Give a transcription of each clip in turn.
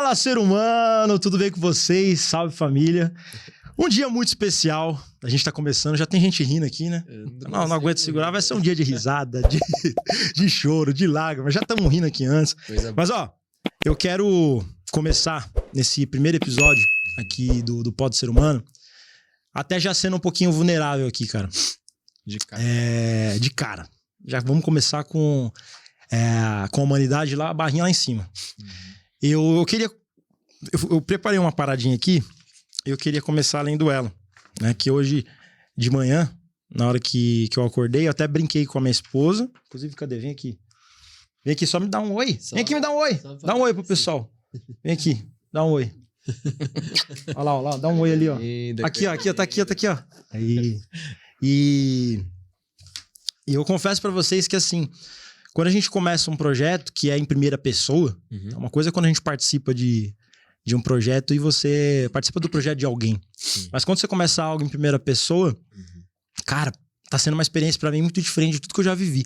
Fala, ser humano, tudo bem com vocês? Salve, família. Um dia muito especial, a gente tá começando, já tem gente rindo aqui, né? Não aguento segurar, vai ser um dia de risada, de choro, de lágrimas, já estamos rindo aqui antes. Mas ó, eu quero começar nesse primeiro episódio aqui do Pode Ser Humano, até já sendo um pouquinho vulnerável aqui, cara. De cara. De cara. Já vamos começar com a humanidade lá, a barrinha lá em cima. Eu queria... Eu preparei uma paradinha aqui. Eu queria começar lendo ela, né? Que hoje de manhã, na hora que eu acordei, eu até brinquei com a minha esposa. Inclusive, cadê? Vem aqui. Vem aqui, só me dá um oi. Vem aqui me dá um oi. Dá um oi pro pessoal. Vem aqui, dá um oi. Olha lá, dá um oi ali, ó. Aqui, ó, tá aqui, ó. Aí. E eu confesso pra vocês que, assim, quando a gente começa um projeto que é em primeira pessoa, uma coisa é quando a gente participa de um projeto e você participa do projeto de alguém. Mas quando você começa algo em primeira pessoa, cara, tá sendo uma experiência pra mim muito diferente de tudo que eu já vivi.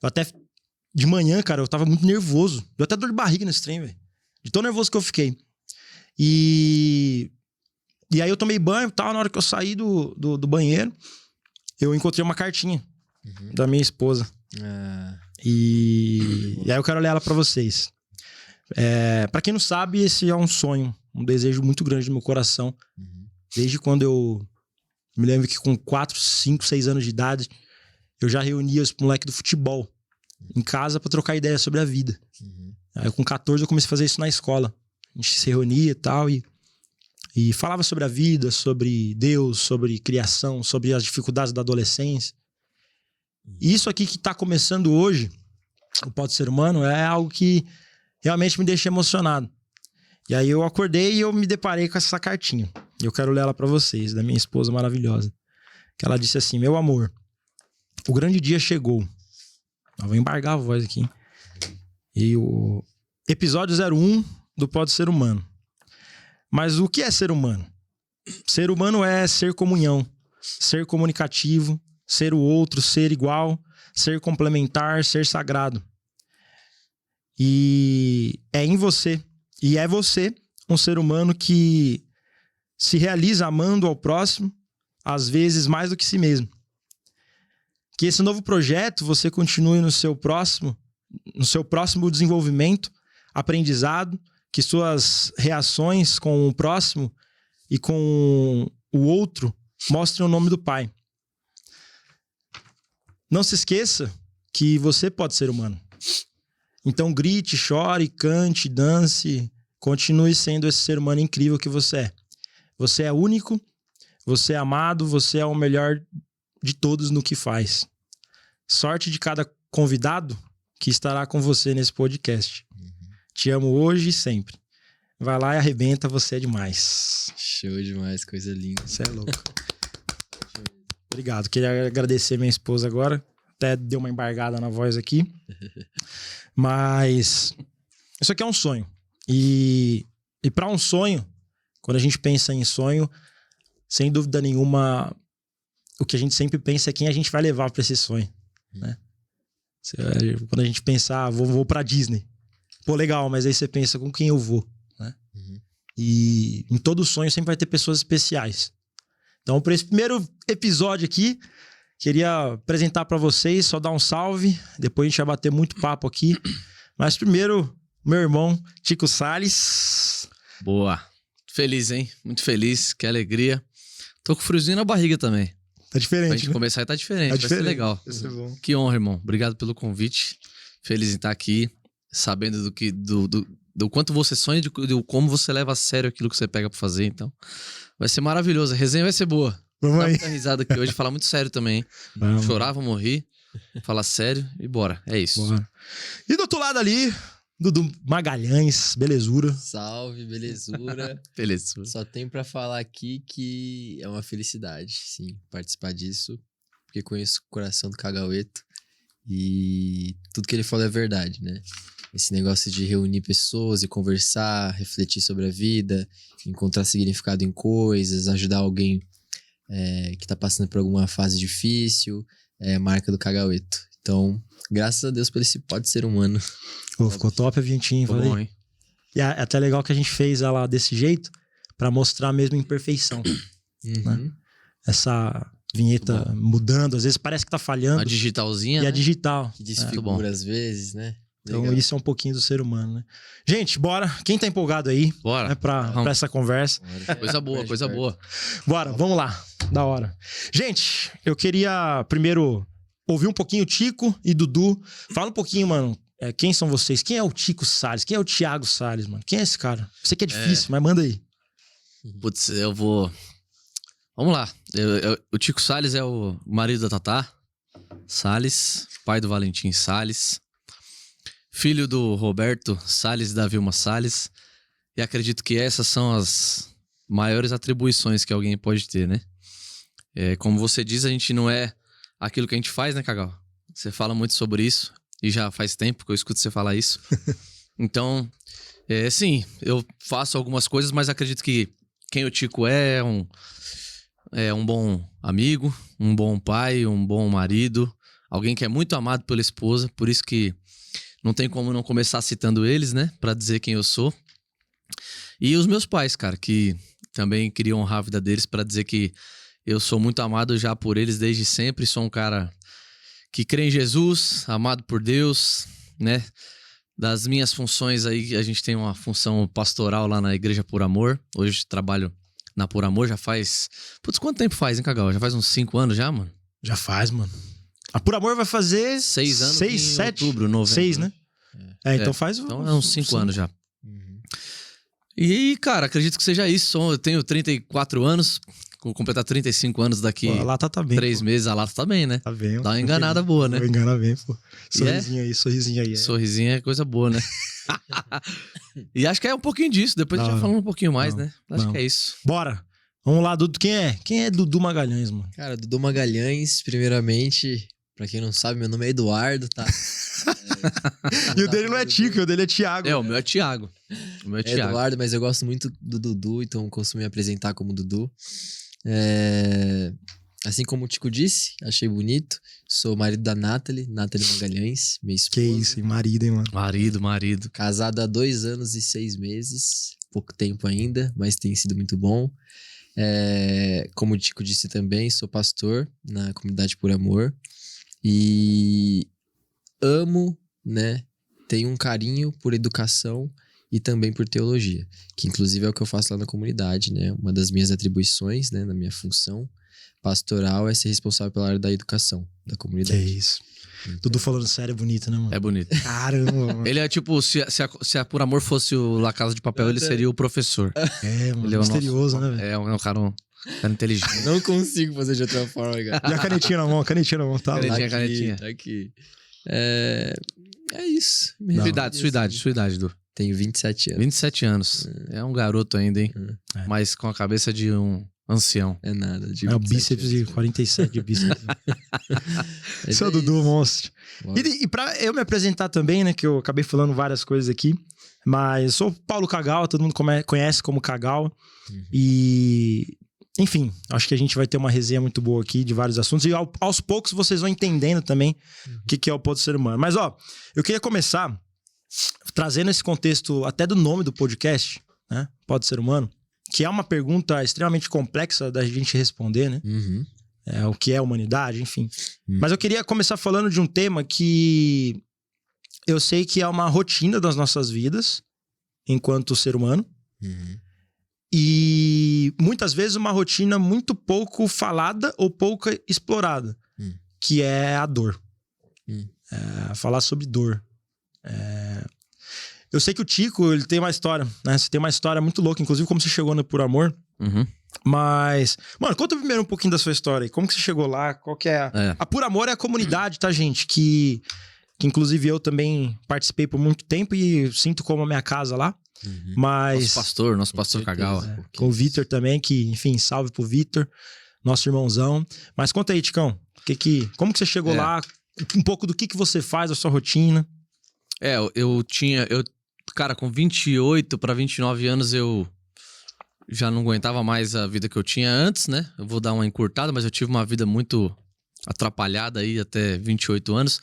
Eu até, de manhã, cara, eu tava muito nervoso. Deu até dor de barriga nesse trem, velho. De tão nervoso que eu fiquei. E aí eu tomei banho e tal, na hora que eu saí do banheiro, eu encontrei uma cartinha da minha esposa. E aí eu quero ler ela pra vocês. Pra quem não sabe, esse é um sonho, um desejo muito grande no meu coração. Desde quando eu me lembro que com 4, 5, 6 anos de idade, eu já reunia os moleques do futebol em casa pra trocar ideia sobre a vida. Aí com 14 eu comecei a fazer isso na escola. A gente se reunia e tal e falava sobre a vida, sobre Deus, sobre criação, sobre as dificuldades da adolescência. E isso aqui que tá começando hoje, o Pode Ser Humano, é algo que realmente me deixa emocionado. E aí eu acordei e eu me deparei com essa cartinha. Eu quero ler ela pra vocês, da minha esposa maravilhosa. Que ela disse assim: meu amor, o grande dia chegou. Eu vou embargar a voz aqui. E o episódio 01 do Pode Ser Humano. Mas o que é ser humano? Ser humano é ser comunhão, ser comunicativo, ser o outro, ser igual, ser complementar, ser sagrado. E é em você. E é você um ser humano que se realiza amando ao próximo, às vezes mais do que si mesmo. Que esse novo projeto você continue no seu próximo desenvolvimento, aprendizado, que suas reações com o próximo e com o outro mostrem o nome do Pai. Não se esqueça que você pode ser humano. Então grite, chore, cante, dance, continue sendo esse ser humano incrível que você é. Você é único, você é amado, você é o melhor de todos no que faz. Sorte de cada convidado que estará com você nesse podcast. Te amo hoje e sempre. Vai lá e arrebenta, você é demais. Show demais, coisa linda. Você é louco. Obrigado, queria agradecer minha esposa agora. Até deu uma embargada na voz aqui. Mas isso aqui é um sonho. E para um sonho, quando a gente pensa em sonho, sem dúvida nenhuma, o que a gente sempre pensa é quem a gente vai levar para esse sonho, né? Quando a gente pensa, vou pra Disney. Pô, legal, mas aí você pensa com quem eu vou, né? E em todo sonho sempre vai ter pessoas especiais. Então, para esse primeiro episódio aqui, queria apresentar para vocês, só dar um salve. Depois a gente vai bater muito papo aqui. Mas primeiro, meu irmão, Tico Salles. Boa. Feliz, hein? Muito feliz, que alegria. Tô com friozinho na barriga também. Tá diferente, pra gente né? tá diferente, vai ser legal. Vai ser bom. Que honra, irmão. Obrigado pelo convite. Feliz em estar aqui, sabendo do quanto você sonha, de como você leva a sério aquilo que você pega pra fazer. Então, vai ser maravilhoso. A resenha vai ser boa. Vamos Dá aí. muita risada aqui hoje, falar muito sério também. Vamos. Chorar, vou morrer. Falar sério e bora. É isso. Bora. E do outro lado ali, Dudu Magalhães, belezura. Salve, belezura. Beleza. Só tenho pra falar aqui que é uma felicidade, sim, participar disso. Porque conheço o coração do Cagaueto e tudo que ele falou é verdade, né? Esse negócio de reunir pessoas e conversar, refletir sobre a vida, encontrar significado em coisas, ajudar alguém que tá passando por alguma fase difícil, é a marca do Cagaueto. Então, graças a Deus por esse Pode Ser Humano. Pô, ficou top a vinhetinha, Ficou bom, falei. hein? E é até legal que a gente fez ela desse jeito pra mostrar mesmo a imperfeição. Uhum. Essa vinheta mudando, às vezes parece que tá falhando. A digitalzinha, E a né? digital. Que Muito bom. desfigura às vezes, né? Então Legal. isso é um pouquinho do ser humano, né? Gente, bora. Quem tá empolgado aí, Bora. né, pra essa conversa? Coisa boa, coisa boa. Bora, vamos lá. Da hora. Gente, eu queria primeiro ouvir um pouquinho o Tico e Dudu. Fala um pouquinho, mano. Quem são vocês? Quem é o Tico Salles? Quem é o Thiago Salles, mano? Quem é esse cara? Eu sei que é difícil, mas manda aí. Putz, eu vou... Vamos lá. O Tico Salles é o marido da Tatá Salles, pai do Valentim Salles, filho do Roberto Salles e da Vilma Salles. E acredito que essas são as maiores atribuições que alguém pode ter, né? Como você diz, a gente não é aquilo que a gente faz, né, Cagal? Você fala muito sobre isso e já faz tempo que eu escuto você falar isso. Então, sim, eu faço algumas coisas, mas acredito que quem o Tico é um bom amigo, um bom pai, um bom marido, alguém que é muito amado pela esposa, por isso que não tem como não começar citando eles, né? Pra dizer quem eu sou. E os meus pais, cara, que também queria honrar a vida deles pra dizer que eu sou muito amado já por eles desde sempre. Sou um cara que crê em Jesus, amado por Deus, né? Das minhas funções aí, a gente tem uma função pastoral lá na Igreja Por Amor. Hoje trabalho na Por Amor, já faz... Putz, quanto tempo faz, hein, Cagal? Já faz uns 5 anos já, mano? Já faz, mano. A Por Amor vai fazer 6 anos 6, em 7? outubro, novembro. 6, né? Então faz... Então é uns 5 anos já. Uhum. E, cara, acredito que seja isso. Eu tenho 34 anos, vou completar 35 anos daqui Pô, a lata tá bem. 3 meses. A lata tá bem, né? Tá bem. Dá uma enganada boa, né? Engana bem, pô. Sorrisinho aí. Sorrisinho é coisa boa, né? E acho que é um pouquinho disso. Depois a gente vai falando um pouquinho mais, né? Acho que é isso. Bora. Vamos lá, Dudu. Quem é? Quem é Dudu Magalhães, mano? Cara, Dudu Magalhães, primeiramente, pra quem não sabe, meu nome é Eduardo, tá? E o dele não é Tico, o dele é Thiago. O meu é Thiago. O meu é Thiago. Eduardo, mas eu gosto muito do Dudu, então costumo me apresentar como Dudu. Assim como o Tico disse, achei bonito. Sou marido da Nathalie Magalhães, minha esposa. Que isso, hein? Marido, hein, mano? Marido. Casado há 2 anos e 6 meses. Pouco tempo ainda, mas tem sido muito bom. Como o Tico disse também, sou pastor na comunidade Por Amor. E amo, né? Tenho um carinho por educação e também por teologia. Que inclusive é o que eu faço lá na comunidade, né? Uma das minhas atribuições, né? Na minha função pastoral é ser responsável pela área da educação da comunidade. Que isso. Então, Dudu falando sério é bonito, né, mano? É bonito. Caramba, mano. Ele é tipo, se a Por Amor fosse o La Casa de Papel, ele seria o professor. Mano, Ele é o misterioso, nosso, né, velho? É um cara inteligente. não consigo fazer de outra forma, cara. E a canetinha na mão, tá? Canetinha. Lá. Tá aqui. É isso. Sua idade, Du. Tenho 27 anos. 27 anos. É um garoto ainda, hein? É. Mas com a cabeça de um ancião. É nada. De É o 27 bíceps de anos. 47 de bíceps. Mas Seu é Dudu, isso. monstro. Bora. E pra eu me apresentar também, né, que eu acabei falando várias coisas aqui, mas eu sou Paulo Cagal, todo mundo conhece como Cagal. E, enfim, acho que a gente vai ter uma resenha muito boa aqui de vários assuntos e aos poucos vocês vão entendendo também o que é o Pó do Ser Humano. Mas, ó, eu queria começar trazendo esse contexto até do nome do podcast, né, Pó do Ser Humano, que é uma pergunta extremamente complexa da gente responder, né? Uhum. O que é a humanidade, enfim. Mas eu queria começar falando de um tema que eu sei que é uma rotina das nossas vidas enquanto ser humano. Uhum. E muitas vezes uma rotina muito pouco falada ou pouco explorada, que é a dor. Falar sobre dor. Eu sei que o Tico, ele tem uma história, né? Você tem uma história muito louca, inclusive como você chegou no Por Amor. Uhum. Mas, mano, conta primeiro um pouquinho da sua história. Como que você chegou lá? Qual que é? A Por Amor é a comunidade, tá, gente? Que inclusive eu também participei por muito tempo e sinto como a minha casa lá. Mas... Nosso pastor Cagal. com o Vitor também, que, enfim, salve pro Vitor, nosso irmãozão. Mas conta aí, Ticão, como que você chegou lá? Um pouco do que você faz, a sua rotina. Cara, com 28 para 29 anos eu já não aguentava mais a vida que eu tinha antes, né? Eu vou dar uma encurtada, mas eu tive uma vida muito atrapalhada aí até 28 anos.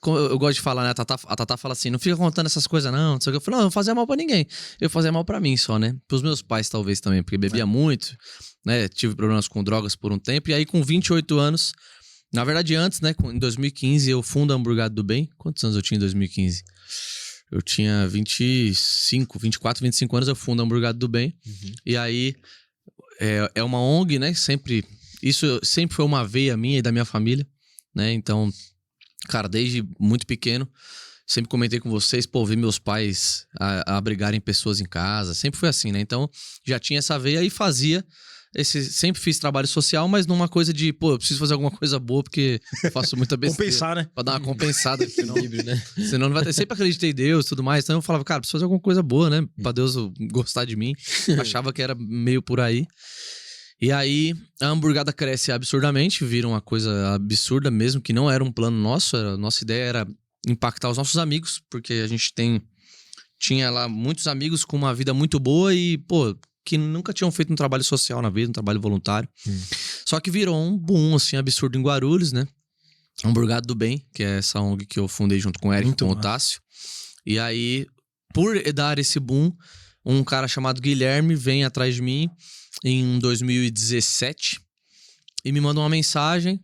Eu gosto de falar, né? A Tatá fala assim, não fica contando essas coisas não sei o que. Eu falo, não, eu não fazia mal pra ninguém. Eu fazia mal pra mim só, né? Pros meus pais talvez também, porque bebia muito, né? Tive problemas com drogas por um tempo. E aí com 28 anos, na verdade antes, né? Em 2015 eu fundo a Hamburgada do Bem. Quantos anos eu tinha em 2015? Eu tinha 24, 25 anos, eu fundo a Hamburgada do Bem. E aí é uma ONG, né? Isso sempre foi uma veia minha e da minha família, né? Então, cara, desde muito pequeno, sempre comentei com vocês, pô, vi meus pais abrigarem pessoas em casa, sempre foi assim, né? Então, já tinha essa veia e fazia sempre fiz trabalho social, mas numa coisa de, pô, eu preciso fazer alguma coisa boa porque eu faço muita besteira. Compensar, né? Pra dar uma compensada. Senão não vai ter. Sempre acreditei em Deus e tudo mais. Então eu falava, cara, preciso fazer alguma coisa boa, né? Pra Deus gostar de mim. Achava que era meio por aí. E aí a Hamburgada cresce absurdamente, vira uma coisa absurda mesmo, que não era um plano nosso. A nossa ideia era impactar os nossos amigos, porque a gente tinha lá muitos amigos com uma vida muito boa e, pô, que nunca tinham feito um trabalho social na vida, um trabalho voluntário. Só que virou um boom, assim, absurdo em Guarulhos, né? Hamburgada do Bem, que é essa ONG que eu fundei junto com o Eric, com o Tássio. E aí, por dar esse boom, um cara chamado Guilherme vem atrás de mim em 2017 e me manda uma mensagem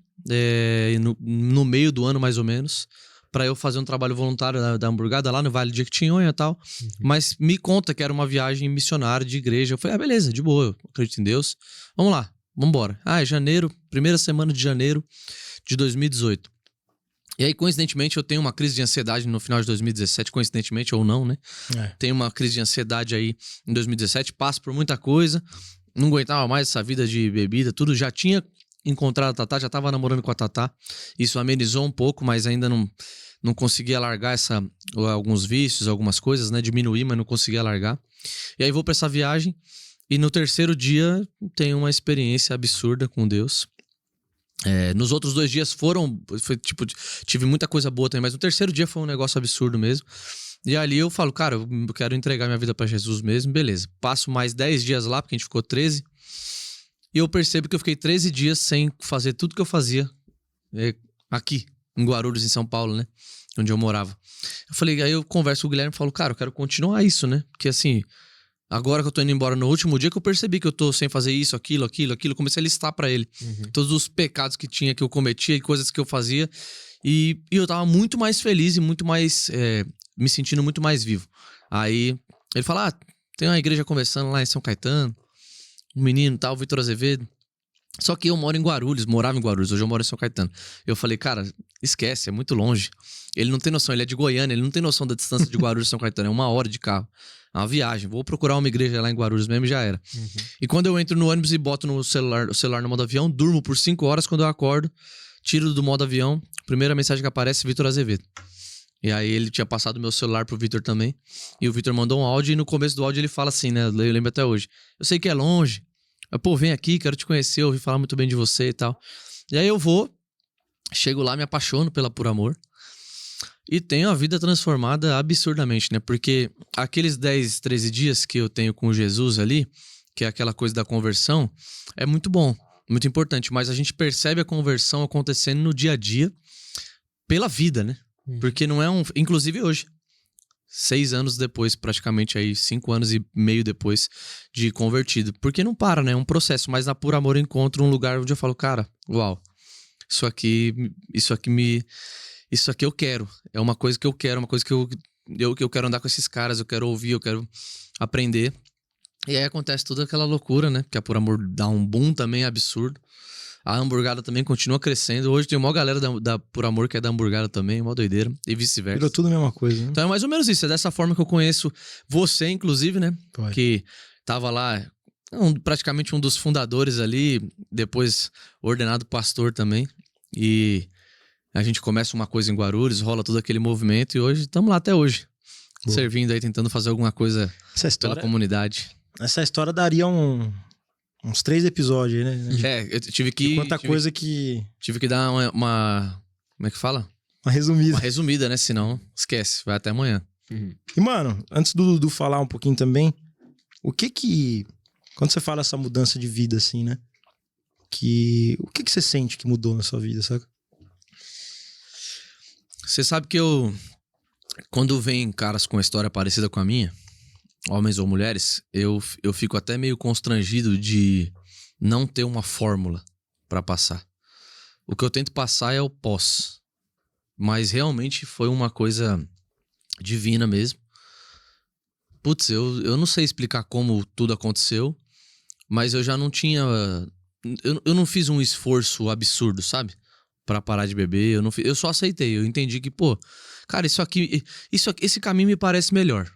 no meio do ano, mais ou menos, pra eu fazer um trabalho voluntário da Hamburgada lá no Vale de Jequitinhonha e tal. Mas me conta que era uma viagem missionária de igreja. Eu falei, beleza, de boa, eu acredito em Deus. Vamos lá, vambora. É janeiro, primeira semana de janeiro de 2018. E aí, coincidentemente, eu tenho uma crise de ansiedade no final de 2017, coincidentemente ou não, né? Tenho uma crise de ansiedade aí em 2017, passo por muita coisa, não aguentava mais essa vida de bebida, tudo. Já tinha encontrado a Tatá, já tava namorando com a Tatá. Isso amenizou um pouco, mas ainda não conseguia largar alguns vícios, algumas coisas, né? Diminuir, mas não conseguia largar. E aí vou pra essa viagem e no terceiro dia tenho uma experiência absurda com Deus. Nos outros 2 dias tive muita coisa boa também, mas no terceiro dia foi um negócio absurdo mesmo. E ali eu falo, cara, eu quero entregar minha vida pra Jesus mesmo, beleza. Passo mais 10 dias lá, porque a gente ficou 13. E eu percebo que eu fiquei 13 dias sem fazer tudo que eu fazia aqui, em Guarulhos, em São Paulo, né? Onde eu morava. Aí eu converso com o Guilherme e falo, cara, eu quero continuar isso, né? Porque assim, agora que eu tô indo embora no último dia que eu percebi que eu tô sem fazer isso, aquilo, comecei a listar pra ele todos os pecados que eu cometia e coisas que eu fazia. E eu tava muito mais feliz e muito mais, me sentindo muito mais vivo. Aí ele fala, tem uma igreja conversando lá em São Caetano, um menino tal, Vitor Azevedo. Só que eu morava em Guarulhos, hoje eu moro em São Caetano. Eu falei, cara, esquece, é muito longe. Ele não tem noção, ele é de Goiânia, ele não tem noção da distância de Guarulhos e São Caetano, é 1 hora de carro. É uma viagem, vou procurar uma igreja lá em Guarulhos mesmo e já era. E quando eu entro no ônibus e boto o celular no modo avião, durmo por 5 horas, quando eu acordo, tiro do modo avião, primeira mensagem que aparece, Vitor Azevedo. E aí ele tinha passado meu celular pro Vitor também, e o Vitor mandou um áudio, e no começo do áudio ele fala assim, né, eu lembro até hoje, eu sei que é longe, mas, pô, vem aqui, quero te conhecer, ouvi falar muito bem de você e tal. E aí eu chego lá, me apaixono pela Por Amor, e tenho a vida transformada absurdamente, né? Porque aqueles 10, 13 dias que eu tenho com Jesus ali, que é aquela coisa da conversão, é muito bom, muito importante. Mas a gente percebe a conversão acontecendo no dia a dia pela vida, né? Porque não é inclusive hoje, 6 anos depois, praticamente aí, 5 anos e meio depois de convertido. Porque não para, né? É um processo. Mas na Por Amor eu encontro um lugar onde eu falo, cara, uau, isso aqui eu quero. É uma coisa que eu quero, uma coisa que eu quero andar com esses caras, eu quero ouvir, eu quero aprender. E aí acontece toda aquela loucura, né? Porque a Por Amor dá um boom também absurdo. A Hamburgada também continua crescendo. Hoje tem uma galera da Por Amor que é da Hamburgada também, uma doideira. E vice-versa. Virou tudo a mesma coisa, né? Então é mais ou menos isso. É dessa forma que eu conheço você, inclusive, né? Foi. Que tava lá, praticamente um dos fundadores ali, depois ordenado pastor também. E a gente começa uma coisa em Guarulhos, rola todo aquele movimento e hoje estamos lá até hoje. Boa. Servindo aí, tentando fazer alguma coisa pela comunidade. Essa história daria uns 3 episódios aí, né? Eu tive que... coisa que... Tive que dar uma... Como é que fala? Uma resumida. Uma resumida, né? Senão, esquece. Vai até amanhã. E, mano, antes do Dudu falar um pouquinho também, o que... Quando você fala essa mudança de vida, assim, né? O que você sente que mudou na sua vida, sabe? Você sabe que quando vem caras com história parecida com a minha, homens ou mulheres, eu fico até meio constrangido de não ter uma fórmula pra passar. O que eu tento passar é o pós. Mas realmente foi uma coisa divina mesmo. Putz, eu não sei explicar como tudo aconteceu, mas eu já não tinha... Eu não fiz um esforço absurdo, sabe? Pra parar de beber, eu só aceitei. Eu entendi que, pô, cara, esse caminho me parece melhor.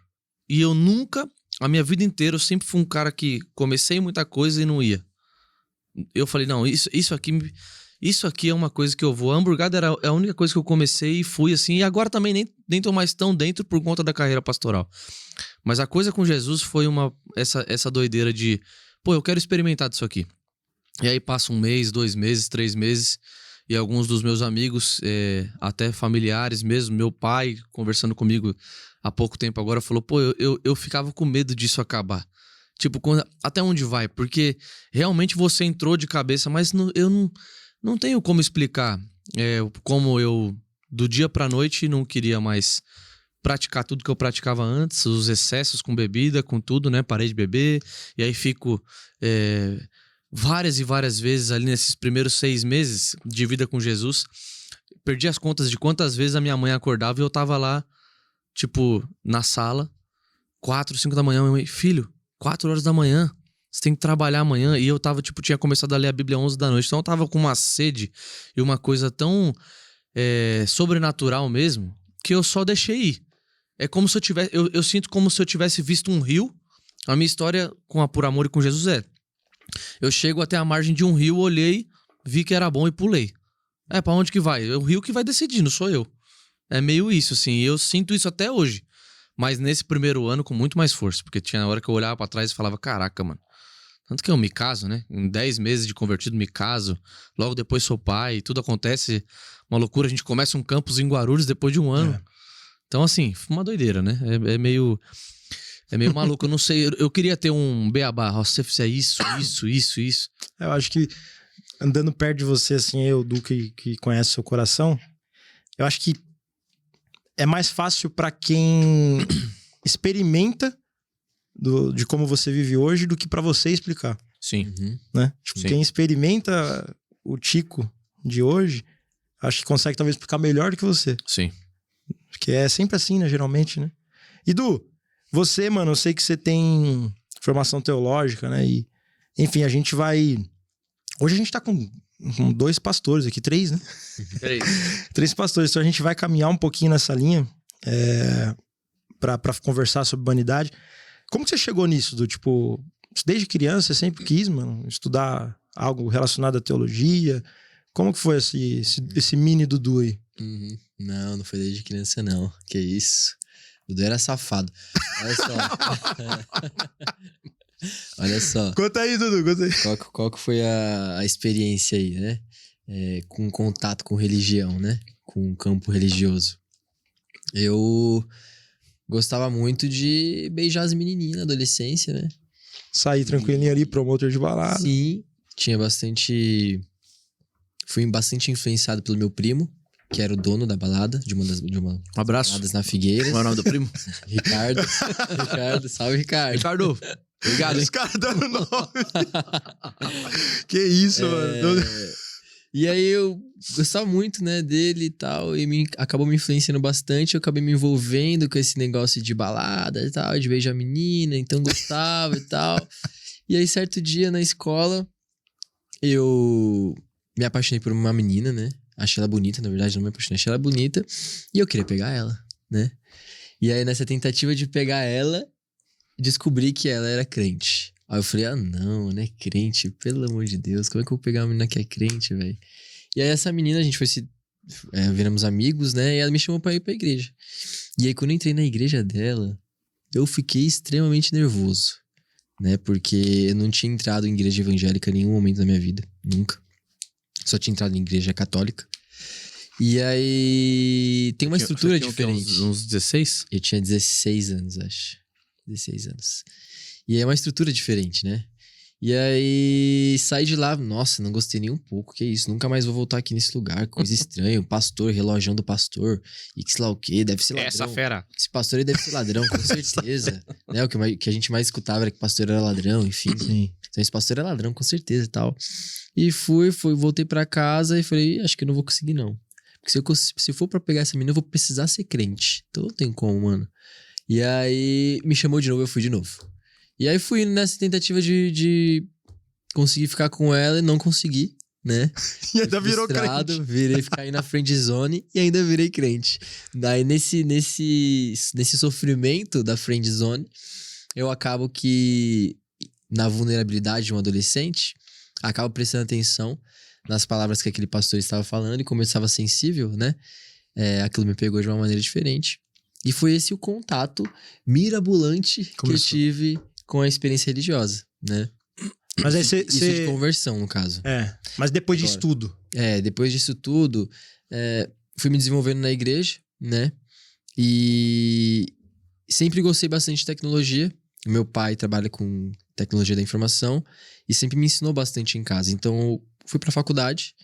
E eu nunca, a minha vida inteira, eu sempre fui um cara que comecei muita coisa e não ia. Eu falei, não, isso aqui é uma coisa que eu vou. A hamburgada era a única coisa que eu comecei e fui assim. E agora também nem tô mais tão dentro por conta da carreira pastoral. Mas a coisa com Jesus foi essa doideira de, pô, eu quero experimentar disso aqui. E aí passa 1 mês, 2 meses, 3 meses... E alguns dos meus amigos, até familiares mesmo, meu pai, conversando comigo há pouco tempo agora, falou, pô, eu ficava com medo disso acabar. Tipo, até onde vai? Porque realmente você entrou de cabeça, mas eu não tenho como explicar como eu, do dia pra noite, não queria mais praticar tudo que eu praticava antes, os excessos com bebida, com tudo, né? Parei de beber, e aí fico... várias e várias vezes ali nesses primeiros 6 meses de vida com Jesus, perdi as contas de quantas vezes a minha mãe acordava e eu tava lá, tipo, na sala, 4, 5 da manhã, minha mãe, filho, 4 horas da manhã, você tem que trabalhar amanhã, e eu tava, tipo, tinha começado a ler a Bíblia 11 da noite, então eu tava com uma sede e uma coisa tão sobrenatural mesmo, que eu só deixei ir. É como se eu tivesse, eu sinto como se eu tivesse visto um rio. A minha história com a Por Amor e com Jesus eu chego até a margem de um rio, olhei, vi que era bom e pulei. Pra onde que vai? É o rio que vai decidir, não sou eu. É meio isso, assim, eu sinto isso até hoje. Mas nesse primeiro ano com muito mais força, porque tinha hora que eu olhava pra trás e falava, caraca, mano. Tanto que eu me caso, né? Em 10 meses de convertido me caso, logo depois sou pai, tudo acontece, uma loucura, a gente começa um campus em Guarulhos depois de 1 ano. Então, assim, uma doideira, né? É meio maluco, eu não sei, eu queria ter um beabá, se você fizer isso. Eu acho que andando perto de você, assim, eu, Du, que conhece seu coração, eu acho que é mais fácil pra quem experimenta de como você vive hoje do que pra você explicar. Sim. Né? Tipo, Sim. Quem experimenta o Tico de hoje, acho que consegue talvez explicar melhor do que você. Sim. Porque é sempre assim, né, geralmente, né? E Du, você, mano, eu sei que você tem formação teológica, né? E, enfim, a gente vai... Hoje a gente tá com 2 pastores aqui, 3, né? 3 pastores. Então a gente vai caminhar um pouquinho nessa linha pra conversar sobre humanidade. Como que você chegou nisso, Du? Tipo, desde criança você sempre quis, mano, estudar algo relacionado à teologia? Como que foi esse mini Dudu aí? Não foi desde criança, não. Que isso. Dudu era safado. Olha só. Olha só. Conta aí, Dudu, conta aí. Qual que foi a experiência aí, né? Com contato com religião, né? Com o campo religioso. Eu gostava muito de beijar as menininhas na adolescência, né? Saí tranquilinho ali, promotor de balada. Sim, fui bastante influenciado pelo meu primo, que era o dono da balada, de uma Abraço. baladas na Figueiras. Qual é o nome do primo? Ricardo, salve Ricardo. Ricardo, obrigado, hein? Os caras dando nome. Que isso, mano. E aí eu gostava muito, né, dele e tal, e acabou me influenciando bastante, eu acabei me envolvendo com esse negócio de balada e tal, de beijar menina, então gostava e tal. E aí certo dia na escola, eu me apaixonei por uma menina, né? Achei ela bonita, na verdade, não me apaixonei. Achei ela bonita e eu queria pegar ela, né? E aí, nessa tentativa de pegar ela, descobri que ela era crente. Aí eu falei, não é crente, pelo amor de Deus, como é que eu vou pegar uma menina que é crente, velho? E aí, essa menina, a gente viramos amigos, né? E ela me chamou pra ir pra igreja. E aí, quando eu entrei na igreja dela, eu fiquei extremamente nervoso, né? Porque eu não tinha entrado em igreja evangélica em nenhum momento da minha vida, nunca. Só tinha entrado em igreja católica. E aí tem uma estrutura diferente. Uns 16? Eu tinha 16 anos, acho. 16 anos. E é uma estrutura diferente, né? E aí, saí de lá, nossa, não gostei nem um pouco, que isso, nunca mais vou voltar aqui nesse lugar, coisa estranha, pastor, relógio do pastor, e que sei lá o quê, deve ser ladrão. Essa fera. Esse pastor aí deve ser ladrão, com certeza. Né? O que a gente mais escutava era que o pastor era ladrão, enfim. Sim. Então esse pastor é ladrão, com certeza e tal. E voltei pra casa e falei, acho que eu não vou conseguir não. Porque se for pra pegar essa menina, eu vou precisar ser crente. Então não tem como, mano. E aí me chamou de novo, eu fui de novo. E aí fui nessa tentativa de conseguir ficar com ela e não consegui, né? E ainda virou crente. Virei ficar aí na friend zone e ainda virei crente. Daí nesse sofrimento da friend zone, eu acabo que na vulnerabilidade de um adolescente, acabo prestando atenção nas palavras que aquele pastor estava falando e como eu estava sensível, né? Aquilo me pegou de uma maneira diferente. E foi esse o contato mirabolante que eu tive com a experiência religiosa, né? Mas aí Isso de conversão, no caso. Mas depois disso tudo. Depois disso tudo, fui me desenvolvendo na igreja, né? E sempre gostei bastante de tecnologia. Meu pai trabalha com tecnologia da informação e sempre me ensinou bastante em casa. Então, eu fui pra faculdade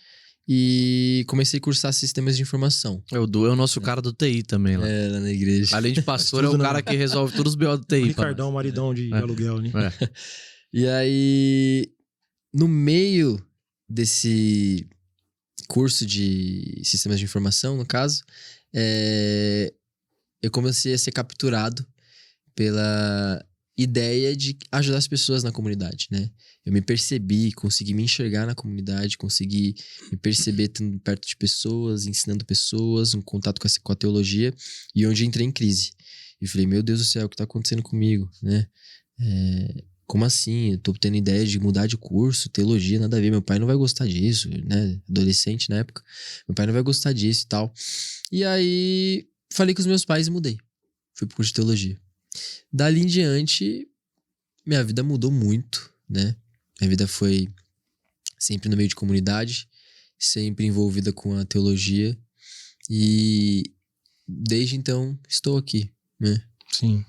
e comecei a cursar sistemas de informação. O Du é o nosso cara do TI também lá. Lá na igreja. Além de pastor, é o cara que resolve todos os BO do TI. O Ricardão, maridão de aluguel, né? E aí, no meio desse curso de sistemas de informação, no caso, eu comecei a ser capturado pela ideia de ajudar as pessoas na comunidade, né? Eu me percebi, consegui me enxergar na comunidade, consegui me perceber estando perto de pessoas, ensinando pessoas, um contato com a teologia, e onde entrei em crise. E falei, meu Deus do céu, o que tá acontecendo comigo, né? Como assim? Eu tô tendo ideia de mudar de curso, teologia, nada a ver. Meu pai não vai gostar disso, né? Adolescente na época. Meu pai não vai gostar disso e tal. E aí, falei com os meus pais e mudei. Fui pro curso de teologia. Dali em diante, minha vida mudou muito, né? Minha vida foi sempre no meio de comunidade, sempre envolvida com a teologia. E desde então, estou aqui, né? Sim.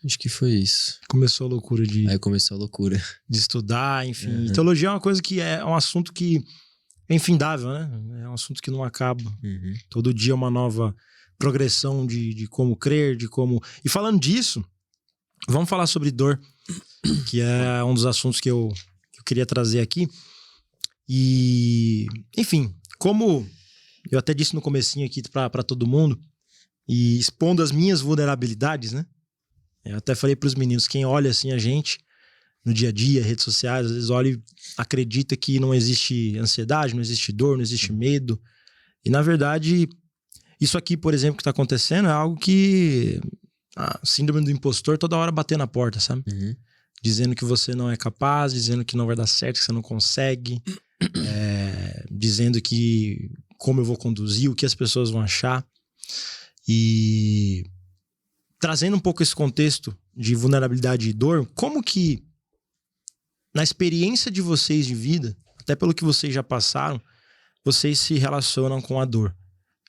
Acho que foi isso. Começou a loucura de... Aí começou a loucura. De estudar, enfim. E teologia é uma coisa que é um assunto que é infindável, né? É um assunto que não acaba. Uhum. Todo dia é uma nova progressão de como crer, de como... E falando disso, vamos falar sobre dor, que é um dos assuntos que eu queria trazer aqui. E, enfim, como eu até disse no comecinho aqui pra todo mundo, e expondo as minhas vulnerabilidades, né? Eu até falei pros meninos, quem olha assim a gente no dia a dia, redes sociais, às vezes olha e acredita que não existe ansiedade, não existe dor, não existe medo. E na verdade, isso aqui, por exemplo, que tá acontecendo é algo que a síndrome do impostor toda hora bater na porta, sabe? Uhum. Dizendo que você não é capaz, dizendo que não vai dar certo, que você não consegue, dizendo que como eu vou conduzir, o que as pessoas vão achar. E trazendo um pouco esse contexto de vulnerabilidade e dor, como que na experiência de vocês de vida, até pelo que vocês já passaram, vocês se relacionam com a dor?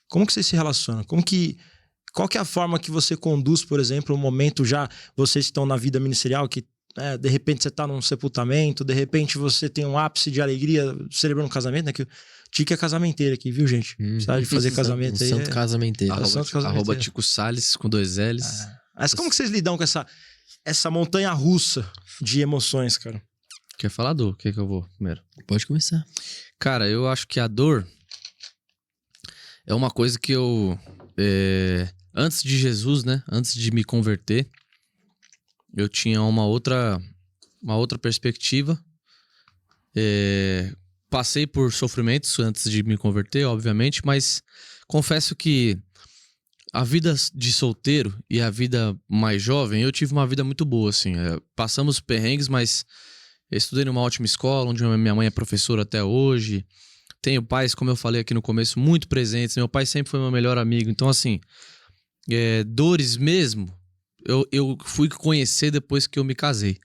Como que vocês se relacionam? Qual que é a forma que você conduz, por exemplo, um momento já, vocês estão na vida ministerial, que de repente você está num sepultamento, de repente você tem um ápice de alegria celebrando um casamento, né? Que o Tico é casamenteiro aqui, viu, gente? Sabe de fazer casamento aí. Santo casamenteiro. @, Tico Salles com 2 L's. Mas como que vocês lidam com essa montanha russa de emoções, cara? Quer falar, Du? O que eu vou primeiro? Pode começar. Cara, eu acho que a dor é uma coisa que eu... antes de Jesus, né? Antes de me converter, eu tinha uma outra perspectiva. Passei por sofrimentos antes de me converter, obviamente, mas confesso que a vida de solteiro e a vida mais jovem, eu tive uma vida muito boa, assim. Passamos perrengues, mas eu estudei numa ótima escola, onde minha mãe é professora até hoje. Tenho pais, como eu falei aqui no começo, muito presentes. Meu pai sempre foi meu melhor amigo. Então, assim, dores mesmo, eu fui conhecer depois que eu me casei.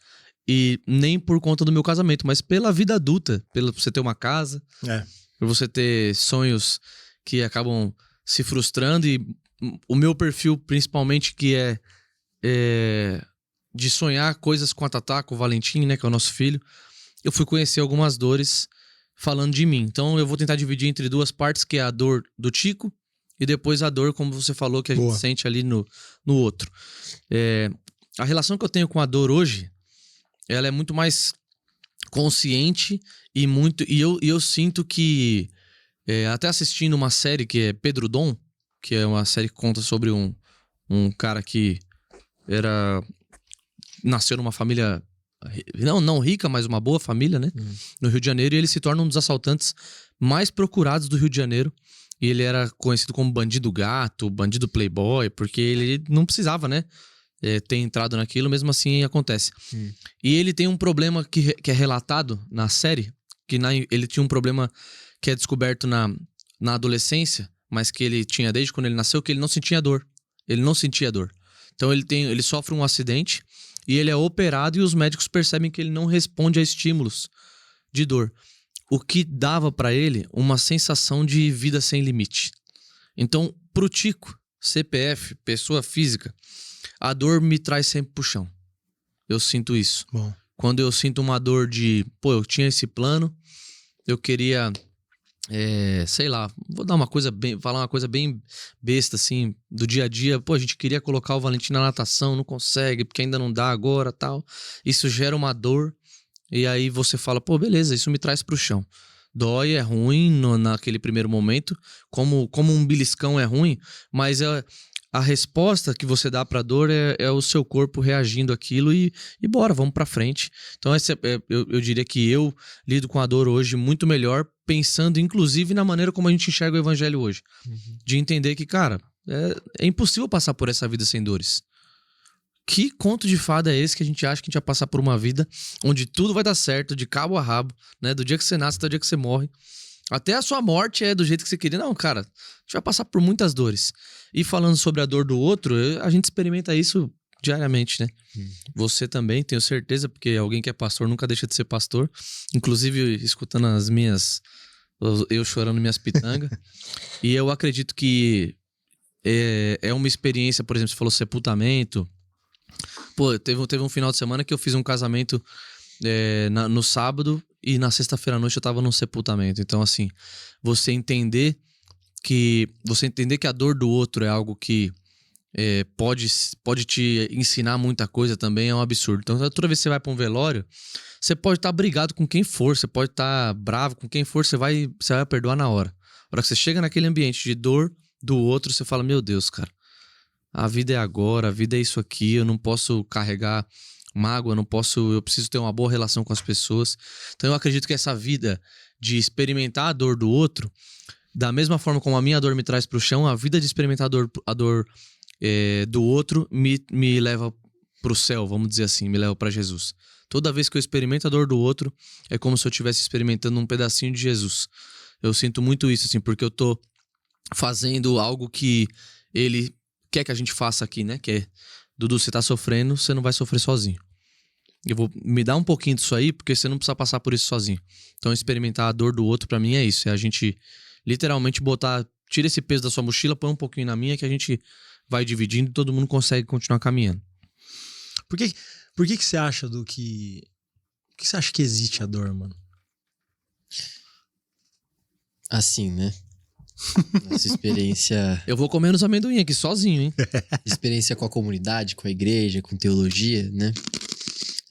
E nem por conta do meu casamento, mas pela vida adulta. Pela você ter uma casa, por você ter sonhos que acabam se frustrando. E o meu perfil, principalmente, que é de sonhar coisas com a Tatá, com o Valentim, né, que é o nosso filho. eu fui conhecer algumas dores falando de mim. Então eu vou tentar dividir entre duas partes, que é a dor do Tico e depois a dor, como você falou, que a gente sente ali no outro. A relação que eu tenho com a dor hoje, ela é muito mais consciente e eu sinto que, até assistindo uma série que é Pedro Dom, que é uma série que conta sobre um cara que nasceu numa família não rica, mas uma boa família, né? No Rio de Janeiro, e ele se torna um dos assaltantes mais procurados do Rio de Janeiro. E ele era conhecido como bandido gato, bandido playboy, porque ele não precisava, né? Ter entrado naquilo, mesmo assim acontece. E ele tem um problema que é relatado na série, ele tinha um problema que é descoberto na adolescência, mas que ele tinha desde quando ele nasceu, que ele não sentia dor. Ele não sentia dor. Então ele sofre um acidente e ele é operado e os médicos percebem que ele não responde a estímulos de dor. O que dava pra ele uma sensação de vida sem limite. Então, pro Tico, CPF, pessoa física, a dor me traz sempre pro chão. Eu sinto isso. Bom. Quando eu sinto uma dor de, eu tinha esse plano, eu queria, sei lá, falar uma coisa bem besta, assim, do dia a dia. A gente queria colocar o Valentim na natação, não consegue, porque ainda não dá agora, tal. Isso gera uma dor, e aí você fala, beleza, isso me traz pro chão. Dói, é ruim naquele primeiro momento, como um beliscão é ruim, mas a resposta que você dá pra dor é o seu corpo reagindo àquilo e bora, vamos pra frente. Então eu diria que eu lido com a dor hoje muito melhor, pensando inclusive na maneira como a gente enxerga o evangelho hoje. De entender que, cara, é impossível passar por essa vida sem dores. Que conto de fada é esse que a gente acha que a gente vai passar por uma vida onde tudo vai dar certo, de cabo a rabo, né? Do dia que você nasce até o dia que você morre. Até a sua morte é do jeito que você queria. Não, cara, a gente vai passar por muitas dores. E falando sobre a dor do outro, a gente experimenta isso diariamente, né? Você também, tenho certeza, porque alguém que é pastor nunca deixa de ser pastor. Inclusive, escutando eu chorando minhas pitangas. E eu acredito que é uma experiência, por exemplo, você falou sepultamento. Teve um final de semana que eu fiz um casamento no sábado e na sexta-feira à noite eu tava num sepultamento. Então, assim, você entender que a dor do outro é algo que pode te ensinar muita coisa também é um absurdo. Então, toda vez que você vai pra um velório, você pode estar brigado com quem for, você pode estar bravo com quem for, você vai perdoar na hora. A hora que você chega naquele ambiente de dor do outro, você fala, meu Deus, cara, a vida é agora, a vida é isso aqui, eu não posso carregar mágoa, eu preciso ter uma boa relação com as pessoas. Então eu acredito que essa vida de experimentar a dor do outro, da mesma forma como a minha dor me traz pro chão, a vida de experimentar a dor do outro me leva pro céu, vamos dizer assim, me leva pra Jesus. Toda vez que eu experimento a dor do outro, é como se eu estivesse experimentando um pedacinho de Jesus. Eu sinto muito isso, assim, porque eu tô fazendo algo que ele quer que a gente faça aqui, né? Que é, Dudu, você tá sofrendo, você não vai sofrer sozinho. Eu vou me dar um pouquinho disso aí, porque você não precisa passar por isso sozinho. Então, experimentar a dor do outro, pra mim, é isso. É a gente literalmente tira esse peso da sua mochila, põe um pouquinho na minha, que a gente vai dividindo e todo mundo consegue continuar caminhando. Por que você acha, Por que você acha que existe a dor, mano? Assim, né? Nossa experiência... Eu vou comendo os amendoim aqui sozinho, hein? Experiência com a comunidade, com a igreja, com teologia, né?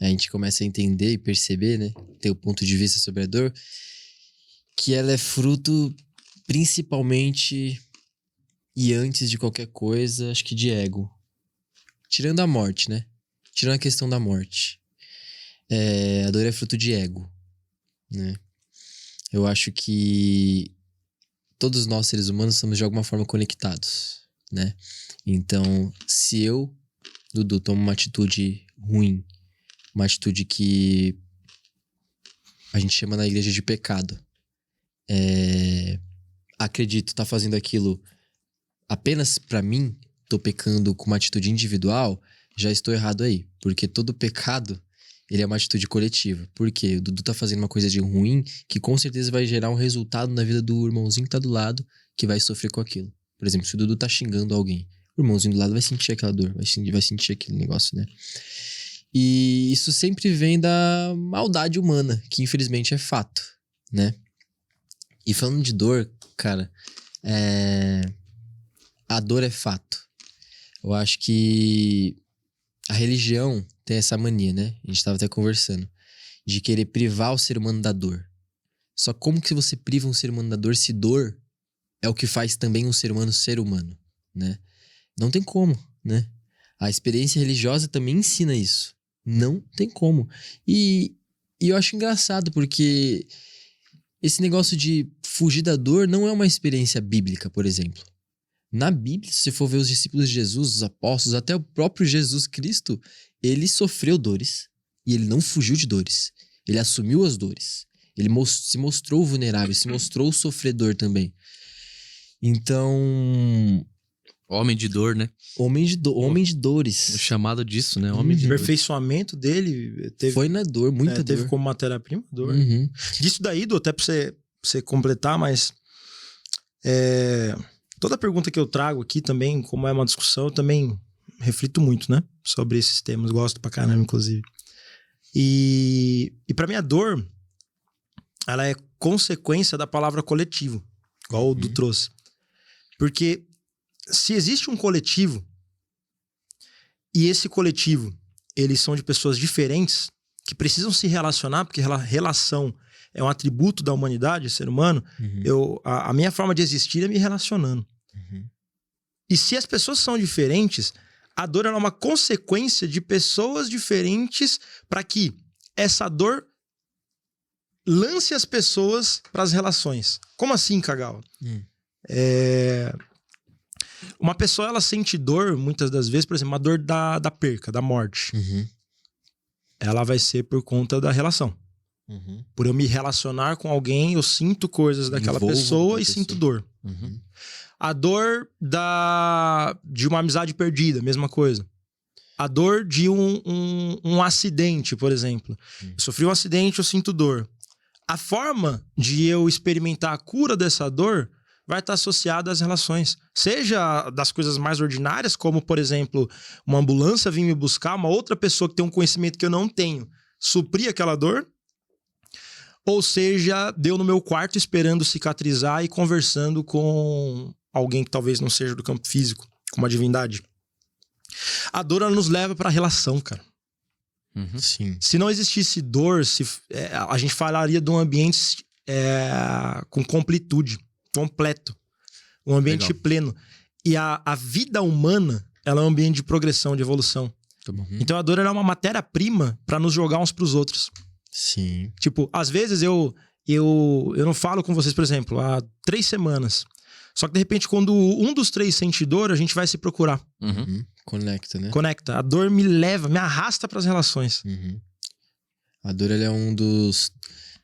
A gente começa a entender e perceber, né? Ter o ponto de vista sobre a dor, que ela é fruto principalmente e antes de qualquer coisa, acho que de ego. Tirando a morte, né? Tirando a questão da morte. A dor é fruto de ego, né? Eu acho que todos nós, seres humanos, estamos de alguma forma conectados, né? Então, se eu, Dudu, tomo uma atitude ruim, uma atitude que a gente chama na igreja de pecado, acredito tá fazendo aquilo apenas pra mim, tô pecando com uma atitude individual, já estou errado aí. Porque todo pecado, ele é uma atitude coletiva. Por quê? O Dudu tá fazendo uma coisa de ruim que com certeza vai gerar um resultado na vida do irmãozinho que tá do lado, que vai sofrer com aquilo. Por exemplo, se o Dudu tá xingando alguém, o irmãozinho do lado vai sentir aquela dor, vai sentir aquele negócio, né? E isso sempre vem da maldade humana, que infelizmente é fato, né? E falando de dor, cara, a dor é fato. Eu acho que a religião tem essa mania, né? A gente tava até conversando, de querer privar o ser humano da dor. Só como que você priva um ser humano da dor se dor é o que faz também um ser humano, né? Não tem como, né? A experiência religiosa também ensina isso. Não tem como. E eu acho engraçado, porque esse negócio de fugir da dor não é uma experiência bíblica, por exemplo. Na Bíblia, se você for ver os discípulos de Jesus, os apóstolos, até o próprio Jesus Cristo, ele sofreu dores e ele não fugiu de dores. Ele assumiu as dores. Ele se mostrou vulnerável, se mostrou sofredor também. Então... Homem de dor, né? Homem de dores. O chamado disso, né? Homem de O dor. aperfeiçoamento dele teve, Foi na dor, muita dor. teve como matéria-prima dor. Uhum. Disso daí, Du, até pra você completar, mas toda pergunta que eu trago aqui também, como é uma discussão, eu também reflito muito, né? Sobre esses temas, gosto pra caramba, inclusive. E pra mim a dor, ela é consequência da palavra coletivo, igual o Du trouxe. Porque se existe um coletivo e esse coletivo, eles são de pessoas diferentes que precisam se relacionar, porque relação é um atributo da humanidade, ser humano, a minha forma de existir é me relacionando. E se as pessoas são diferentes, a dor é uma consequência de pessoas diferentes para que essa dor lance as pessoas para as relações. Como assim, Kagawa? Uma pessoa, ela sente dor, muitas das vezes, por exemplo, uma dor da perca, da morte. Ela vai ser por conta da relação. Por eu me relacionar com alguém, eu sinto coisas daquela pessoa e sinto dor. A dor de uma amizade perdida, mesma coisa. A dor de um acidente, por exemplo. Eu sofri um acidente, eu sinto dor. A forma de eu experimentar a cura dessa dor vai estar associada às relações. Seja das coisas mais ordinárias, como, por exemplo, uma ambulância vir me buscar, uma outra pessoa que tem um conhecimento que eu não tenho, suprir aquela dor. Ou seja, deu no meu quarto esperando cicatrizar e conversando com alguém que talvez não seja do campo físico, com uma divindade. A dor, ela nos leva para a relação, cara. Sim. Se não existisse dor, a gente falaria de um ambiente com completude, completo. Um ambiente pleno. E a vida humana, ela é um ambiente de progressão, de evolução. Então a dor, ela é uma matéria-prima para nos jogar uns pros outros. Sim. Tipo, às vezes eu não falo com vocês, por exemplo, há 3 semanas. Só que de repente, quando um dos 3 sente dor, a gente vai se procurar. Conecta, né? Conecta. A dor me arrasta pras relações. A dor, ela é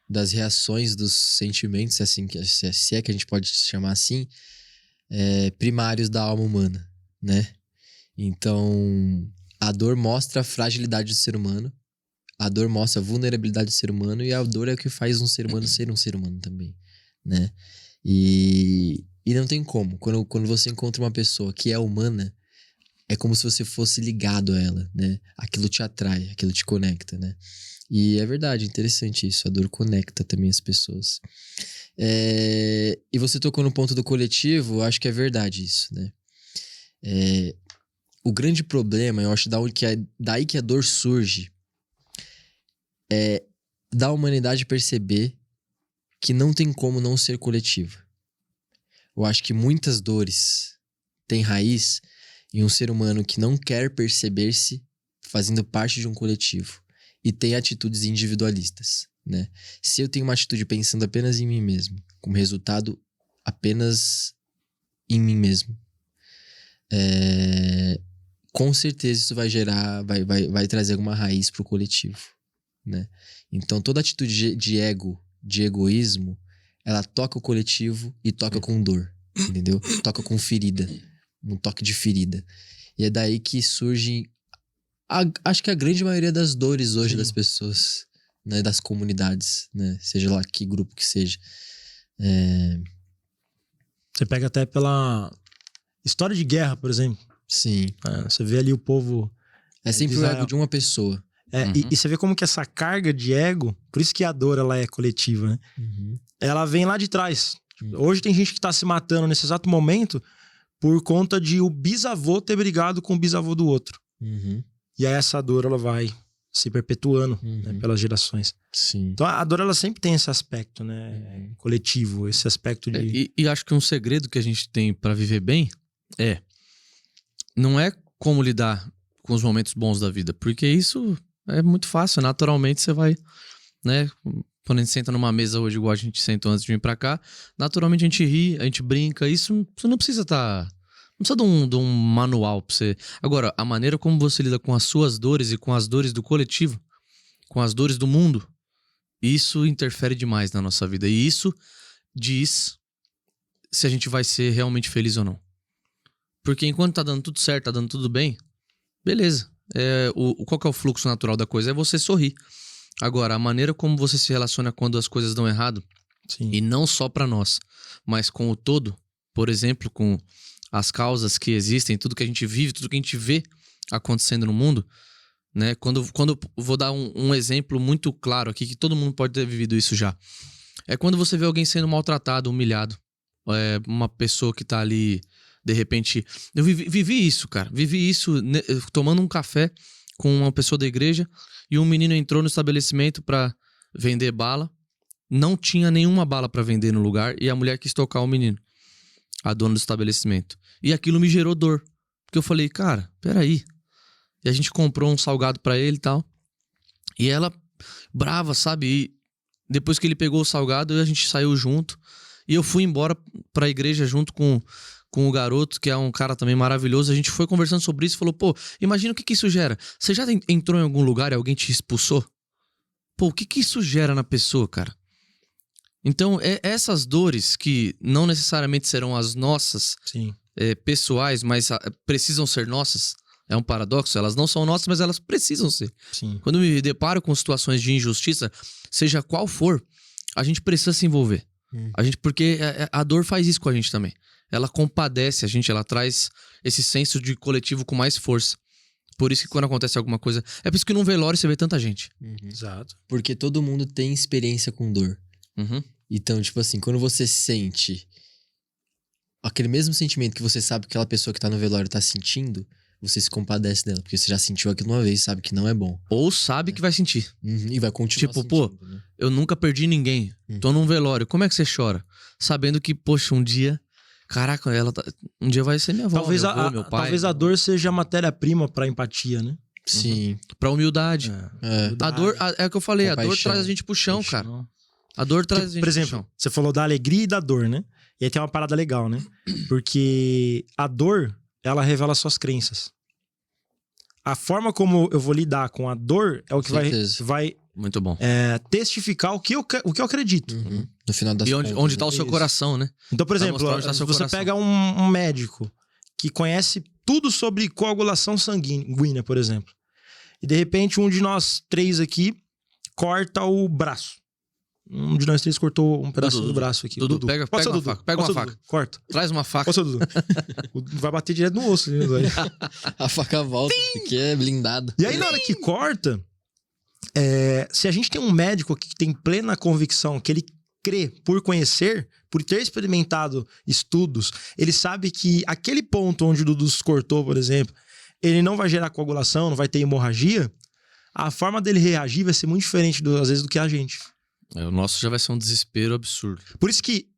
das reações dos sentimentos, assim, se é que a gente pode chamar assim, primários da alma humana, né? Então, a dor mostra a fragilidade do ser humano, a dor mostra a vulnerabilidade do ser humano, e a dor é o que faz um ser humano ser um ser humano também, né? E não tem como. Quando você encontra uma pessoa que é humana, é como se você fosse ligado a ela, né? Aquilo te atrai, aquilo te conecta, né? E é verdade, interessante isso. A dor conecta também as pessoas. E você tocou no ponto do coletivo, eu acho que é verdade isso, né? O grande problema, eu acho, daí que a dor surge, é da humanidade perceber que não tem como não ser coletiva. Eu acho que muitas dores têm raiz em um ser humano que não quer perceber-se fazendo parte de um coletivo e tem atitudes individualistas, né? Se eu tenho uma atitude pensando apenas em mim mesmo, como resultado apenas em mim mesmo, com certeza isso vai trazer alguma raiz pro coletivo, né? Então toda atitude de egoísmo, ela toca o coletivo e toca com dor, entendeu? Toca com ferida, um toque de ferida. E é daí que surge, acho que a grande maioria das dores hoje das pessoas, né, das comunidades, né, seja lá que grupo que seja. Você pega até pela história de guerra, por exemplo. Sim. Você vê ali o povo... É sempre o ego de uma pessoa. E você vê como que essa carga de ego, por isso que a dor ela é coletiva, né? Ela vem lá de trás. Hoje tem gente que tá se matando nesse exato momento por conta de o bisavô ter brigado com o bisavô do outro. E aí essa dor ela vai se perpetuando, né, pelas gerações. Sim. Então a dor ela sempre tem esse aspecto, né, coletivo, esse aspecto de... E acho que um segredo que a gente tem pra viver bem não é como lidar com os momentos bons da vida, porque isso é muito fácil, naturalmente você vai, né, quando a gente senta numa mesa hoje, igual a gente sentou antes de vir pra cá, naturalmente a gente ri, a gente brinca, isso você não precisa estar... Não precisa de um manual pra você... Agora, a maneira como você lida com as suas dores e com as dores do coletivo, com as dores do mundo, isso interfere demais na nossa vida. E isso diz se a gente vai ser realmente feliz ou não. Porque enquanto tá dando tudo certo, tá dando tudo bem, beleza. Qual que é o fluxo natural da coisa? É você sorrir. Agora, a maneira como você se relaciona quando as coisas dão errado, Sim. e não só pra nós, mas com o todo, por exemplo, com as causas que existem, tudo que a gente vive, tudo que a gente vê acontecendo no mundo, né? Quando vou dar um exemplo muito claro aqui, que todo mundo pode ter vivido isso já. É quando você vê alguém sendo maltratado, humilhado. Uma pessoa que tá ali, de repente... Eu vivi isso, cara. Vivi isso tomando um café com uma pessoa da igreja e um menino entrou no estabelecimento pra vender bala. Não tinha nenhuma bala pra vender no lugar e a mulher quis tocar o menino, a dona do estabelecimento. E aquilo me gerou dor. Porque eu falei, cara, peraí. E a gente comprou um salgado pra ele e tal. E ela, brava, sabe? E depois que ele pegou o salgado, a gente saiu junto. E eu fui embora pra igreja junto com o garoto, que é um cara também maravilhoso. A gente foi conversando sobre isso e falou, pô, imagina o que isso gera. Você já entrou em algum lugar e alguém te expulsou? Pô, o que isso gera na pessoa, cara? Então, essas dores que não necessariamente serão as nossas, Sim. Pessoais, mas precisam ser nossas, é um paradoxo, elas não são nossas, mas elas precisam ser. Sim. Quando me deparo com situações de injustiça, seja qual for, a gente precisa se envolver. Porque a dor faz isso com a gente também. Ela compadece a gente, ela traz esse senso de coletivo com mais força. Por isso que quando acontece alguma coisa... É por isso que num velório você vê tanta gente. Exato. Porque todo mundo tem experiência com dor. Então, tipo assim, quando você sente aquele mesmo sentimento que você sabe que aquela pessoa que tá no velório tá sentindo, você se compadece dela. Porque você já sentiu aquilo uma vez, sabe que não é bom. Ou sabe que vai sentir. E vai continuar Tipo, pô, sentindo, né? eu nunca perdi ninguém. Tô num velório. Como é que você chora? Sabendo que, poxa, um dia... Caraca, um dia vai ser minha avó, Talvez meu avô, meu pai. talvez a dor seja a matéria-prima pra empatia, né? Sim. Pra humildade. É. A dor, é o que eu falei, a dor Compaixão. traz a gente pro chão, cara. Não. A dor traz a Tipo, gente por pro exemplo, chão. você falou da alegria e da dor, né? E aí tem uma parada legal, né? Porque a dor, ela revela suas crenças. A forma como eu vou lidar com a dor é o que certeza. vai Muito bom. testificar o que eu acredito. No final das E contas. onde tá o né? seu Isso. coração, né? Então, por Vai exemplo, mostrar onde tá seu você coração. pega um médico que conhece tudo sobre coagulação sanguínea, por exemplo. E de repente um de nós três aqui corta o braço. Um de nós três cortou um pedaço Dudu, do braço aqui. Dudu, Dudu. pega Pode ser uma o Dudu. faca, pega Pode uma ser o Dudu. faca. Corta. Traz uma faca. Pode ser o Dudu. Vai bater direto no osso. Né? A faca volta, porque é blindado. E aí, na hora que corta, se a gente tem um médico que tem plena convicção que ele crê por conhecer, por ter experimentado estudos, ele sabe que aquele ponto onde o Dudu se cortou, por exemplo, ele não vai gerar coagulação, não vai ter hemorragia, a forma dele reagir vai ser muito diferente, às vezes, do que a gente. O nosso já vai ser um desespero absurdo. Por isso que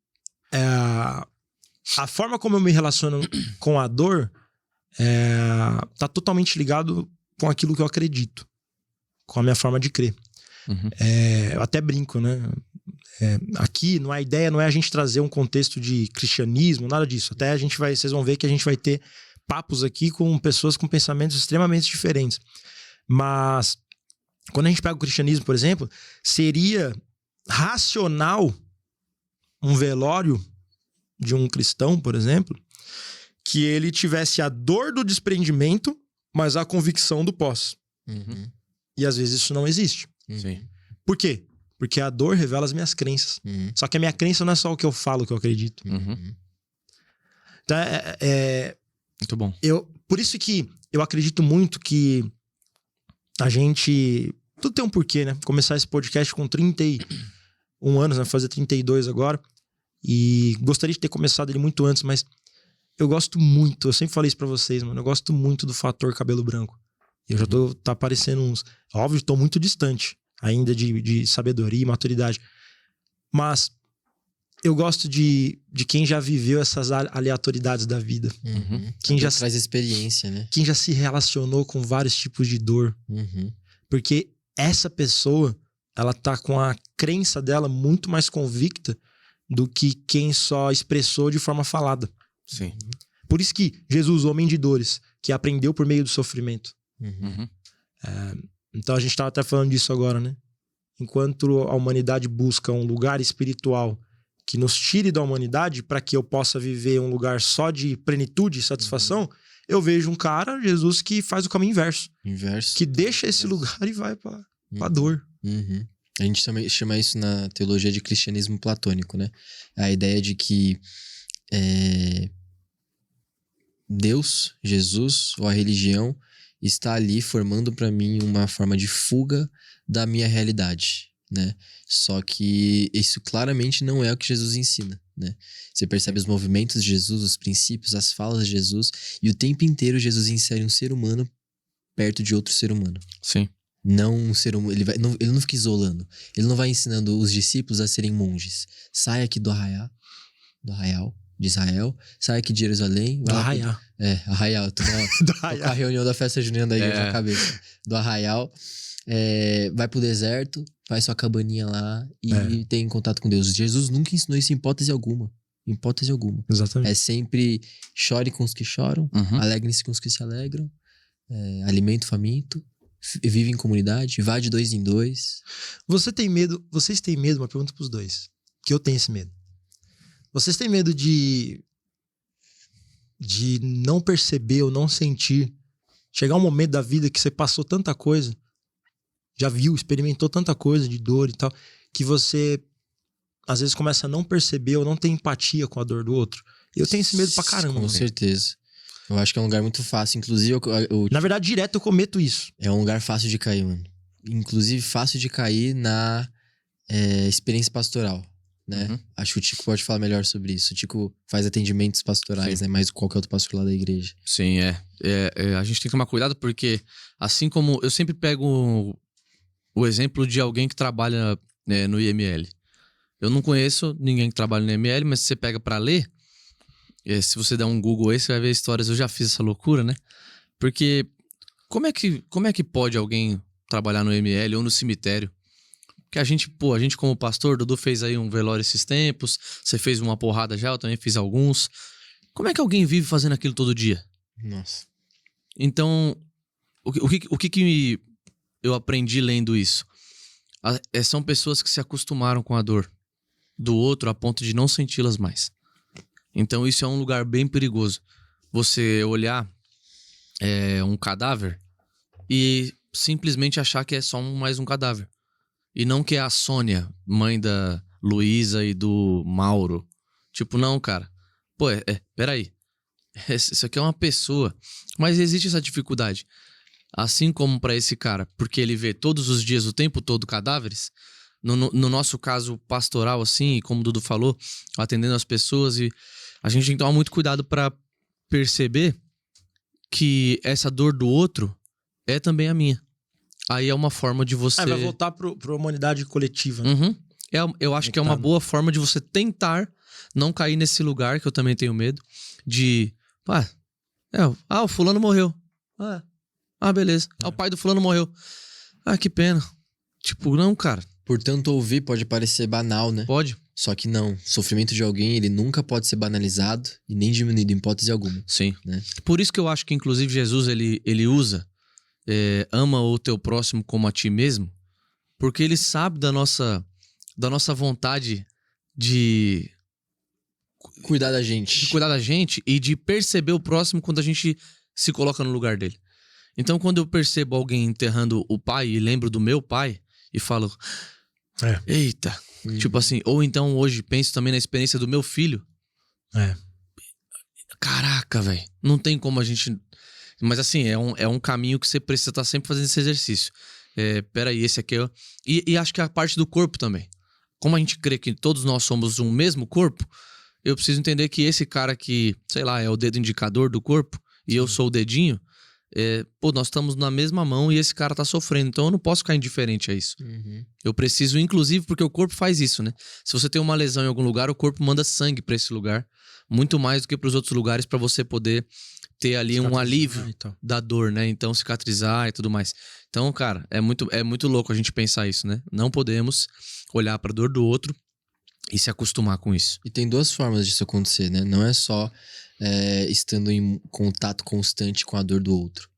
a forma como eu me relaciono com a dor tá totalmente ligado com aquilo que eu acredito, com a minha forma de crer. Eu até brinco, né? Aqui, a ideia não é a gente trazer um contexto de cristianismo, nada disso. Até vocês vão ver que a gente vai ter papos aqui com pessoas com pensamentos extremamente diferentes. Mas, quando a gente pega o cristianismo, por exemplo, seria racional um velório de um cristão, por exemplo, que ele tivesse a dor do desprendimento, mas a convicção do pós. E às vezes isso não existe. Sim. Por quê? Porque a dor revela as minhas crenças. Só que a minha crença não é só o que eu falo, o que eu acredito. Então, Muito bom. por isso que eu acredito muito que a gente... Tudo tem um porquê, né? Começar esse podcast com 31 anos, né? Fazer 32 agora. E gostaria de ter começado ele muito antes, mas eu gosto muito, eu sempre falei isso pra vocês, mano. Eu gosto muito do fator cabelo branco. Eu já tá aparecendo uns... Óbvio, tô muito distante ainda de sabedoria e maturidade. Mas eu gosto de quem já viveu essas aleatoriedades da vida. Quem já traz experiência, né? Quem já se relacionou com vários tipos de dor. Porque essa pessoa, ela tá com a crença dela muito mais convicta do que quem só expressou de forma falada. Sim. Por isso que Jesus, homem de dores, que aprendeu por meio do sofrimento. Então a gente estava até falando disso agora, né? Enquanto a humanidade busca um lugar espiritual que nos tire da humanidade para que eu possa viver um lugar só de plenitude e satisfação, eu vejo um cara, Jesus, que faz o caminho inverso. Que deixa esse lugar e vai pra dor. A gente também chama isso na teologia de cristianismo platônico, né? A ideia de que Deus, Jesus ou a religião está ali formando para mim uma forma de fuga da minha realidade, né? Só que isso claramente não é o que Jesus ensina, né? Você percebe os movimentos de Jesus, os princípios, as falas de Jesus, e o tempo inteiro Jesus insere um ser humano perto de outro ser humano. Sim. Não um ser humano, ele não fica isolando. Ele não vai ensinando os discípulos a serem monges. Sai aqui do arraial de Israel, sai aqui de Jerusalém. Do arraial. Arraial. Tô com a reunião da festa junina da igreja na cabeça. Do arraial. Vai pro deserto, faz sua cabaninha lá e tem contato com Deus. Jesus nunca ensinou isso em hipótese alguma. Em hipótese alguma. Exatamente. É sempre chore com os que choram, alegrem-se com os que se alegram, alimento faminto, vive em comunidade, vá de 2 em 2. Vocês têm medo, uma pergunta pros dois, que eu tenho esse medo. Vocês têm medo de não perceber ou não sentir, chegar um momento da vida que você passou tanta coisa, já viu, experimentou tanta coisa de dor e tal, que você às vezes começa a não perceber ou não ter empatia com a dor do outro? Eu tenho esse medo pra caramba. Com certeza. Eu acho que é um lugar muito fácil. Inclusive, na verdade, direto eu cometo isso. É um lugar fácil de cair, mano. Inclusive, fácil de cair na experiência pastoral, né? Acho que o Tico pode falar melhor sobre isso. O Tico faz atendimentos pastorais, né? Mais do que qualquer outro pastor lá da igreja. Sim, a gente tem que tomar cuidado porque, assim como eu sempre pego o exemplo de alguém que trabalha no IML. Eu não conheço ninguém que trabalha no IML, mas se você pega pra ler, se você der um Google aí, você vai ver histórias. Eu já fiz essa loucura, né? Porque como é que pode alguém trabalhar no IML ou no cemitério? Porque a gente como pastor, Dudu fez aí um velório esses tempos, você fez uma porrada já, eu também fiz alguns. Como é que alguém vive fazendo aquilo todo dia? Nossa. Então, o que eu aprendi lendo isso? São pessoas que se acostumaram com a dor do outro a ponto de não senti-las mais. Então isso é um lugar bem perigoso. Você olhar um cadáver e simplesmente achar que é só mais um cadáver. E não que é a Sônia, mãe da Luísa e do Mauro. Tipo, não, cara. Pô, peraí. Isso aqui é uma pessoa. Mas existe essa dificuldade. Assim como para esse cara, porque ele vê todos os dias, o tempo todo, cadáveres. No nosso caso pastoral, assim, como o Dudu falou, atendendo as pessoas, e a gente tem que tomar muito cuidado para perceber que essa dor do outro é também a minha. Aí é uma forma de você... vai voltar pra humanidade coletiva, né? Eu acho que é uma boa forma de você tentar não cair nesse lugar, que eu também tenho medo, de... o fulano morreu. Beleza. O pai do fulano morreu. Que pena. Tipo, não, cara. Portanto, ouvir pode parecer banal, né? Pode. Só que não. O sofrimento de alguém, ele nunca pode ser banalizado e nem diminuído em hipótese alguma. Sim. Né? Por isso que eu acho que, inclusive, Jesus, ele usa ama o teu próximo como a ti mesmo, porque ele sabe da nossa vontade de cuidar da gente. De cuidar da gente e de perceber o próximo quando a gente se coloca no lugar dele. Então, quando eu percebo alguém enterrando o pai e lembro do meu pai e falo... Eita. Tipo assim, ou então hoje penso também na experiência do meu filho. Caraca, velho. Não tem como a gente... Mas assim, é um caminho que você precisa estar sempre fazendo esse exercício. Peraí, esse aqui é... E acho que a parte do corpo também. Como a gente crê que todos nós somos um mesmo corpo, eu preciso entender que esse cara que, sei lá, é o dedo indicador do corpo, e eu sou o dedinho, nós estamos na mesma mão e esse cara tá sofrendo. Então eu não posso ficar indiferente a isso. Eu preciso, inclusive, porque o corpo faz isso, né? Se você tem uma lesão em algum lugar, o corpo manda sangue pra esse lugar. Muito mais do que pros outros lugares pra você poder ter ali um alívio da dor, né? Então cicatrizar e tudo mais. Então, cara, é muito louco a gente pensar isso, né? Não podemos olhar pra dor do outro e se acostumar com isso. E tem 2 formas disso acontecer, né? Não é só estando em contato constante com a dor do outro.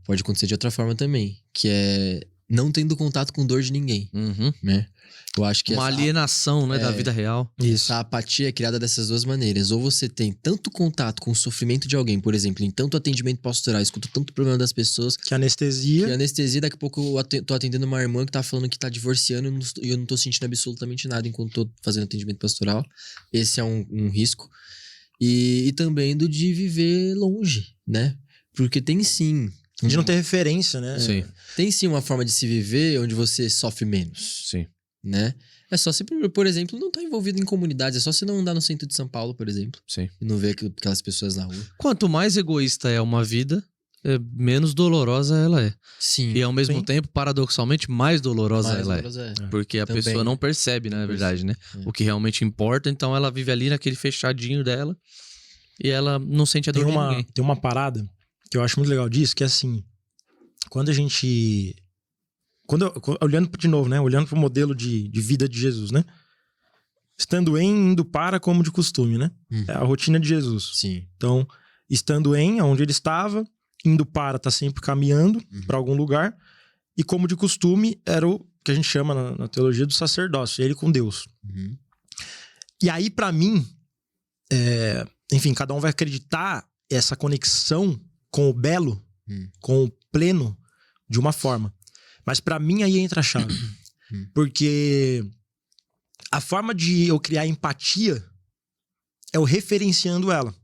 Pode acontecer de outra forma também, que é não tendo contato com dor de ninguém, né? Eu acho que uma alienação, né, da vida real. Essa apatia é criada dessas 2 maneiras. Ou você tem tanto contato com o sofrimento de alguém, por exemplo, em tanto atendimento pastoral, escuto tanto problema das pessoas. Que anestesia. Daqui a pouco eu tô atendendo uma irmã que tá falando que tá divorciando e eu não tô sentindo absolutamente nada enquanto tô fazendo atendimento pastoral. Esse é um risco. E também de viver longe, né? Porque tem sim... De não ter referência, né? Sim. Tem sim uma forma de se viver onde você sofre menos. Sim. Né? É só você, por exemplo, não estar envolvido em comunidades. É só você não andar no centro de São Paulo, por exemplo. Sim. E não ver aquelas pessoas na rua. Quanto mais egoísta é uma vida, menos dolorosa ela é. Sim. E ao mesmo tempo, paradoxalmente, mais dolorosa ela é. Porque a Também, pessoa não percebe, né, na verdade, né? O que realmente importa. Então ela vive ali naquele fechadinho dela e ela não sente a dor de ninguém. Tem uma parada que eu acho muito legal disso, que é assim, quando a gente... olhando de novo, né? Olhando pro modelo de vida de Jesus, né? Estando em, indo para, como de costume, né? É a rotina de Jesus. Sim. Então, estando em, onde ele estava, indo para, tá sempre caminhando para algum lugar. E como de costume, era o que a gente chama na teologia do sacerdócio, ele com Deus. E aí, para mim, enfim, cada um vai acreditar essa conexão com o belo, com o pleno, de uma forma. Mas pra mim aí entra a chave. Porque a forma de eu criar empatia é eu referenciando ela.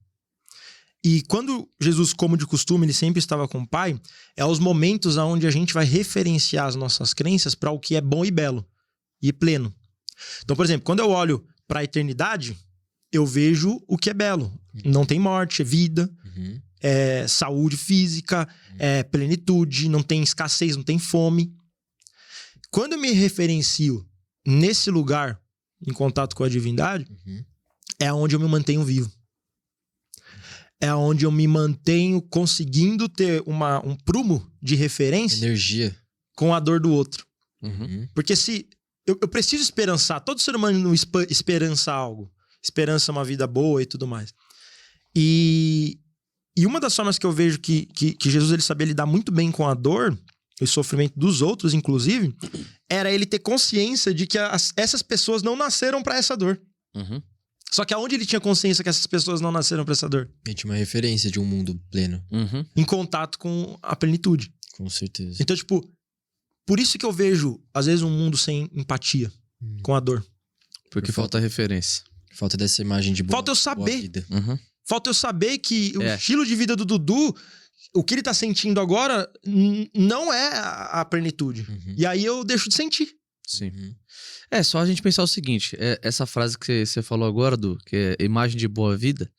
E quando Jesus, como de costume, ele sempre estava com o Pai, é os momentos onde a gente vai referenciar as nossas crenças para o que é bom e belo e pleno. Então, por exemplo, quando eu olho para a eternidade, eu vejo o que é belo. Não tem morte, é vida, é saúde física, é plenitude, não tem escassez, não tem fome. Quando eu me referencio nesse lugar, em contato com a divindade, é onde eu me mantenho vivo. É onde eu me mantenho conseguindo ter um prumo de referência, energia, com a dor do outro. Porque se eu preciso esperançar, todo ser humano esperança algo. Esperança uma vida boa e tudo mais. E uma das formas que eu vejo que Jesus ele sabia lidar muito bem com a dor e o sofrimento dos outros, inclusive, era ele ter consciência de que essas pessoas não nasceram para essa dor. Só que aonde ele tinha consciência que essas pessoas não nasceram para essa dor? Ele tinha uma referência de um mundo pleno. Em contato com a plenitude. Com certeza. Então, tipo, por isso que eu vejo, às vezes, um mundo sem empatia com a dor. Porque falta referência. Falta dessa imagem de boa, falta eu saber. Boa vida. Falta eu saber que o estilo de vida do Dudu, o que ele tá sentindo agora, não é a plenitude. E aí eu deixo de sentir. Sim. É só a gente pensar o seguinte, essa frase que você falou agora, Du, que é imagem de boa vida,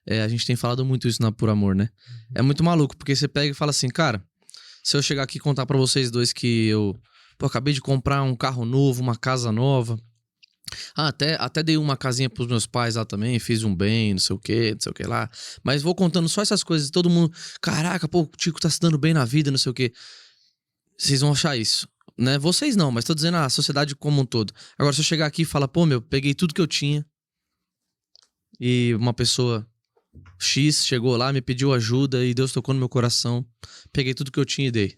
a gente tem falado muito isso na Por Amor, né? É muito maluco, porque você pega e fala assim, cara, se eu chegar aqui e contar pra vocês dois que eu acabei de comprar um carro novo, uma casa nova, até dei uma casinha pros meus pais lá também, fiz um bem, não sei o que lá. Mas vou contando só essas coisas, todo mundo, caraca, pô, o Tico tá se dando bem na vida, não sei o que. Vocês vão achar isso, né? Vocês não, mas tô dizendo a sociedade como um todo. Agora, se eu chegar aqui e falar, pô, peguei tudo que eu tinha e uma pessoa X chegou lá, me pediu ajuda e Deus tocou no meu coração, peguei tudo que eu tinha e dei.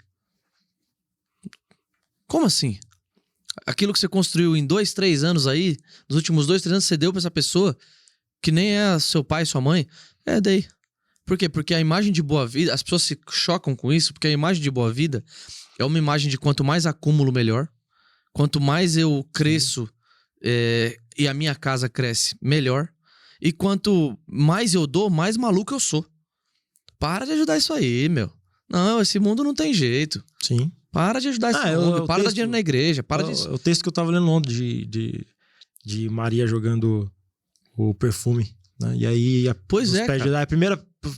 Como assim? Aquilo que você construiu em 2, 3 anos aí, nos últimos 2, 3 anos, você deu pra essa pessoa que nem é seu pai, sua mãe? Dei. Por quê? Porque a imagem de boa vida, as pessoas se chocam com isso, porque a imagem de boa vida é uma imagem de quanto mais acúmulo, melhor. Quanto mais eu cresço e a minha casa cresce, melhor. E quanto mais eu dou, mais maluco eu sou. Para de ajudar isso aí, meu. Não, esse mundo não tem jeito. Sim. Para de ajudar esse mundo. Para de dar dinheiro na igreja. Para de... O texto que eu tava lendo ontem de Maria jogando o perfume. Né? E aí, Pois é, cara. a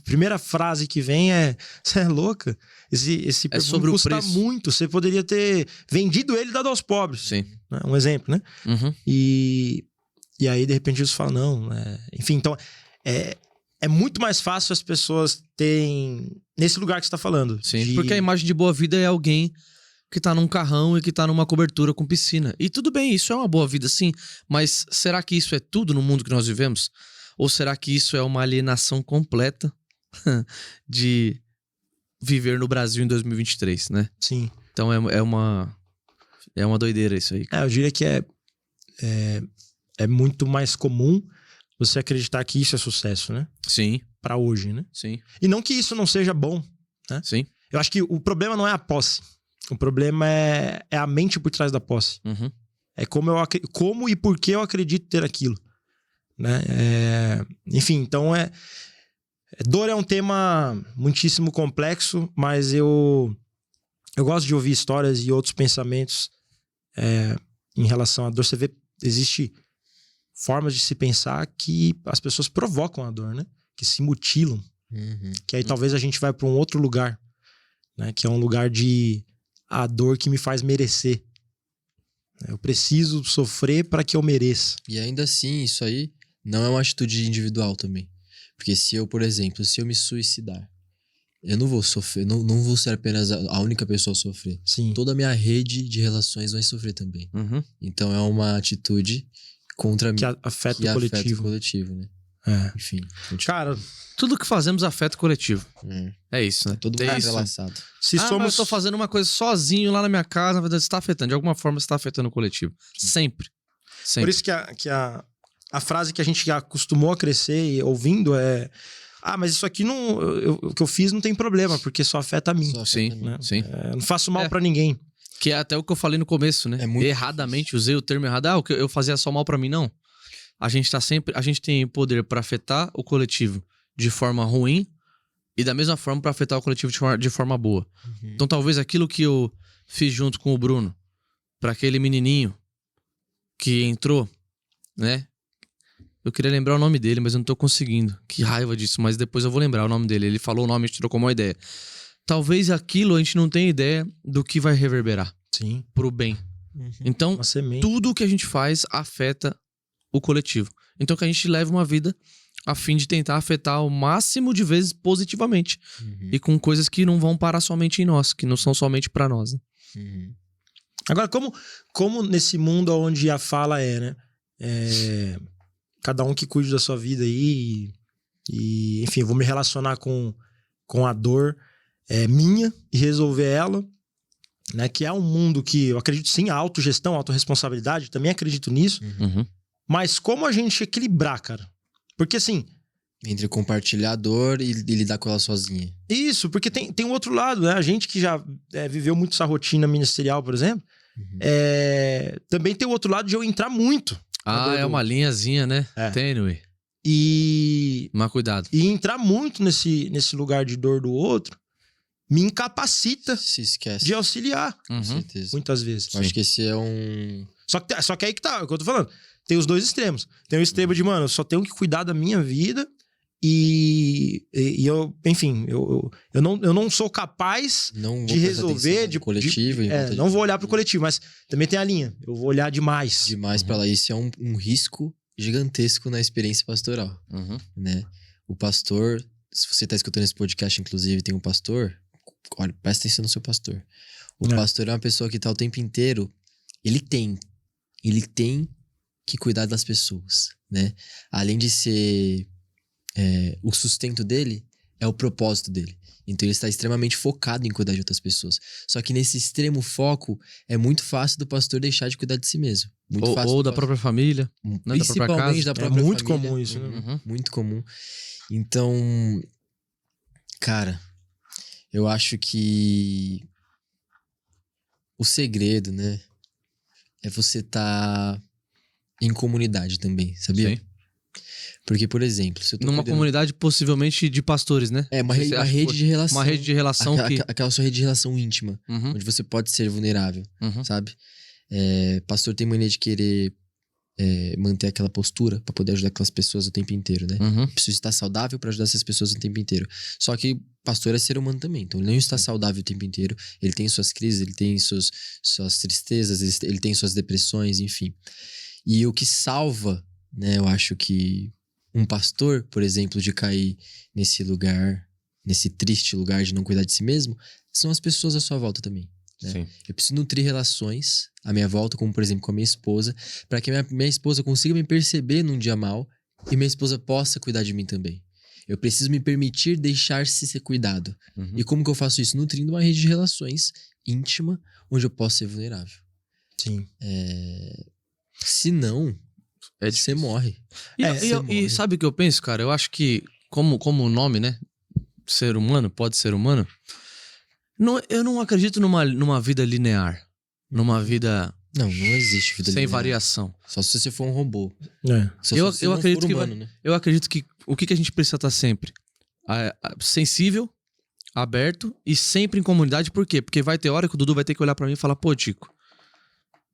primeira frase que vem é: você é louca? Esse perfume sobre o custa preço. muito. Você poderia ter vendido ele e dado aos pobres. Sim. Né? Um exemplo, né? Uhum. E aí, de repente, Jesus fala: não. Enfim, então, é muito mais fácil as pessoas terem. Nesse lugar que você tá falando. Sim, porque a imagem de boa vida é alguém que tá num carrão e que tá numa cobertura com piscina. E tudo bem, isso é uma boa vida, sim. Mas será que isso é tudo no mundo que nós vivemos? Ou será que isso é uma alienação completa de viver no Brasil em 2023, né? Sim. Então é uma doideira isso aí. Eu diria que é muito mais comum você acreditar que isso é sucesso, né? Sim, Pra hoje, né? sim, E não que isso não seja bom, né? sim. Eu acho que o problema não é a posse. O problema é a mente por trás da posse. Uhum. É como e por que eu acredito ter aquilo. Né? Enfim, então dor é um tema muitíssimo complexo, mas eu gosto de ouvir histórias e outros pensamentos em relação à dor. Você vê, existe formas de se pensar que as pessoas provocam a dor, né? Que se mutilam. Uhum. Que aí talvez a gente vai para um outro lugar, né? Que é um lugar de a dor que me faz merecer. Eu preciso sofrer para que eu mereça. E ainda assim, isso aí não é uma atitude individual também. Porque se eu, por exemplo, se eu me suicidar, eu não vou sofrer, não vou ser apenas a única pessoa a sofrer. Sim. Toda a minha rede de relações vai sofrer também. Uhum. Então é uma atitude contra mim. Que afeta o coletivo. Afeta o coletivo, né? Enfim. Cara, Tudo que fazemos afeta o coletivo. É É isso, né? todo É mundo isso. entrelaçado. se Mas somos... eu tô fazendo uma coisa sozinho lá na minha casa, na verdade, você tá afetando. De alguma forma, você tá afetando o coletivo. Sempre. Por Sempre. isso que a frase que a gente já acostumou a crescer e ouvindo é: mas isso aqui não, o que eu fiz não tem problema, porque só afeta a mim. Só afeta Sim, a mim. Né? sim. Eu não faço mal pra ninguém. Que é até o que eu falei no começo, né? É muito Erradamente, usei o termo errado. O que eu fazia só mal pra mim, não. A gente tem poder pra afetar o coletivo de forma ruim e da mesma forma pra afetar o coletivo de forma boa. Uhum. Então talvez aquilo que eu fiz junto com o Bruno, pra aquele menininho que entrou, né? Eu queria lembrar o nome dele, mas eu não tô conseguindo. Que raiva disso, mas depois eu vou lembrar o nome dele. Ele falou o nome, a gente trocou uma ideia. Talvez aquilo a gente não tenha ideia do que vai reverberar Sim. pro bem. Uhum. Então, Uma semente. tudo que a gente faz afeta o coletivo. Então que a gente leve uma vida a fim de tentar afetar o máximo de vezes positivamente. Uhum. E com coisas que não vão parar somente em nós, que não são somente pra nós. Né? Uhum. Agora, como nesse mundo onde a fala né? Cada um que cuide da sua vida aí e enfim, eu vou me relacionar com a dor minha e resolver ela, né? Que é um mundo que eu acredito sim, a autogestão, a autorresponsabilidade, também acredito nisso. Uhum. Mas como a gente equilibrar, cara? Porque assim... Entre compartilhar a dor e lidar com ela sozinha. Isso, porque tem um outro lado, né? A gente que já viveu muito essa rotina ministerial, por exemplo, também tem o outro lado de eu entrar muito. É uma linhazinha, né? É. Tênue. E Mas cuidado. entrar muito nesse lugar de dor do outro me incapacita Se esquece. de auxiliar, Com Uhum. certeza. muitas vezes. Eu acho que esse é um... Só que aí que tá, é o que eu tô falando. Tem os dois extremos. Tem o extremo de, mano, eu só tenho que cuidar da minha vida e eu, enfim, eu não sou capaz Não de vou prestar resolver, atenção no coletivo. não vou olhar pro coletivo, mas também tem a linha. Eu vou olhar demais. Demais pra lá. Isso é um risco gigantesco na experiência pastoral, Uhum. né? O pastor, se você tá escutando esse podcast, inclusive, tem um pastor, olha, presta atenção no seu pastor. O pastor é uma pessoa que tá o tempo inteiro, ele tem que cuidar das pessoas, né? Além de ser o sustento dele, é o propósito dele. Então ele está extremamente focado em cuidar de outras pessoas. Só que nesse extremo foco, é muito fácil do pastor deixar de cuidar de si mesmo. Muito fácil Ou do da própria família. né? Da própria Principalmente casa. da própria É muito família. comum isso, né? Uhum. Muito comum. Então, cara, eu acho que o segredo, né, é você estar em comunidade também, sabia? Sim. Porque, por exemplo, se eu tô Numa cuidando- comunidade possivelmente de pastores, né? É, uma Você acha rede que- de relação. Uma rede de relação que... Aquela sua rede de relação íntima, Uhum, onde você pode ser vulnerável, uhum, sabe? Pastor tem mania de querer manter aquela postura pra poder ajudar aquelas pessoas o tempo inteiro, né? uhum. Preciso estar saudável pra ajudar essas pessoas o tempo inteiro. Só que pastor é ser humano também, então ele não está saudável o tempo inteiro. Ele tem suas crises, ele tem suas tristezas, ele tem suas depressões, enfim. E o que salva, né? Eu acho que um pastor, por exemplo, de cair nesse lugar, nesse triste lugar de não cuidar de si mesmo, são as pessoas à sua volta também. Né? Sim. Eu preciso nutrir relações à minha volta, como por exemplo com a minha esposa, para que minha esposa consiga me perceber num dia mal e minha esposa possa cuidar de mim também. Eu preciso me permitir deixar-se ser cuidado. Uhum. E como que eu faço isso? Nutrindo uma rede de relações íntima, onde eu posso ser vulnerável. Sim. Se não, É você morre. E, É, e- você e morre. sabe o que eu penso, cara? Eu acho que, como o nome, né? Ser humano, pode ser humano. Eu não acredito numa vida linear. Numa vida Não existe vida sem linear. variação. Só se você for um robô. É. Só Eu- se você eu não acredito for que humano, né? Eu acredito que o que a gente precisa estar sempre? Sensível, aberto e sempre em comunidade. Por quê? Porque vai ter hora que o Dudu vai ter que olhar pra mim e falar: pô, Tico,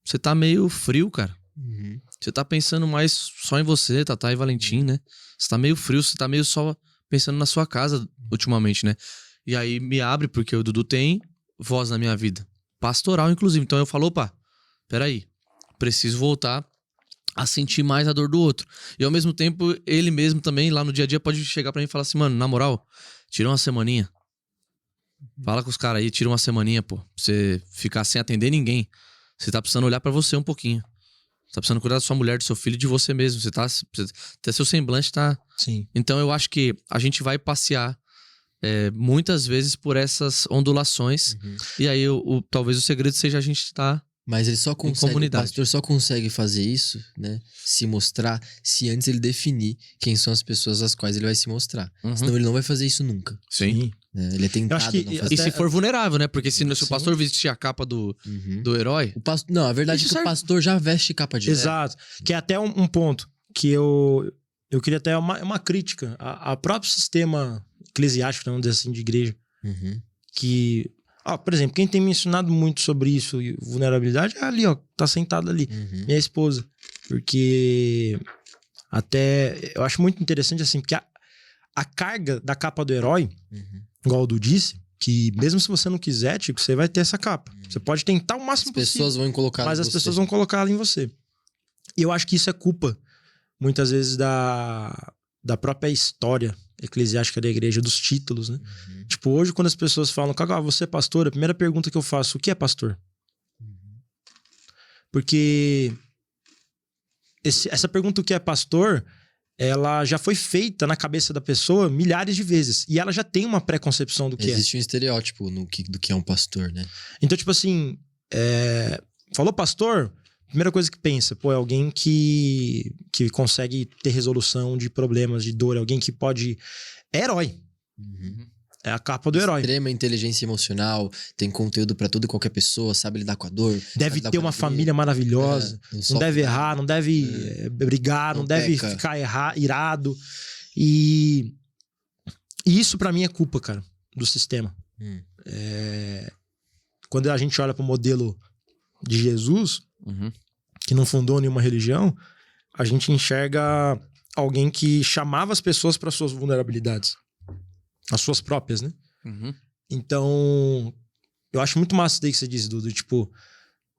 você tá meio frio, cara. Uhum. Você tá pensando mais só em você, Tatá e Valentim, né? Você tá meio frio, você tá meio só pensando na sua casa ultimamente, né? E aí me abre, porque o Dudu tem voz na minha vida. Pastoral, inclusive. Então eu falo: opa, peraí, preciso voltar a sentir mais a dor do outro. E ao mesmo tempo, ele mesmo também, lá no dia a dia, pode chegar pra mim e falar assim: mano, na moral, tira uma semaninha. Fala com os caras aí, tira uma semaninha, pô. Pra você ficar sem atender ninguém. Você tá precisando olhar pra você um pouquinho. Você tá precisando cuidar da sua mulher, do seu filho e de você mesmo. Até seu semblante tá... Sim. Então eu acho que a gente vai passear muitas vezes por essas ondulações. Uhum. E aí talvez o segredo seja a gente estar... Mas ele só consegue, o comunidade. pastor só consegue fazer isso, né? Se mostrar, se antes ele definir quem são as pessoas às quais ele vai se mostrar. Uhum. Senão ele não vai fazer isso nunca. Sim. Né? Ele é tentado acho que- a não E fazer. se for vulnerável, né? Porque se o Sim. pastor vestir a capa do Uhum. herói... Não, a verdade Isso é que serve- o pastor já veste capa de herói. Exato. Que é até um ponto que eu queria até uma crítica a próprio sistema eclesiástico, vamos dizer assim, de igreja. Uhum. Que, por exemplo, quem tem me ensinado muito sobre isso e vulnerabilidade é ali, ó, tá sentado ali, Uhum. minha esposa. Porque até eu acho muito interessante assim, porque a carga da capa do herói, Uhum. igual o Du disse, que mesmo se você não quiser, tipo, você vai ter essa capa. Você pode tentar o As máximo possível. pessoas vão colocar Mas em as você. pessoas vão colocar ela em você. E eu acho que isso é culpa, muitas vezes, da própria história eclesiástica da igreja, dos títulos, né? Uhum. Tipo, hoje, quando as pessoas falam, Cacau, você é pastor? A primeira pergunta que eu faço, o que é pastor? Uhum. Porque essa pergunta, o que é pastor, ela já foi feita na cabeça da pessoa milhares de vezes. E ela já tem uma pré-concepção do que é. Existe um estereótipo do que é um pastor, né? Então, tipo assim, falou pastor, primeira coisa que pensa, pô, é alguém que consegue ter resolução de problemas, de dor, é alguém que pode... É herói, Uhum. é a capa do herói. Extrema inteligência emocional, tem conteúdo pra toda e qualquer pessoa, sabe lidar com a dor. Deve sabe lidar ter com a uma alegria. família maravilhosa, Não não sofre deve nada. errar, não deve brigar, Não não deve peca. ficar irado. E isso pra mim é culpa, cara, do sistema. Hum. Quando a gente olha pro modelo de Jesus, Uhum. que não fundou nenhuma religião, a gente enxerga alguém que chamava as pessoas para suas vulnerabilidades. As suas próprias, né? Uhum. Então, eu acho muito massa isso daí que você disse, Dudu. Tipo,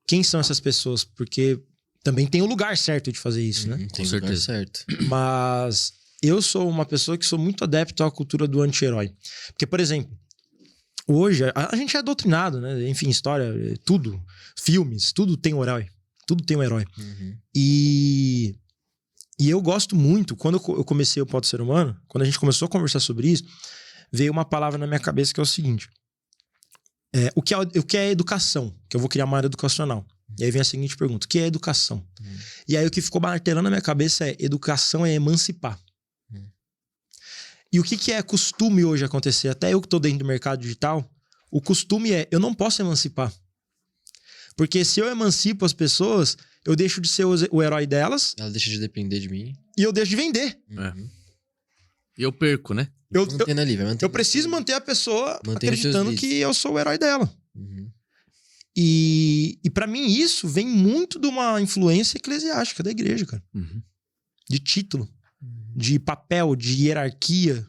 quem são essas pessoas? Porque também tem o lugar certo de fazer isso, né? Tem Com o lugar certeza. certo. Mas eu sou uma pessoa que sou muito adepto à cultura do anti-herói. Porque, por exemplo, hoje a gente é doutrinado, né? Enfim, história, tudo, filmes, tudo tem um herói. Tudo tem um herói. Uhum. E eu gosto muito, quando eu comecei o Pode Ser Humano, quando a gente começou a conversar sobre isso, veio uma palavra na minha cabeça que é o seguinte. O que é educação? Que eu vou criar uma área educacional. E aí vem a seguinte pergunta: o que é educação? E aí o que ficou martelando na minha cabeça é: educação é emancipar. E o que é costume hoje acontecer? Até eu que estou dentro do mercado digital, o costume é: eu não posso emancipar. Porque se eu emancipo as pessoas, eu deixo de ser o herói delas. Ela deixa de depender de mim. e eu deixo de vender. E eu perco, né? Mantendo ali, vai manter. Eu preciso manter a pessoa Mantém os acreditando teus que eu sou o herói dela. Uhum. E para mim isso vem muito de uma influência eclesiástica da igreja, cara. De título, de papel, de hierarquia,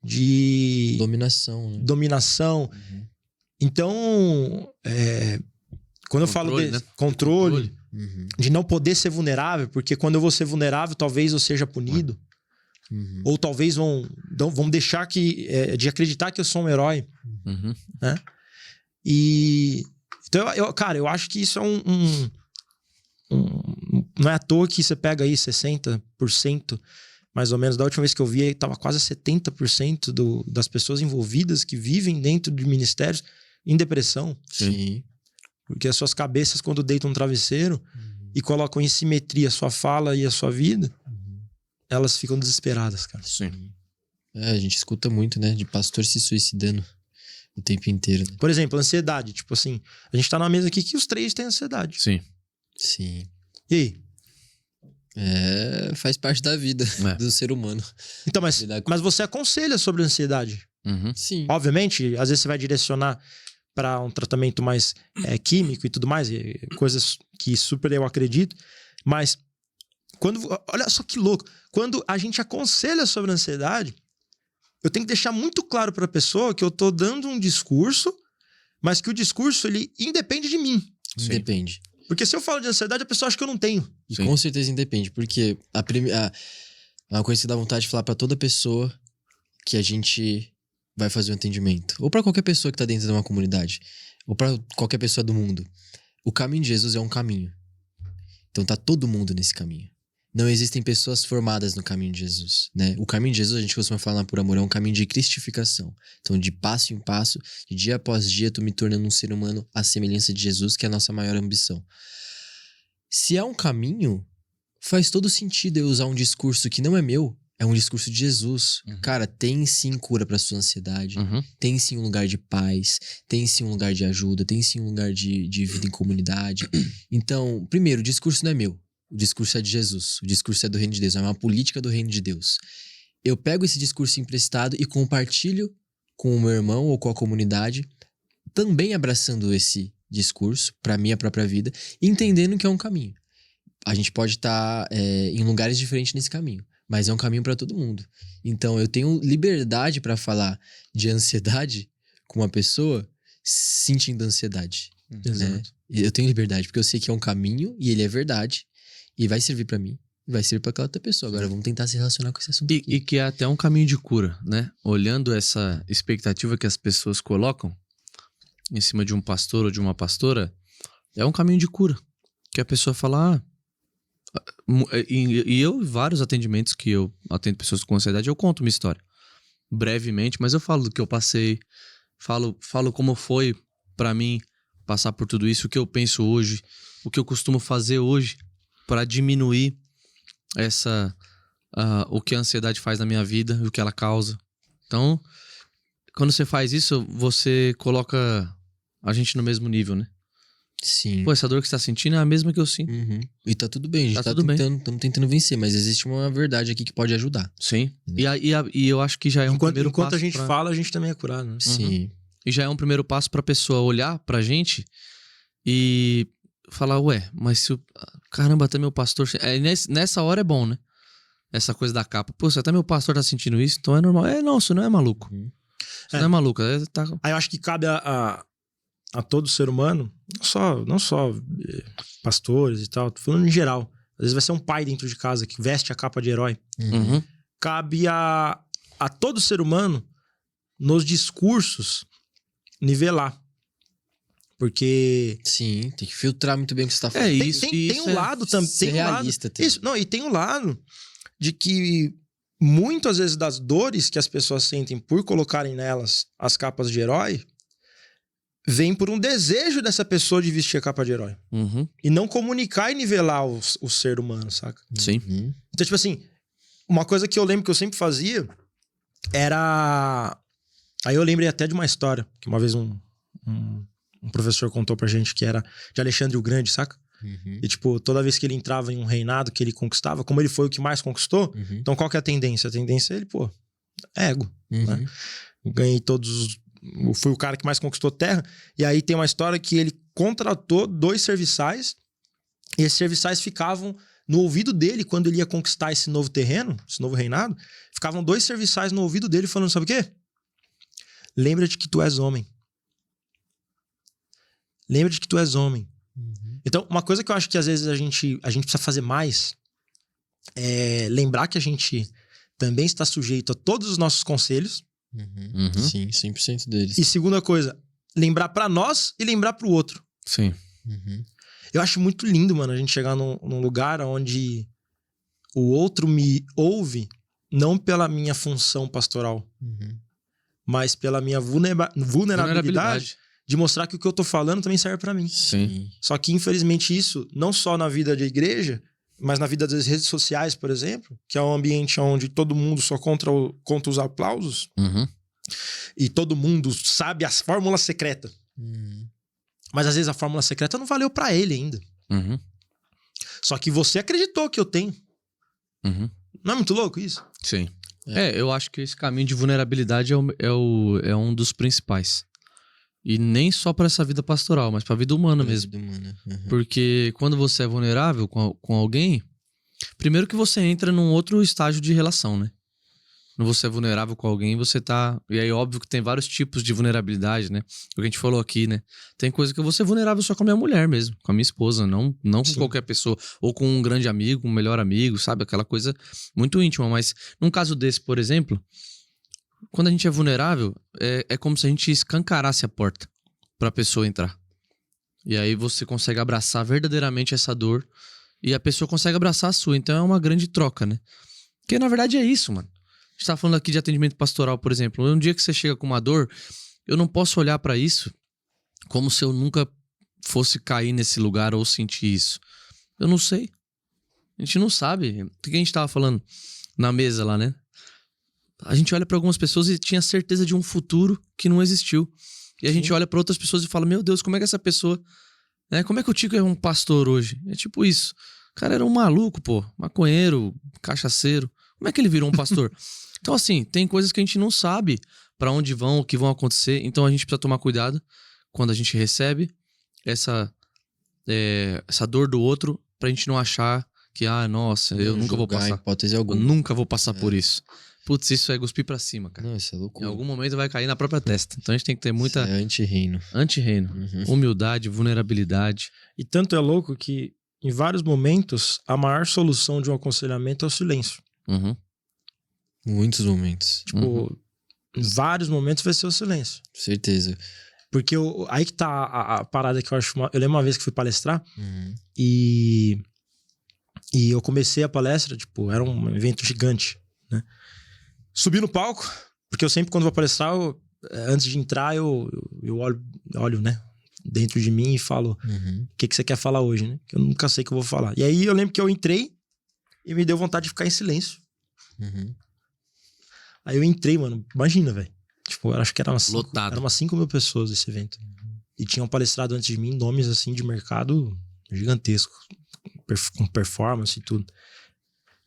de Dominação, né? dominação. Então, quando eu falo de controle, de não poder ser vulnerável, porque quando eu vou ser vulnerável, talvez eu seja punido. Ou talvez vão deixar de acreditar que eu sou um herói. Né? E então, cara, eu acho que isso é não é à toa que você pega aí 60%, mais ou menos. Da última vez que eu vi, estava quase 70% das pessoas envolvidas que vivem dentro de ministérios em depressão. Sim. Porque as suas cabeças, quando deitam no travesseiro e colocam em simetria a sua fala e a sua vida, elas ficam desesperadas, cara. Sim. A gente escuta muito, né? De pastor se suicidando o tempo inteiro, né? Por exemplo, ansiedade. Tipo assim, a gente tá numa mesa aqui que os 3 têm ansiedade. Sim. Sim. E aí? Faz parte da vida do ser humano. Então, mas você aconselha sobre ansiedade. Sim. Obviamente, às vezes você vai direcionar para um tratamento mais químico e tudo mais, coisas que super eu acredito, mas olha só que louco, quando a gente aconselha sobre ansiedade, eu tenho que deixar muito claro para a pessoa que eu tô dando um discurso, mas que o discurso ele independe de mim. Independe. Porque se eu falo de ansiedade, a pessoa acha que eu não tenho. E com certeza independe, porque uma coisa que dá vontade de falar pra toda pessoa que a gente vai fazer um atendimento, ou pra qualquer pessoa que tá dentro de uma comunidade, ou pra qualquer pessoa do mundo, o caminho de Jesus é um caminho. Então tá todo mundo nesse caminho. Não existem pessoas formadas no caminho de Jesus, né? O caminho de Jesus, a gente costuma falar por amor, é um caminho de cristificação. Então, de passo em passo, de dia após dia, tu me tornando um ser humano à semelhança de Jesus, que é a nossa maior ambição. Se é um caminho, faz todo sentido eu usar um discurso que não é meu, é um discurso de Jesus. Cara, tem sim cura pra sua ansiedade, tem sim um lugar de paz, tem sim um lugar de ajuda, tem sim um lugar de vida em comunidade. Então, primeiro, o discurso não é meu. O discurso é de Jesus, o discurso é do reino de Deus, é uma política do reino de Deus. Eu pego esse discurso emprestado e compartilho com o meu irmão ou com a comunidade, também abraçando esse discurso para minha própria vida, entendendo que é um caminho. A gente pode estar em lugares diferentes nesse caminho, mas é um caminho para todo mundo. Então eu tenho liberdade para falar de ansiedade com uma pessoa sentindo ansiedade. Né? Eu tenho liberdade porque eu sei que é um caminho e ele é verdade. E vai servir pra mim, e vai servir pra aquela outra pessoa. Agora vamos tentar se relacionar com esse assunto aqui. E que é até um caminho de cura, né? Olhando essa expectativa que as pessoas colocam em cima de um pastor ou de uma pastora, é um caminho de cura. Que a pessoa fala... E eu, vários atendimentos que eu atendo pessoas com ansiedade, eu conto uma história. Brevemente, mas eu falo do que eu passei, falo como foi pra mim passar por tudo isso, o que eu penso hoje, o que eu costumo fazer hoje para diminuir o que a ansiedade faz na minha vida, o que ela causa. Então, quando você faz isso, você coloca a gente no mesmo nível, né? Sim. Pô, essa dor que você tá sentindo é a mesma que eu sinto. E tá tudo bem, a gente estamos tentando vencer, mas existe uma verdade aqui que pode ajudar. Sim. E eu acho que já é um primeiro passo. Enquanto a gente fala, a gente também é curado, né? Sim. E já é um primeiro passo pra pessoa olhar pra gente e falar, mas se caramba, até meu pastor... Nessa hora é bom, né? Essa coisa da capa. Pô, se até meu pastor tá sentindo isso, então é normal. Não, isso não é maluco. Isso não é maluco. Aí eu acho que cabe a todo ser humano, não só pastores e tal, tô falando em geral. Às vezes vai ser um pai dentro de casa que veste a capa de herói. Cabe a todo ser humano, nos discursos, nivelar. Porque... Sim, tem que filtrar muito bem o que você tá falando. Tem um lado também. Tem realista também. Isso, não, e tem um lado de que muitas vezes das dores que as pessoas sentem por colocarem nelas as capas de herói vem por um desejo dessa pessoa de vestir a capa de herói. E não comunicar e nivelar o ser humano, saca? Sim. Então, tipo assim, uma coisa que eu lembro que eu sempre fazia era... Aí eu lembrei até de uma história que uma vez um professor contou pra gente, que era de Alexandre o Grande, saca? Uhum. E, tipo, toda vez que ele entrava em um reinado que ele conquistava, como ele foi o que mais conquistou, Uhum. então qual que é a tendência? A tendência é ele, pô, ego. Uhum. Ganhei todos. Fui o cara que mais conquistou terra. E aí tem uma história que ele contratou 2 serviçais. E esses serviçais ficavam no ouvido dele quando ele ia conquistar esse novo terreno, esse novo reinado. Ficavam 2 serviçais no ouvido dele falando: sabe o quê? Lembra-te que tu és homem. Lembra-te que tu és homem. Uhum. Então, uma coisa que eu acho que às vezes a gente precisa fazer mais é lembrar que a gente também está sujeito a todos os nossos conselhos. Uhum. Uhum. Sim, 100% deles. E segunda coisa, lembrar pra nós e lembrar pro outro. Sim. Uhum. Eu acho muito lindo, mano, a gente chegar num lugar onde o outro me ouve não pela minha função pastoral, Uhum. mas pela minha vulnerabilidade de mostrar que o que eu tô falando também serve pra mim. Sim. Só que, infelizmente, isso, não só na vida da igreja, mas na vida das redes sociais, por exemplo, que é um ambiente onde todo mundo só conta os aplausos Uhum. e todo mundo sabe as fórmulas secretas. Uhum. Mas às vezes a fórmula secreta não valeu pra ele ainda. Uhum. Só que você acreditou que eu tenho. Uhum. Não é muito louco isso? Sim. Eu acho que esse caminho de vulnerabilidade é um dos principais. E nem só pra essa vida pastoral, mas pra vida humana mesmo. Vida humana. Uhum. Porque quando você é vulnerável com alguém, primeiro que você entra num outro estágio de relação, né? Quando você é vulnerável com alguém, você tá... E aí, óbvio que tem vários tipos de vulnerabilidade, né? O que a gente falou aqui, né? Tem coisa que eu vou ser vulnerável só com a minha mulher mesmo, com a minha esposa, não com Sim. qualquer pessoa. Ou com um grande amigo, um melhor amigo, sabe? Aquela coisa muito íntima. Mas num caso desse, por exemplo, quando a gente é vulnerável, é como se a gente escancarasse a porta pra pessoa entrar. E aí você consegue abraçar verdadeiramente essa dor e a pessoa consegue abraçar a sua. Então é uma grande troca, né? Porque na verdade é isso, mano. A gente tá falando aqui de atendimento pastoral, por exemplo. Um dia que você chega com uma dor, eu não posso olhar pra isso como se eu nunca fosse cair nesse lugar ou sentir isso. Eu não sei. A gente não sabe. O que a gente tava falando na mesa lá, né? A gente olha pra algumas pessoas e tinha certeza de um futuro que não existiu. E a gente olha pra outras pessoas e fala: meu Deus, como é que essa pessoa... Né? Como é que o Tico é um pastor hoje? É tipo isso. O cara era um maluco, pô. Maconheiro, cachaceiro. Como é que ele virou um pastor? Então, assim, tem coisas que a gente não sabe pra onde vão, o que vão acontecer. Então, a gente precisa tomar cuidado quando a gente recebe essa dor do outro, pra gente não achar que, nossa, eu nunca vou passar. Hipótese Eu alguma. nunca vou passar por isso. Putz, isso é cuspir pra cima, cara. Não, isso é Em loucura. algum momento vai cair na própria testa. Então, a gente tem que ter muita Isso é anti-reino. anti-reino, Uhum. humildade, vulnerabilidade. E tanto é louco que, em vários momentos, a maior solução de um aconselhamento é o silêncio. Uhum. Muitos momentos. Tipo, em vários momentos vai ser o silêncio. Certeza. Porque aí que tá a parada que eu acho... Eu lembro uma vez que fui palestrar Uhum. e eu comecei a palestra, tipo, era um evento gigante, né? Subi no palco, porque eu sempre, quando vou palestrar, antes de entrar, eu olho, né, dentro de mim e falo: Uhum. o que você quer falar hoje, né? Que eu nunca sei o que eu vou falar. E aí eu lembro que eu entrei e me deu vontade de ficar em silêncio. Uhum. Aí eu entrei, mano, imagina, velho. Tipo, eu acho que era Lotado. eram umas 5.000 pessoas esse evento. E tinham palestrado antes de mim nomes, assim, de mercado gigantesco, com performance e tudo.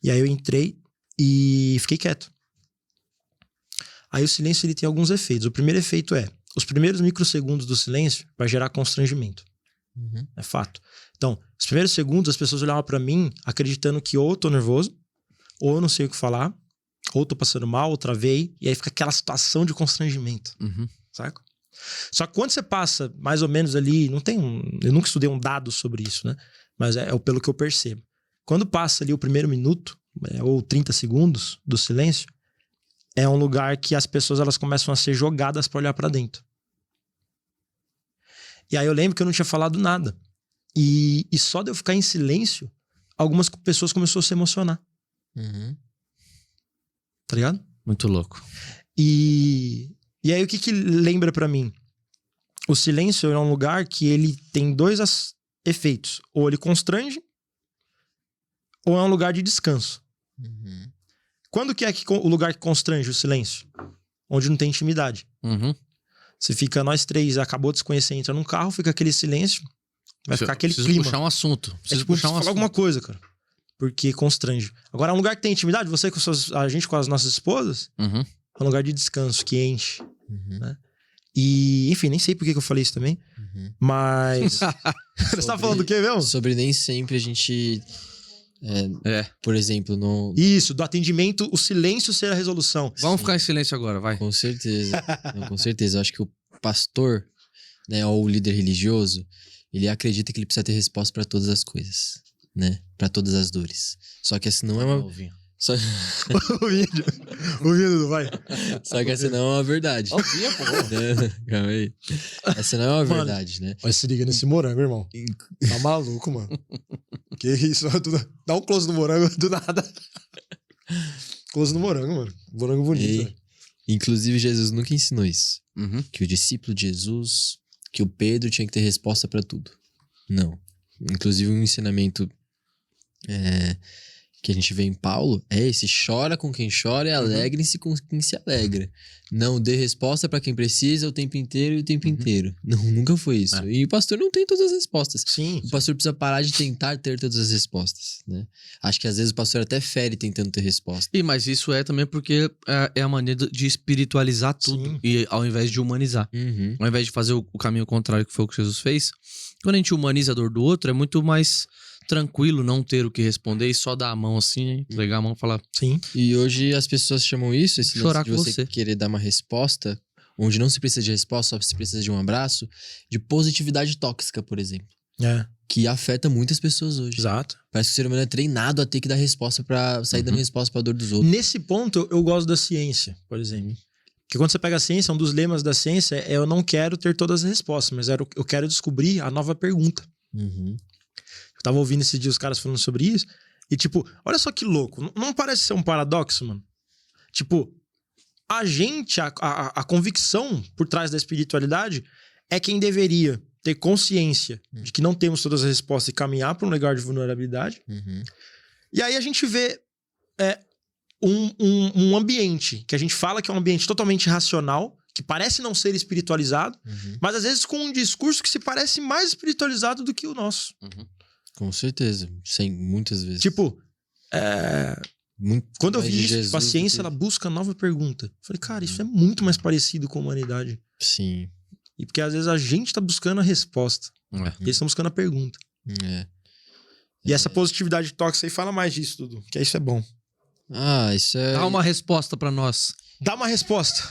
E aí eu entrei e fiquei quieto. Aí o silêncio, ele tem alguns efeitos. O primeiro efeito é: os primeiros microsegundos do silêncio vai gerar constrangimento. Uhum. É fato. Então, os primeiros segundos as pessoas olhavam pra mim acreditando que ou eu tô nervoso, ou eu não sei o que falar, ou tô passando mal, ou travei, e aí fica aquela situação de constrangimento, Uhum. saca? Só que quando você passa mais ou menos ali, eu nunca estudei um dado sobre isso, né? Mas é pelo que eu percebo. Quando passa ali o primeiro minuto, ou 30 segundos do silêncio, é um lugar que as pessoas, elas começam a ser jogadas pra olhar pra dentro. E aí eu lembro que eu não tinha falado nada. E só de eu ficar em silêncio, algumas pessoas começaram a se emocionar. Uhum. Tá ligado? Muito louco. E aí o que lembra pra mim? O silêncio é um lugar que ele tem dois efeitos. Ou ele constrange, ou é um lugar de descanso. Uhum. Quando que é o lugar que constrange o silêncio? Onde não tem intimidade. Uhum. Você fica, nós três, acabou de se conhecer, entra num carro, fica aquele silêncio. Vai ficar aquele Preciso clima. puxar um assunto. É Preciso tipo, puxar um falar assunto. alguma coisa, cara. Porque constrange. Agora, é um lugar que tem intimidade, você com a gente com as nossas esposas, Uhum. é um lugar de descanso, que enche. Uhum, E, enfim, nem sei por que eu falei isso também. uhum. Mas. Você tá falando do quê mesmo? Sobre nem sempre a gente... É. Por exemplo, não... Isso, do atendimento, o silêncio ser a resolução. Vamos ficar em silêncio agora, vai. Com certeza. Não, com certeza. Eu acho que o pastor, né, ou o líder religioso, ele acredita que ele precisa ter resposta para todas as coisas, né? Para todas as dores. Só que essa não é uma... Só... O vídeo, vai. Só que essa não é uma verdade. Ovinha, pô. Calma aí. Essa não é uma Mano, verdade, né? Mas se liga nesse morango, irmão. Tá maluco, mano. Que isso? Dá um close no morango do nada. Close no morango, mano. Morango bonito. E, velho. inclusive, Jesus nunca ensinou isso. Uhum. Que o discípulo de Jesus, que o Pedro tinha que ter resposta para tudo. Não. Inclusive, um ensinamento que a gente vê em Paulo é esse: chora com quem chora e alegrem-se com quem se alegra. Não dê resposta para quem precisa o tempo inteiro e o tempo inteiro. Não, nunca foi isso. É. E o pastor não tem todas as respostas. Sim. O pastor precisa parar de tentar ter todas as respostas, né? Acho que às vezes o pastor até fere tentando ter resposta. Mas isso é também porque é a maneira de espiritualizar tudo. Sim. E ao invés de humanizar. Uhum. Ao invés de fazer o caminho contrário que foi o que Jesus fez, quando a gente humaniza a dor do outro, é muito mais tranquilo não ter o que responder e só dar a mão assim, pegar a mão e falar. Sim. E hoje as pessoas chamam isso, esse lance Chorar de com você você. querer dar uma resposta, onde não se precisa de resposta, só se precisa de um abraço, de positividade tóxica, por exemplo. É, Que afeta muitas pessoas hoje. exato. Parece que o ser humano é treinado a ter que dar resposta pra sair dando resposta pra dor dos outros. Nesse ponto, eu gosto da ciência, por exemplo. Porque quando você pega a ciência, um dos lemas da ciência é: eu não quero ter todas as respostas, mas eu quero descobrir a nova pergunta. Uhum. Eu tava ouvindo esses dias os caras falando sobre isso. E tipo, olha só que louco. Não parece ser um paradoxo, mano? Tipo, a gente, a convicção por trás da espiritualidade é quem deveria ter consciência de que não temos todas as respostas e caminhar para um lugar de vulnerabilidade. Uhum. E aí a gente vê um ambiente que a gente fala que é um ambiente totalmente racional, que parece não ser espiritualizado, Uhum. mas às vezes com um discurso que se parece mais espiritualizado do que o nosso. Com certeza. Muitas vezes. Tipo, quando eu mais vi de isso, Jesus tipo, a do ciência que- ela busca nova pergunta. Eu falei, cara, isso é muito mais parecido com a humanidade. Sim. E porque às vezes a gente tá buscando a resposta. É. E eles estão buscando a pergunta. É. E essa positividade tóxica aí fala mais disso, Dudu. Que isso é bom. Ah, isso é... Dá uma resposta pra nós. Dá uma resposta.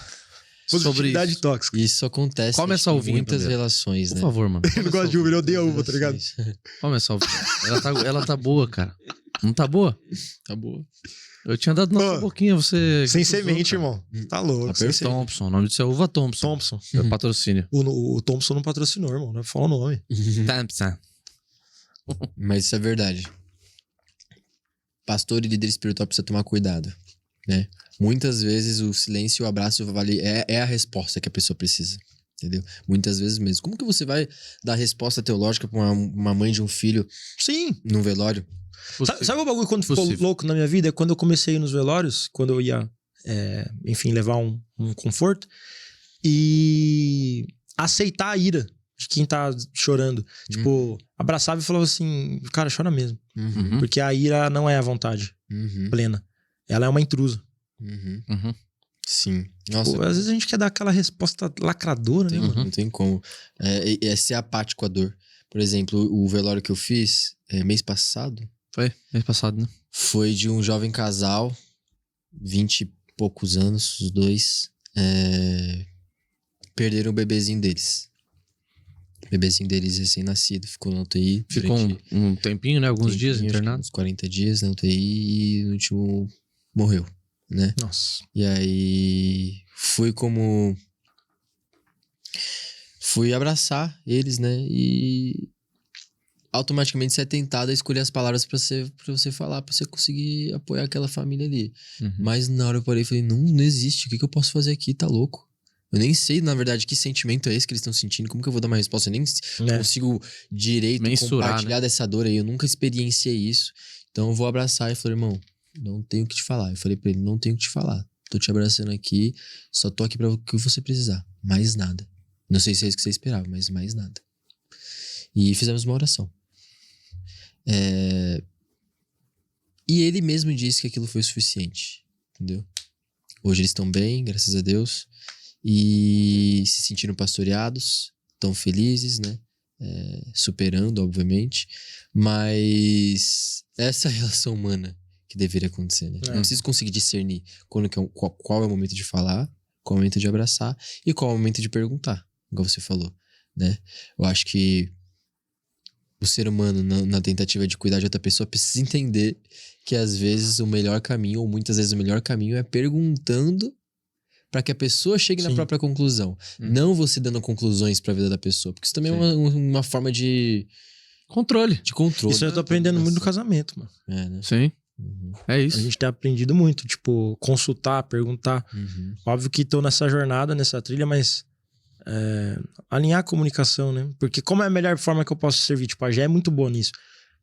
Sobre Positividade isso. tóxica. Isso acontece Come acho essa que em uvinha muitas primeiro. relações, Por né? favor, mano. Ele não gosta de uva, ele odeia uva, tá ligado? Come essa uva. Ela tá boa, cara. Não tá boa? Tá boa. Eu tinha dado na Ô, sua boquinha, você... Sem recusou, semente, cara. irmão. Tá louco. Tá sem perfeito. semente. Thompson. O nome disso é uva Thompson. Thompson. É patrocínio. O Thompson não patrocinou, irmão. Não fala o nome. Thompson. Mas isso é verdade. Pastor e líder espiritual precisa tomar cuidado, né? Muitas vezes o silêncio e o abraço é a resposta que a pessoa precisa, entendeu? Muitas vezes mesmo. Como que você vai dar resposta teológica pra uma mãe de um filho Sim. num velório? Sabe o bagulho quando ficou Possível. louco na minha vida? É quando eu comecei a ir nos velórios, quando eu ia, enfim, levar um conforto e aceitar a ira de quem tá chorando. Tipo, abraçava e falava assim, cara, chora mesmo. Uhum. Porque a ira não é a vontade Uhum. plena. Ela é uma intrusa. Uhum. Uhum. Sim. Nossa, Pô, às vezes a gente quer dar aquela resposta lacradora, né, mano? não tem como. É ser apático à dor. Por exemplo, o velório que eu fiz mês passado Foi mês passado, né? foi de um jovem casal, 20 e poucos anos, os dois, perderam o bebezinho deles. O bebezinho deles recém-nascido, ficou na UTI. Ficou durante um tempinho, né? Alguns dias tempinho, acho que internado. uns 40 dias na UTI e no último morreu, né? Nossa. E aí fui abraçar eles, né? E automaticamente você é tentado a escolher as palavras pra você falar, pra você conseguir apoiar aquela família ali. Uhum. Mas na hora eu parei e falei, não existe, o que eu posso fazer aqui? Tá louco. Eu nem sei, na verdade, que sentimento é esse que eles estão sentindo. Como que eu vou dar uma resposta? Eu nem consigo direito Mensurar, compartilhar dessa dor aí. Eu nunca experienciei isso. Então eu vou abraçar e falei, irmão, não tenho o que te falar. Eu falei pra ele, não tenho o que te falar. Tô te abraçando aqui, só tô aqui pra o que você precisar. Mais nada. Não sei se é isso que você esperava, mas mais nada. E fizemos uma oração. E ele mesmo disse que aquilo foi suficiente, entendeu? Hoje eles estão bem, graças a Deus, e se sentiram pastoreados, estão felizes, né? Superando, obviamente, mas essa é a relação humana que deveria acontecer, né? Eu preciso conseguir discernir qual é o momento de falar, qual é o momento de abraçar e qual é o momento de perguntar, igual você falou, né? Eu acho que o ser humano, na tentativa de cuidar de outra pessoa, precisa entender que às vezes o melhor caminho, ou muitas vezes o melhor caminho, é perguntando para que a pessoa chegue na própria conclusão. Não você dando conclusões para a vida da pessoa, porque isso também é uma forma de controle. De controle. Isso eu tô aprendendo muito no casamento, mano. Né? Sim. É isso. A gente tem aprendido muito, tipo, consultar, perguntar. Óbvio que tô nessa jornada, nessa trilha, mas alinhar a comunicação, né? Porque como é a melhor forma que eu posso servir? Tipo, a Gé é muito boa nisso.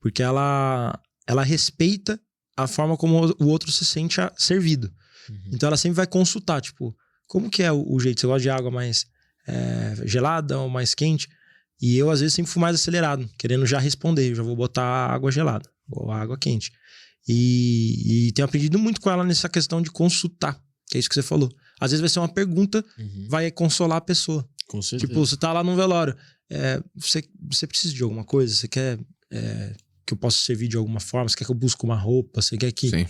Porque ela respeita a forma como o outro se sente servido. Então ela sempre vai consultar, tipo, como que é o jeito? Você gosta de água mais gelada ou mais quente? E eu, às vezes, sempre fui mais acelerado, querendo já responder. Eu já vou botar água gelada ou água quente. E tenho aprendido muito com ela nessa questão de consultar, que é isso que você falou. Às vezes vai ser uma pergunta, vai consolar a pessoa. Com certeza. Tipo, você tá lá num velório, você precisa de alguma coisa? Você quer que eu possa servir de alguma forma? Você quer que eu busque uma roupa? Você quer que... Sim.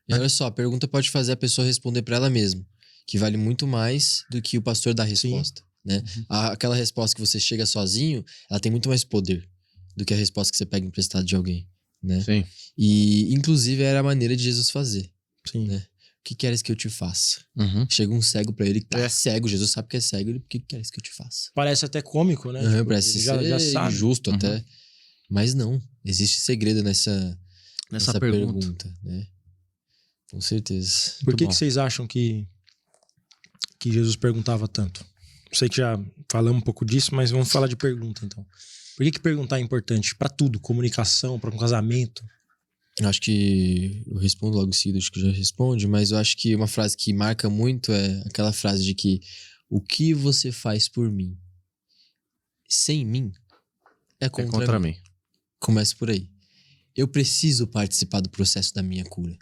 E olha só, a pergunta pode fazer a pessoa responder pra ela mesma, que vale muito mais do que o pastor dar a resposta, né? Aquela resposta que você chega sozinho, ela tem muito mais poder do que a resposta que você pega emprestado de alguém, né? Sim. E, inclusive, era a maneira de Jesus fazer, Sim. né? O que queres que eu te faça? Chega um cego pra ele que tá cego, Jesus sabe que é cego, ele, o que queres que eu te faça? Parece até cômico, né? Tipo, parece já sabe. injusto até, mas não, existe segredo nessa pergunta, né? Com certeza. Por que vocês acham que Jesus perguntava tanto? Sei que já falamos um pouco disso, mas vamos falar de pergunta, então. Por que perguntar é importante? Pra tudo, comunicação, para um casamento. Eu acho que eu respondo logo seguido, acho que já responde, mas eu acho que uma frase que marca muito é aquela frase de que o que você faz por mim sem mim é contra mim. Começa por aí. Eu preciso participar do processo da minha cura.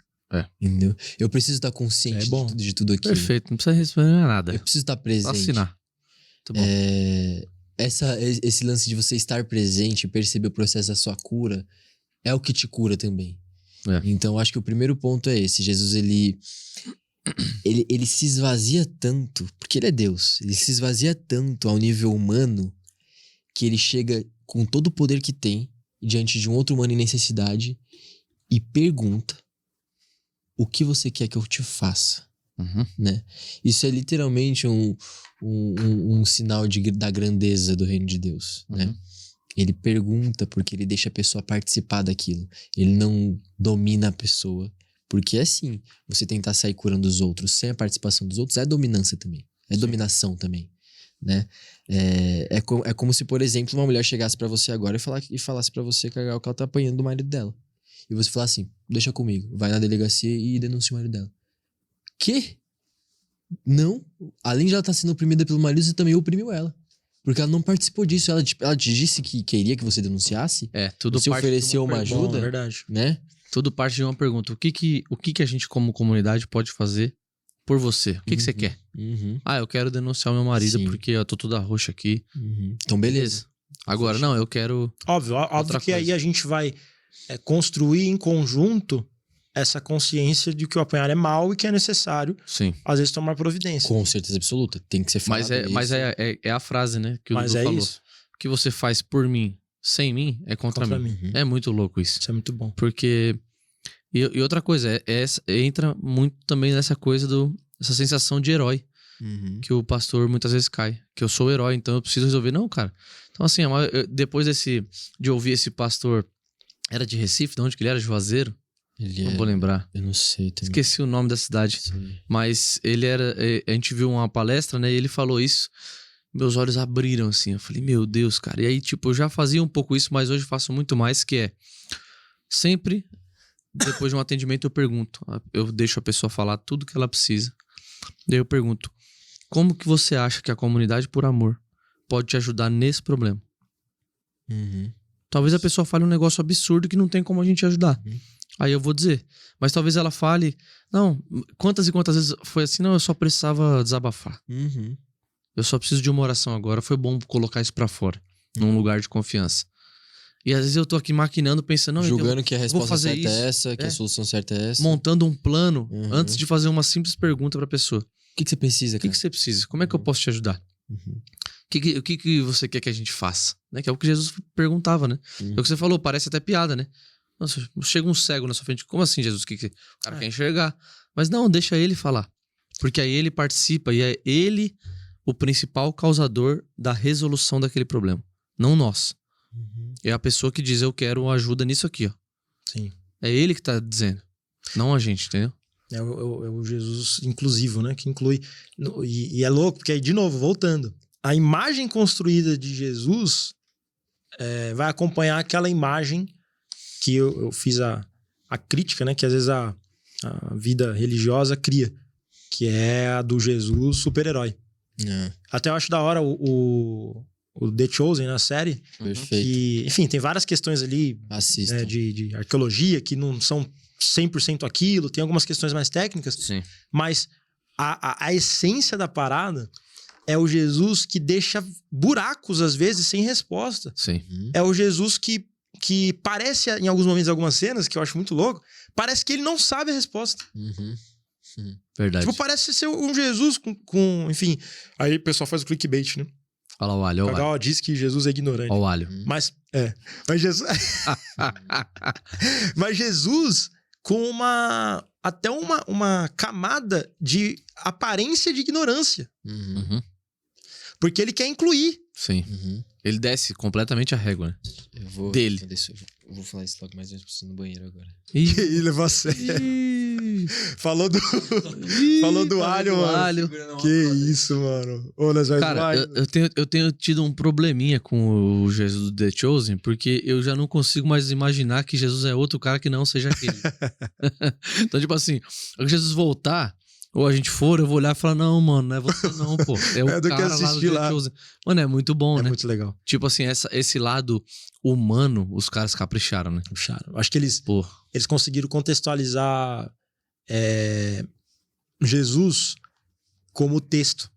Entendeu? Eu preciso estar consciente de tudo aquilo. Perfeito, não precisa responder nada. Eu preciso estar presente. Assinar. Muito bom. Esse lance de você estar presente e perceber o processo da sua cura é o que te cura também. Então, acho que o primeiro ponto é esse. Jesus, ele se esvazia tanto, porque ele é Deus. Ele se esvazia tanto ao nível humano que ele chega com todo o poder que tem diante de um outro humano em necessidade e pergunta: o que você quer que eu te faça? Né? Isso é literalmente um sinal da grandeza do reino de Deus, né? Ele pergunta porque ele deixa a pessoa participar daquilo. Ele não domina a pessoa. Porque assim, você tentar sair curando os outros sem a participação dos outros é dominância também. É dominação também, né? É como se, por exemplo, uma mulher chegasse pra você agora e falasse pra você que ela tá apanhando do marido dela. E você falar assim: deixa comigo, vai na delegacia e denuncia o marido dela. Que? Não. Além de ela estar sendo oprimida pelo marido, você também oprimiu ela. Porque ela não participou disso. Ela te disse que queria que você denunciasse. Tudo você parte ofereceu uma ajuda. Bom, verdade. Né? Tudo parte de uma pergunta. O que a gente, como comunidade, pode fazer por você? O que você quer? Eu quero denunciar o meu marido porque eu tô toda roxa aqui. Então, beleza. Agora, não, eu quero... Óbvio que aí a gente vai construir em conjunto essa consciência de que o apanhar é mal e que é necessário, às vezes, tomar providência. Com certeza absoluta. Tem que ser falado. Mas é a frase, né? Que o Dudu falou. Isso. O que você faz por mim, sem mim, é contra mim. É muito louco isso. Isso é muito bom. Porque... E outra coisa, entra muito também nessa coisa essa sensação de herói. Que o pastor muitas vezes cai. Que eu sou o herói, então eu preciso resolver. Não, cara. Então assim, depois de ouvir esse pastor... Era de Recife? De onde que ele era? Juazeiro? Não vou lembrar. Eu não sei também. Esqueci o nome da cidade. Mas ele era... A gente viu uma palestra, né? E ele falou isso. Meus olhos abriram, assim. Eu falei, meu Deus, cara. E aí, tipo, eu já fazia um pouco isso, mas hoje faço muito mais, que é... Sempre, depois de um atendimento, eu pergunto. Eu deixo a pessoa falar tudo que ela precisa. Daí eu pergunto, como que você acha que a comunidade por amor pode te ajudar nesse problema? Uhum. Talvez a pessoa fale um negócio absurdo que não tem como a gente ajudar. Aí eu vou dizer. Mas talvez ela fale... Não, quantas e quantas vezes foi assim? Não, eu só precisava desabafar. Uhum. Eu só preciso de uma oração agora. Foi bom colocar isso pra fora. Num lugar de confiança. E às vezes eu tô aqui maquinando, pensando... Não, Julgando que a resposta fazer certa isso. é essa, que a solução certa é essa. Montando um plano Uhum. antes de fazer uma simples pergunta pra pessoa. O que você precisa, O cara? que você precisa? Como é que eu posso te ajudar? Uhum. O que você quer que a gente faça? Né? Que é o que Jesus perguntava, né? Uhum. É o que você falou, parece até piada, né? Nossa, chega um cego na sua frente. Como assim, Jesus? O cara quer enxergar? Mas não, deixa ele falar. Porque aí ele participa e é ele o principal causador da resolução daquele problema. Não nós. Uhum. É a pessoa que diz, eu quero ajuda nisso aqui, ó. Sim. É ele que tá dizendo. Não a gente, entendeu? É o Jesus inclusivo, né? Que inclui... E é louco, porque aí, de novo, voltando. A imagem construída de Jesus vai acompanhar aquela imagem que eu fiz a crítica, né? Que às vezes a vida religiosa cria. Que é a do Jesus super-herói. É, Até eu acho da hora o The Chosen na série. perfeito. Que, enfim, tem várias questões ali Assista. de arqueologia que não são 100% aquilo. Tem algumas questões mais técnicas. Sim. Mas a essência da parada é o Jesus que deixa buracos, às vezes, sem resposta. Sim. Uhum. É o Jesus que parece, em alguns momentos, algumas cenas, que eu acho muito louco, parece que ele não sabe a resposta. Uhum. Verdade. Tipo, parece ser um Jesus com enfim... Aí o pessoal faz o clickbait, né? Olha lá o alho, O olha o alho. Kagawa diz que Jesus é ignorante. Olha o alho. Mas Jesus... Mas Jesus com até uma camada de aparência de ignorância. Uhum. Uhum. Porque ele quer incluir. Sim. Uhum. Ele desce completamente a régua, né? Eu vou... Dele. Eu vou falar isso logo mais vezes, preciso ir no banheiro agora. E levou a sério. Falou do alho, mano. Que isso, mano. Ô, nós vai Cara, eu tenho tido um probleminha com o Jesus do The Chosen, porque eu já não consigo mais imaginar que Jesus é outro cara que não seja aquele. Então, tipo assim, quando Jesus voltar, ou a gente for, eu vou olhar e falar, não, mano, não é você não, pô. É o É do que cara lá do assistir The lá. Chosen. Mano, é muito bom, É né? muito legal. Tipo assim, esse lado humano, os caras capricharam, né? Puxaram. Acho que eles Pô, conseguiram contextualizar Jesus como texto.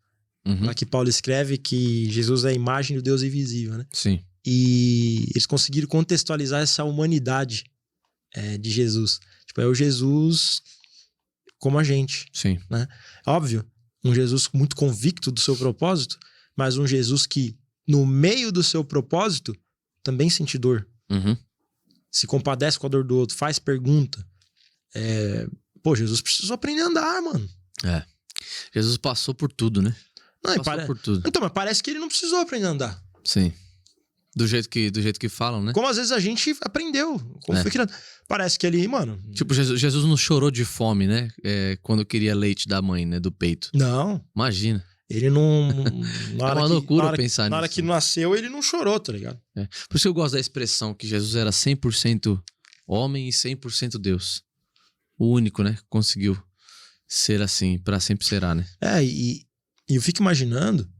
uhum, Lá que Paulo escreve que Jesus é a imagem do Deus invisível, né? sim. E eles conseguiram contextualizar essa humanidade de Jesus. Tipo, é o Jesus como a gente. Sim. Óbvio, um Jesus muito convicto do seu propósito, mas um Jesus que, no meio do seu propósito, também sente dor. Uhum. Se compadece com a dor do outro, faz pergunta. Pô, Jesus precisou aprender a andar, mano. Jesus passou por tudo, né? Não, Passou por tudo. Então, mas parece que ele não precisou aprender a andar. Sim. Do jeito que falam, né? Como às vezes a gente aprendeu. Como foi criado. Parece que ele, mano... Tipo, Jesus não chorou de fome, né? Quando queria leite da mãe, né? Do peito. Não, Imagina. ele não... É uma loucura pensar Na hora nisso. que nasceu, ele não chorou, tá ligado? Por isso que eu gosto da expressão que Jesus era 100% homem e 100% Deus. O único, né? Conseguiu ser assim, pra sempre será, né? E eu fico imaginando...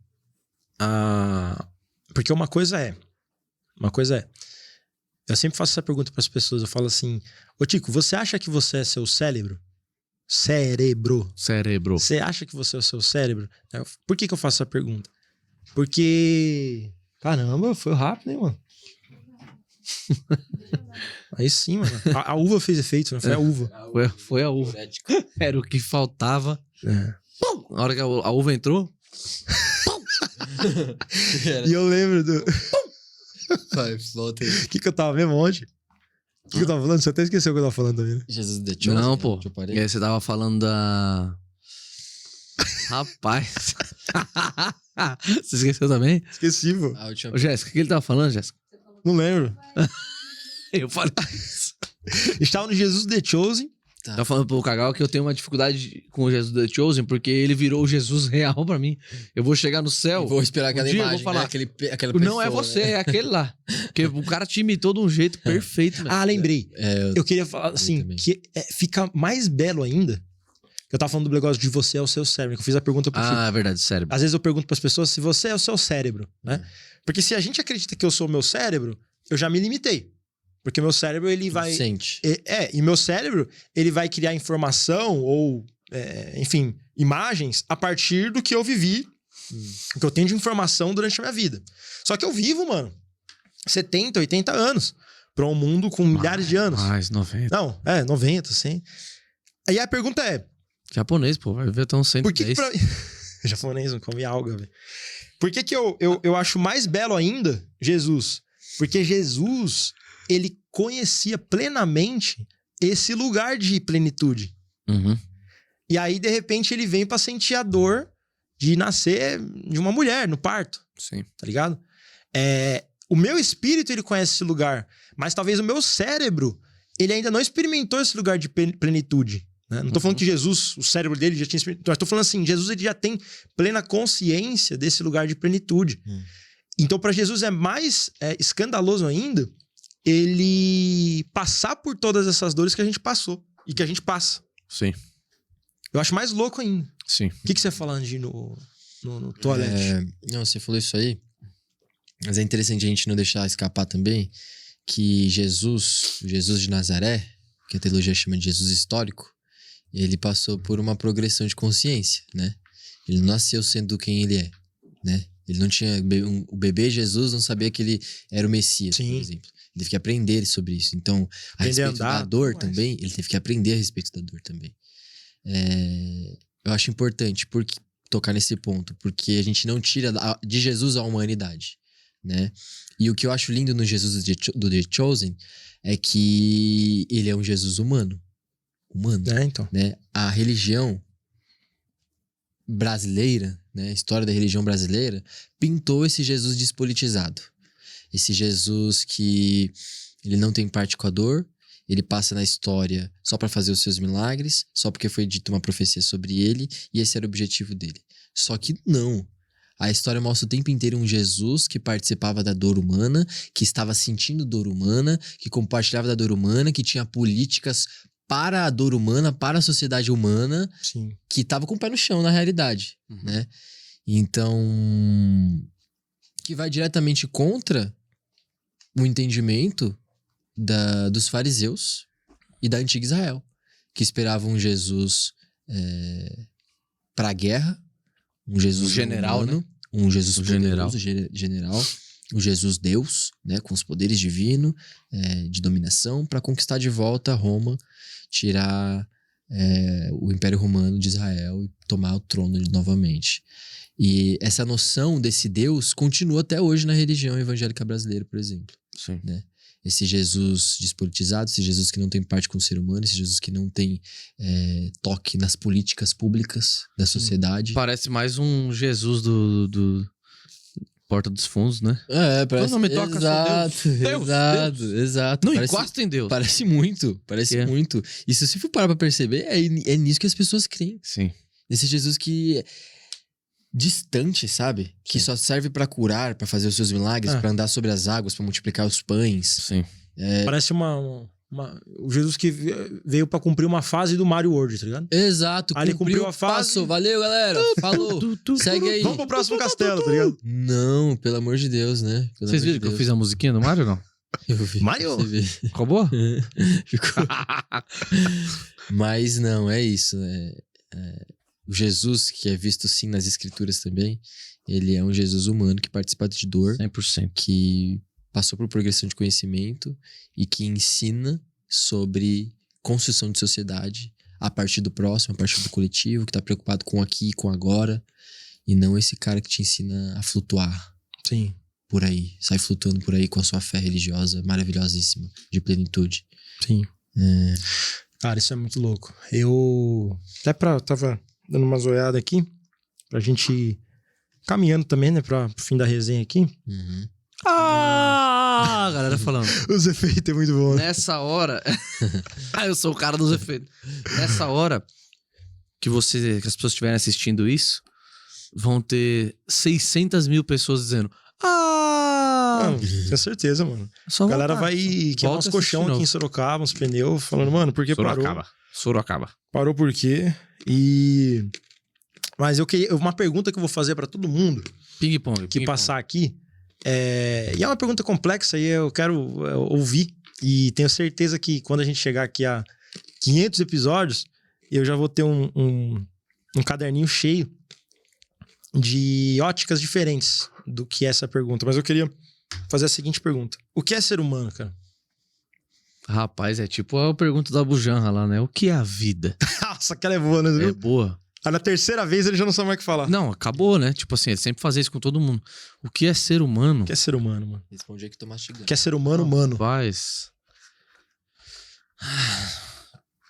Porque uma coisa é... Eu sempre faço essa pergunta pras pessoas. Eu falo assim... Ô, Tico, você acha que você é seu cérebro? Cerebro. Você acha que você é o seu cérebro? Por que eu faço essa pergunta? Porque... Caramba, foi rápido, hein, mano? Aí sim, mano. A uva fez efeito, né? Foi a uva. Foi a uva. Era o que faltava. Pum! Na hora que a uva entrou, E eu lembro do... Vai, volta aí. O que eu tava mesmo ontem? O que eu tava falando? Você até esqueceu o que eu tava falando também, né? Jesus The Chosen. não, pô. Que eu parei. E aí você tava falando da... Rapaz. Você esqueceu também? Esqueci, pô. A última... Ô, Jéssica, o que ele tava falando, Jéssica? Não lembro. Eu falei. Estava no Jesus The Chosen. Tá. Tava falando pro Kagawa que eu tenho uma dificuldade com o Jesus The Chosen, porque ele virou o Jesus real pra mim. Eu vou chegar no céu. Eu vou esperar aquela dia eu vou imagem, falar, né? Aquela Não pessoa, é você, né? é aquele lá. Porque o cara te imitou de um jeito perfeito, né? Lembrei. É, Eu queria falar assim, também. que fica mais belo ainda. Eu tava falando do negócio de você é o seu cérebro, que eu fiz a pergunta pro Chico. Ah, é verdade, cérebro. Às vezes eu pergunto pras pessoas se você é o seu cérebro, né? Porque se a gente acredita que eu sou o meu cérebro, eu já me limitei. Porque o meu cérebro, ele vai... Sente. E meu cérebro, ele vai criar informação ou, enfim, imagens a partir do que eu vivi, o que eu tenho de informação durante a minha vida. Só que eu vivo, mano, 70, 80 anos pra um mundo com milhares de anos. Mais 90. Não, 90, 100. Aí a pergunta é... Japonês, pô, vai ver até uns 110. Por que pra... Japonês não come alga, velho. Por que eu acho mais belo ainda Jesus? Porque Jesus, ele conhecia plenamente esse lugar de plenitude. Uhum. E aí, de repente, ele vem pra sentir a dor de nascer de uma mulher no parto, Sim. tá ligado? O meu espírito, ele conhece esse lugar. Mas talvez o meu cérebro, ele ainda não experimentou esse lugar de plenitude. Não tô falando que Jesus, o cérebro dele já tinha experimentado. Tô falando assim, Jesus ele já tem plena consciência desse lugar de plenitude. Então, para Jesus é mais escandaloso ainda ele passar por todas essas dores que a gente passou e que a gente passa. Sim. Eu acho mais louco ainda. Sim. O que você fala, Andy, no toalete? Não, você falou isso aí. Mas é interessante a gente não deixar escapar também que Jesus de Nazaré, que a teologia chama de Jesus histórico, ele passou por uma progressão de consciência, né? Ele não nasceu sendo quem ele é, né? Ele não tinha... O bebê Jesus não sabia que ele era o Messias, por exemplo. Ele teve que aprender sobre isso. Então, a respeito da dor também, ele teve que aprender a respeito da dor também. Eu acho importante tocar nesse ponto, porque a gente não tira de Jesus a humanidade, né? E o que eu acho lindo no Jesus do The Chosen é que ele é um Jesus humano. Então. Né? A religião brasileira, né? A história da religião brasileira pintou esse Jesus despolitizado. Esse Jesus que ele não tem parte com a dor, ele passa na história só para fazer os seus milagres, só porque foi dita uma profecia sobre ele, e esse era o objetivo dele. Só que não. A história mostra o tempo inteiro um Jesus que participava da dor humana, que estava sentindo dor humana, que compartilhava da dor humana, que tinha políticas para a dor humana, para a sociedade humana, Sim. que estava com o pé no chão na realidade, né? Então, que vai diretamente contra o entendimento dos fariseus e da antiga Israel, que esperavam um Jesus para a guerra, um Jesus general, humano, né? um Jesus General. general, um Jesus Deus, né, com os poderes divinos de dominação, para conquistar de volta Roma, tirar o Império Romano de Israel e tomar o trono novamente. E essa noção desse Deus continua até hoje na religião evangélica brasileira, por exemplo. Sim. Né? Esse Jesus despolitizado, esse Jesus que não tem parte com o ser humano, esse Jesus que não tem toque nas políticas públicas da sociedade. Parece mais um Jesus do Porta dos Fundos, né? Parece... Não me toca, sou Deus. Exato. Não encosta em Deus. Parece muito, muito. E se você for parar pra perceber, é nisso que as pessoas creem. Sim. Esse Jesus que é distante, sabe? Que só serve pra curar, pra fazer os seus milagres, pra andar sobre as águas, pra multiplicar os pães. Sim. Parece o Jesus que veio pra cumprir uma fase do Mario World, tá ligado? Exato. Aí ele cumpriu a fase. Passou. Valeu, galera. Falou. Segue aí. Vamos pro próximo castelo, tá ligado? Não, pelo amor de Deus, né? Vocês viram que eu fiz a musiquinha do Mario ou não? Eu vi. Mario? Ficou boa? Ficou. Mas não, é isso. O Jesus, que é visto sim nas escrituras também, ele é um Jesus humano que participa de dor. 100%. Que passou por progressão de conhecimento e que ensina sobre construção de sociedade a partir do próximo, a partir do coletivo, que tá preocupado com aqui e com agora, e não esse cara que te ensina a flutuar. Sim. Por aí, sai flutuando por aí com a sua fé religiosa maravilhosíssima, de plenitude. Sim. Cara, isso é muito louco. Eu tava dando uma zoiada aqui, pra gente ir caminhando também, né, pro fim da resenha aqui. A galera falando. Os efeitos é muito bom, né? Nessa hora... eu sou o cara dos efeitos. Nessa hora que as pessoas estiverem assistindo isso, vão ter 600 mil pessoas dizendo... Não, tenho certeza, mano. Só A galera voltar. vai quebrar uns Volta colchão aqui em Sorocaba, uns pneus, falando, mano, por que parou? Sorocaba. Parou por quê? Mas eu queria... Uma pergunta que eu vou fazer pra todo mundo Ping-pong. que passar aqui. E é uma pergunta complexa e eu quero ouvir. E tenho certeza que quando a gente chegar aqui a 500 episódios, eu já vou ter um caderninho cheio de óticas diferentes do que essa pergunta. Mas eu queria fazer a seguinte pergunta. O que é ser humano, cara? Rapaz, é tipo a pergunta da Bujanra lá, né? O que é a vida? Nossa, aquela é boa, né? Viu? É boa. Aí na terceira vez ele já não sabe mais o que falar. Não, acabou, né? Tipo assim, ele sempre fazia isso com todo mundo. O que é ser humano? O que é ser humano, mano? Responde aí que tô mastigando. O que é ser humano, humano? Rapaz.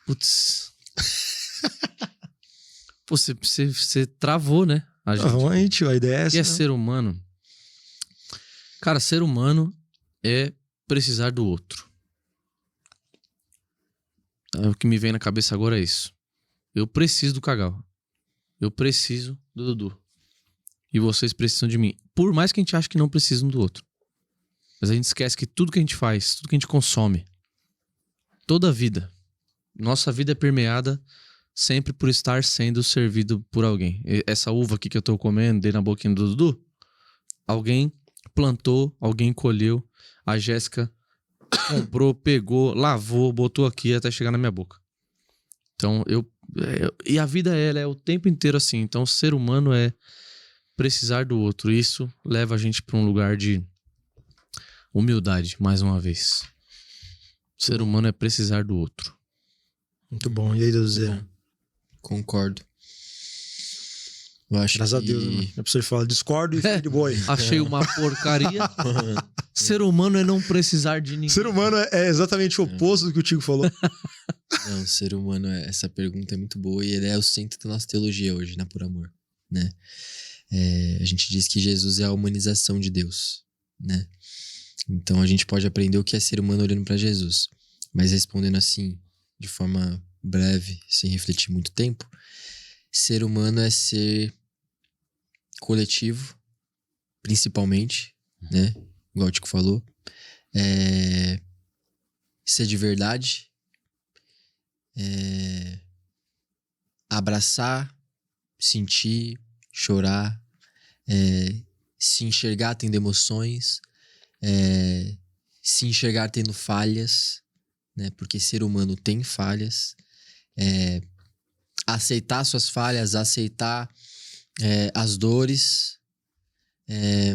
Putz. Pô, você travou, né? A gente. Vamos aí, tio. A ideia é O essa. que é né? ser humano? Cara, ser humano é precisar do outro. O que me vem na cabeça agora é isso. Eu preciso do Cagal. Eu preciso do Dudu. E vocês precisam de mim. Por mais que a gente ache que não precisa um do outro. Mas a gente esquece que tudo que a gente faz, tudo que a gente consome, toda a vida, nossa vida é permeada sempre por estar sendo servido por alguém. Essa uva aqui que eu tô comendo, dei na boquinha do Dudu, alguém plantou, alguém colheu, a Jéssica comprou, pegou, lavou, botou aqui até chegar na minha boca. Então, e a vida ela é o tempo inteiro assim. Então, o ser humano é precisar do outro. Isso leva a gente para um lugar de humildade, mais uma vez. O ser humano é precisar do outro. Muito bom. E aí, Duduzé? Concordo. Eu acho Graças que... a Deus, né, mano? A pessoa fala, discordo e fico de boi. Achei uma porcaria. Ser humano é não precisar de ninguém. Ser humano é exatamente o oposto do que o Tigo falou. Não, ser humano, essa pergunta é muito boa e ele é o centro da nossa teologia hoje, na Por Amor, né? A gente diz que Jesus é a humanização de Deus, né? Então a gente pode aprender o que é ser humano olhando para Jesus. Mas respondendo assim, de forma breve, sem refletir muito tempo, ser humano é ser coletivo, principalmente, né? Igual o Tico falou. Ser de verdade. Abraçar, sentir, chorar, se enxergar tendo emoções, se enxergar tendo falhas, né? Porque ser humano tem falhas, aceitar suas falhas, aceitar as dores,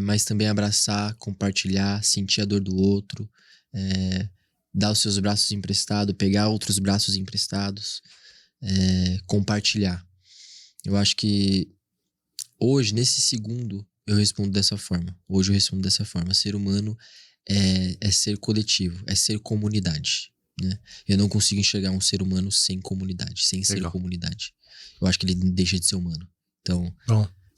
mas também abraçar, compartilhar, sentir a dor do outro, dar os seus braços emprestados, pegar outros braços emprestados, compartilhar. Eu acho que hoje, nesse segundo, eu respondo dessa forma. Hoje eu respondo dessa forma. Ser humano é ser coletivo, é ser comunidade, né? Eu não consigo enxergar um ser humano sem comunidade, sem ser comunidade. Eu acho que ele deixa de ser humano. Então,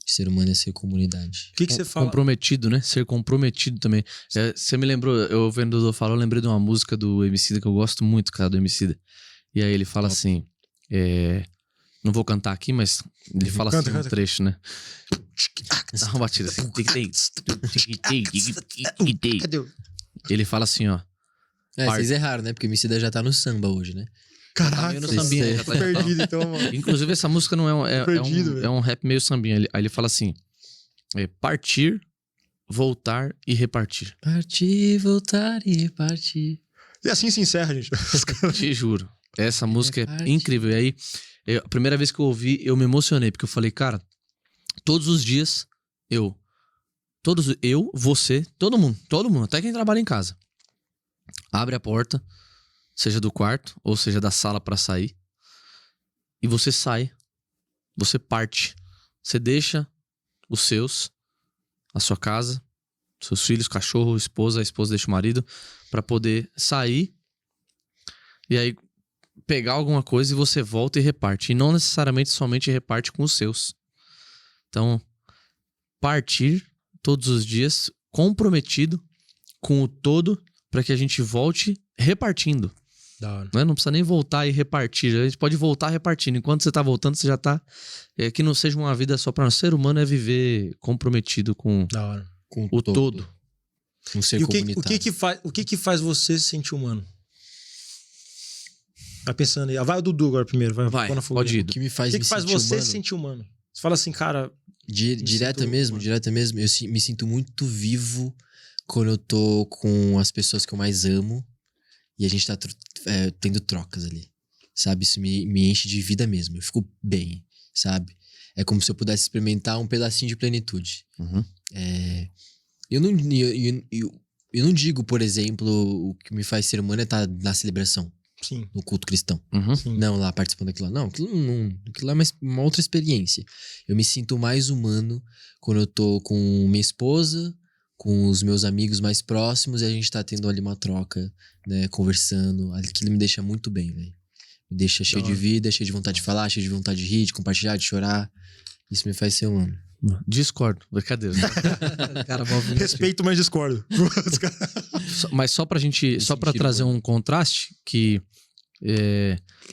ser humano é ser comunidade. O que você fala? Comprometido, né? Ser comprometido também. Você me lembrou, eu vendo o Dudu falar, eu lembrei de uma música do Emicida que eu gosto muito, cara, do Emicida. E aí ele fala assim, não vou cantar aqui, mas ele fala assim um trecho, né? Dá uma batida assim. Cadê? Ele fala assim, ó. Vocês erraram, né? Porque o Emicida já tá no samba hoje, né? Caraca, meio no sambinha, já tô perdido então, mano. Inclusive, essa música não é um rap meio sambinha. Aí ele fala assim: partir, voltar e repartir. Partir, voltar e repartir. E assim se encerra, gente. Te juro. Essa música é incrível. E aí, a primeira vez que eu ouvi, eu me emocionei, porque eu falei, cara, todos os dias, você, todo mundo, até quem trabalha em casa, abre a porta, seja do quarto ou seja da sala pra sair, e você sai, você parte, você deixa os seus, a sua casa, seus filhos, cachorro, esposa, a esposa deixa o marido pra poder sair e aí pegar alguma coisa e você volta e reparte, e não necessariamente somente reparte com os seus. Então, partir todos os dias comprometido com o todo para que a gente volte repartindo. Da hora. Não precisa nem voltar e repartir. A gente pode voltar repartindo. Enquanto você tá voltando, você já tá... que não seja uma vida só para nós. Ser humano é viver comprometido com Da hora. Com o todo. Um ser E comunitário. o que faz você se sentir humano? Vai pensando aí. Vai o Dudu agora primeiro. Vai pôr na fogueira. pode ir. O que me faz O que me faz sentir você humano? se sentir humano? Você fala assim, cara... Direta sinto mesmo, humano. direta mesmo. Eu me sinto muito vivo quando eu tô com as pessoas que eu mais amo e a gente tá tendo trocas ali, sabe? Isso me enche de vida mesmo. Eu fico bem, sabe? É como se eu pudesse experimentar um pedacinho de plenitude. Uhum. Eu não digo, por exemplo, o que me faz ser humano é estar na celebração, Sim, no culto cristão. Uhum. sim. Não, lá participando daquilo lá. Não, aquilo lá é uma outra experiência. Eu me sinto mais humano quando eu tô com minha esposa, com os meus amigos mais próximos e a gente tá tendo ali uma troca, né, conversando. Aquilo me deixa muito bem, velho. Me deixa cheio de vida, cheio de vontade de falar, cheio de vontade de rir, de compartilhar, de chorar. Isso me faz ser humano. Discordo, brincadeira. Cara, Respeito, mas discordo. Mas só pra gente, só pra sentido, trazer mano. um contraste, que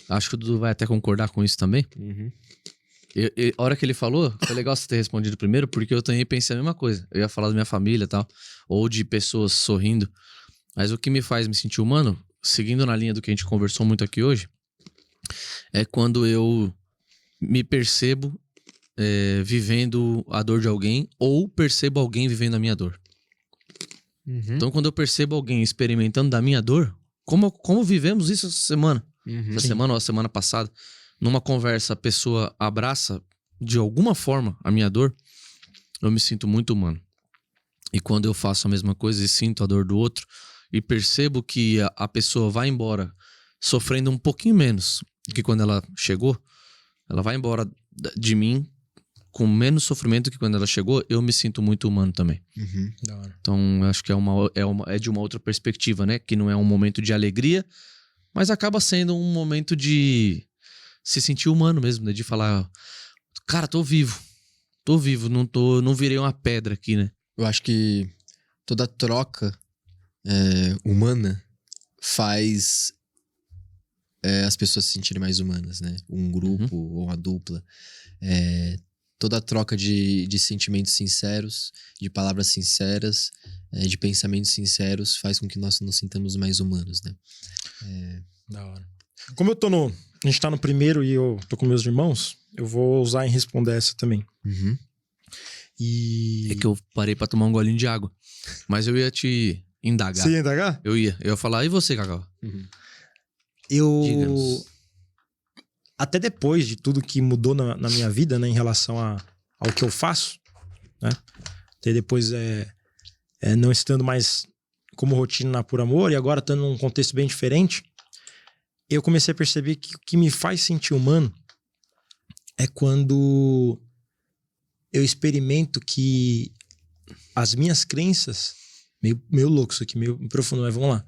acho que o Dudu vai até concordar com isso também. A hora que ele falou, foi legal você ter respondido primeiro, porque eu também pensei a mesma coisa. Eu ia falar da minha família e tal, ou de pessoas sorrindo. Mas o que me faz me sentir humano, seguindo na linha do que a gente conversou muito aqui hoje, é quando eu me percebo vivendo a dor de alguém, ou percebo alguém vivendo a minha dor. Então, quando eu percebo alguém experimentando da minha dor, como vivemos isso essa semana? Essa Sim. semana ou a semana passada, numa conversa, a pessoa abraça de alguma forma a minha dor, eu me sinto muito humano. E quando eu faço a mesma coisa e sinto a dor do outro, e percebo que a pessoa vai embora sofrendo um pouquinho menos do que quando ela chegou, ela vai embora de mim com menos sofrimento que quando ela chegou, eu me sinto muito humano também. Da hora. Então, eu acho que é de uma outra perspectiva, né? Que não é um momento de alegria, mas acaba sendo um momento de se sentir humano mesmo, né? De falar, cara, tô vivo, não virei uma pedra aqui, né? Eu acho que toda troca humana faz as pessoas se sentirem mais humanas, né? Um grupo ou uma dupla. Toda troca de sentimentos sinceros, de palavras sinceras, de pensamentos sinceros faz com que nós nos sintamos mais humanos, né? Da hora. Como a gente tá no primeiro e eu tô com meus irmãos, eu vou usar em responder essa também. E... É que eu parei pra tomar um golinho de água. Mas eu ia te indagar. Você ia indagar? Eu ia falar, e você, Cacau? Eu... Diga-nos. Até depois de tudo que mudou na minha vida, né, em relação ao que eu faço, né? Até depois não estando mais como rotina na Por Amor e agora estando num contexto bem diferente, eu comecei a perceber que o que me faz sentir humano é quando eu experimento que as minhas crenças, meio louco isso aqui, meio profundo, mas vamos lá,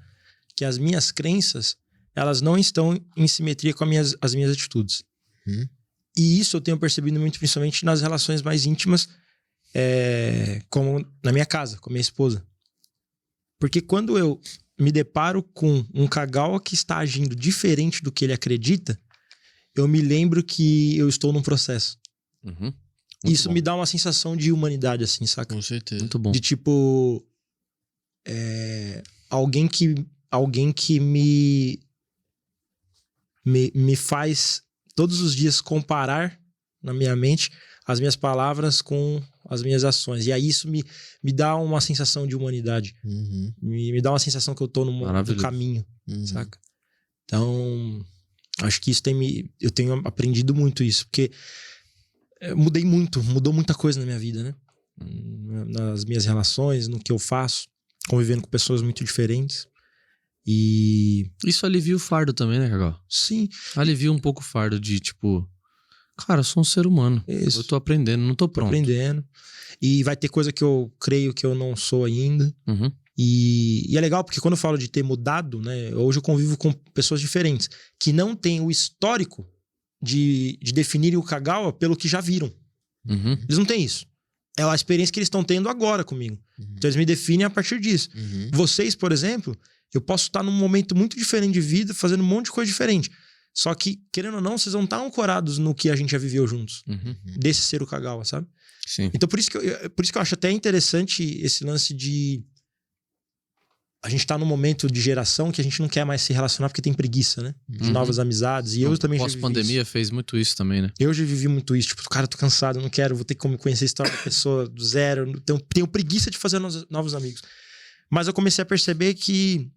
que as minhas crenças, elas não estão em simetria com as minhas atitudes. E isso eu tenho percebido muito, principalmente nas relações mais íntimas, como na minha casa, com a minha esposa. Porque quando eu me deparo com um Kagawa que está agindo diferente do que ele acredita, eu me lembro que eu estou num processo. Muito Isso bom. me dá uma sensação de humanidade, assim, saca? Com certeza. Muito bom. De tipo... alguém que me faz todos os dias comparar na minha mente as minhas palavras com as minhas ações. E aí isso me dá uma sensação de humanidade. Me dá uma sensação que eu tô no Maravilhoso. caminho, saca? Então, acho que eu tenho aprendido muito isso, porque mudou muita coisa na minha vida, né? Nas minhas relações, no que eu faço, convivendo com pessoas muito diferentes. E... Isso alivia o fardo também, né, Cacau? sim, Alivia um pouco o fardo de, tipo... Cara, eu sou um ser humano. Isso. Eu tô aprendendo, não tô tô pronto. aprendendo. E vai ter coisa que eu creio que eu não sou ainda. Uhum. E é legal porque quando eu falo de ter mudado, né? Hoje eu convivo com pessoas diferentes que não têm o histórico de definirem o Kagawa pelo que já viram. Uhum. Eles não têm isso. É a experiência que eles estão tendo agora comigo. Então eles me definem a partir disso. Vocês, por exemplo, eu posso estar num momento muito diferente de vida, fazendo um monte de coisa diferente. Só que, querendo ou não, vocês vão estar ancorados no que a gente já viveu juntos. Desse ser o Kagawa, sabe? Sim. Então por isso que eu acho até interessante esse lance de a gente tá num momento de geração que a gente não quer mais se relacionar porque tem preguiça, né? De Uhum. novas amizades. E eu também já vivi Pós-pandemia isso. fez muito isso também, né? Eu já vivi muito isso. Tipo, cara, eu tô cansado, eu não quero, vou ter que conhecer a história da pessoa do zero. Tenho preguiça de fazer novos amigos. Mas eu comecei a perceber que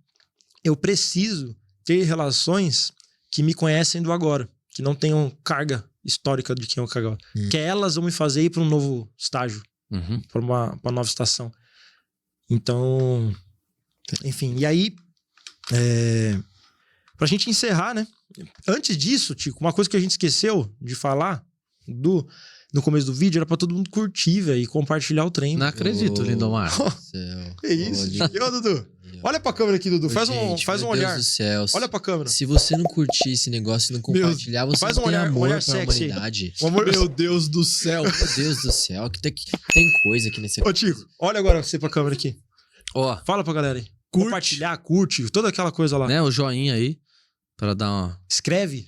eu preciso ter relações que me conhecem do agora. Que não tenham carga histórica de quem eu cago. Que elas vão me fazer ir para um novo estágio. Uhum. Para uma nova estação. Então... Enfim, e aí... Pra gente encerrar, né? Antes disso, Tico, uma coisa que a gente esqueceu de falar no começo do vídeo era pra todo mundo curtir, velho, e compartilhar o trem. Não acredito, Lindomar. Céu. Que isso? E ô, Dudu? Olha pra câmera aqui, Dudu. Faz um olhar. Deus do céu. Olha pra câmera. Se você não curtir esse negócio e não compartilhar, você faz não um tem olhar amor pra sexy. humanidade. Um amor... Meu Deus do céu. Meu Deus do céu, que tem coisa aqui nesse... Ô, Tico, olha agora você pra câmera aqui. Ó, Fala pra galera aí. Curte. Compartilhar, curte, toda aquela coisa lá. né, o joinha aí, pra dar uma... Escreve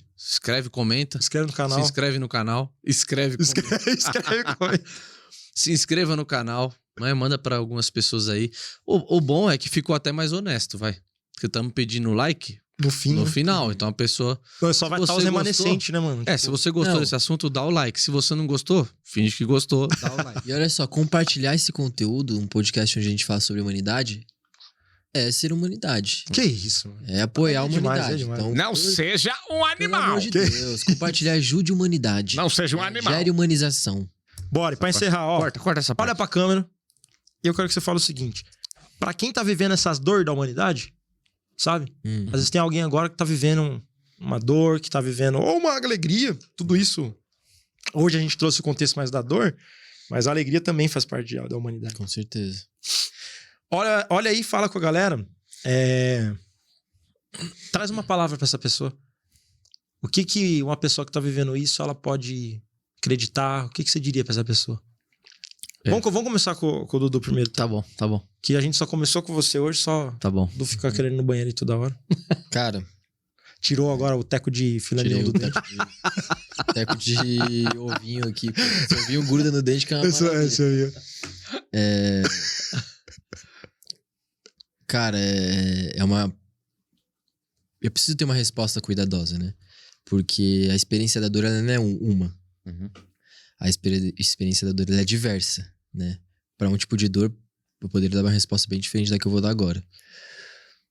comenta. no canal. Se inscreve no canal. Escreve, comenta. Se inscreva no canal, né? Manda pra algumas pessoas aí. O bom é que ficou até mais honesto, vai. Porque estamos pedindo like No fim. no né? final. Então a pessoa... Só vai Se estar os você remanescentes, né, mano? se você gostou Não. desse assunto, dá o like. Se você não gostou, finge que gostou, dá o like. E olha só, compartilhar esse conteúdo, um podcast onde a gente fala sobre humanidade, é ser humanidade. Que isso, mano. É apoiar a É demais, humanidade. é demais. Então, Não seja um pelo animal. amor de Deus, compartilhar ajude a humanidade. Não seja um animal. Gere humanização. Bora, e pra encerrar, ó. Corta essa parte. Olha pra câmera. E eu quero que você fale o seguinte. Pra quem tá vivendo essas dores da humanidade, sabe? Às vezes tem alguém agora que tá vivendo uma dor, que tá vivendo ou uma alegria. Tudo isso. Hoje a gente trouxe o contexto mais da dor, mas a alegria também faz parte da humanidade. Com certeza. Olha aí, fala com a galera. Traz uma palavra pra essa pessoa. O que uma pessoa que tá vivendo isso, ela pode acreditar? O que você diria pra essa pessoa? Vamos começar com o Dudu primeiro. Tá bom. Que a gente só começou com você hoje, só Tá bom. do ficar querendo ir no banheiro aí toda hora. Cara, Tirou agora o teco de filé tirei mignon o do dente. teco de ovinho aqui. Pô. Esse ovinho gruda no dente que é uma maravilha. Esse aí. Cara, é uma... Eu preciso ter uma resposta cuidadosa, né? Porque a experiência da dor, ela não é uma. Uhum. A experiência da dor, ela é diversa, né? Pra um tipo de dor, eu poderia dar uma resposta bem diferente da que eu vou dar agora.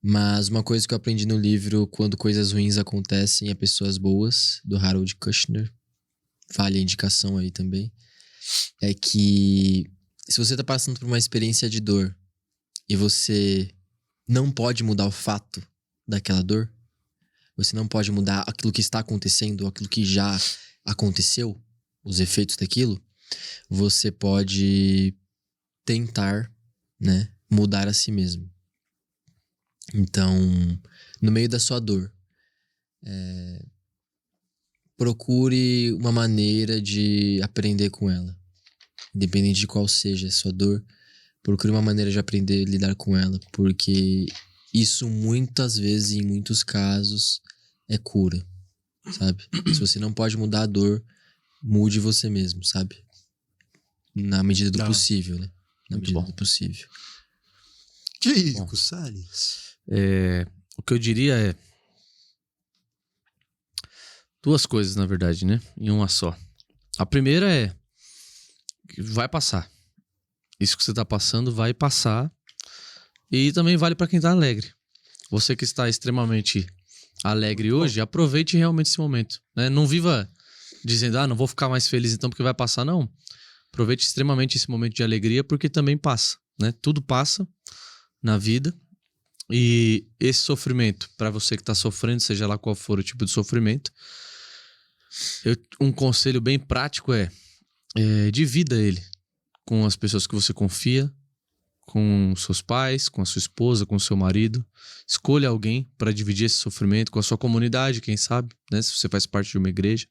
Mas uma coisa que eu aprendi no livro Quando Coisas Ruins Acontecem a Pessoas Boas, do Harold Kushner, vale a indicação aí também, é que se você tá passando por uma experiência de dor e você não pode mudar o fato daquela dor, você não pode mudar aquilo que está acontecendo, aquilo que já aconteceu, os efeitos daquilo, você pode tentar, né, mudar a si mesmo. Então, no meio da sua dor, procure uma maneira de aprender com ela. Independente de qual seja a sua dor, procure uma maneira de aprender a lidar com ela, porque isso muitas vezes, em muitos casos, é cura, sabe? Se você não pode mudar a dor, mude você mesmo, sabe? Na medida do possível, né? Na medida do possível. Tico Salles. O que eu diria é... duas coisas, na verdade, né? Em uma só. A primeira é... que vai passar. Isso que você tá passando vai passar. E também vale para quem tá alegre. Você que está extremamente alegre hoje, aproveite realmente esse momento, né? Não viva dizendo, não vou ficar mais feliz então porque vai passar, não. Aproveite extremamente esse momento de alegria porque também passa, né? Tudo passa na vida. E esse sofrimento, para você que tá sofrendo, seja lá qual for o tipo de sofrimento, um conselho bem prático divida ele com as pessoas que você confia, com seus pais, com a sua esposa, com o seu marido. Escolha alguém para dividir esse sofrimento, com a sua comunidade, quem sabe, né? Se você faz parte de uma igreja.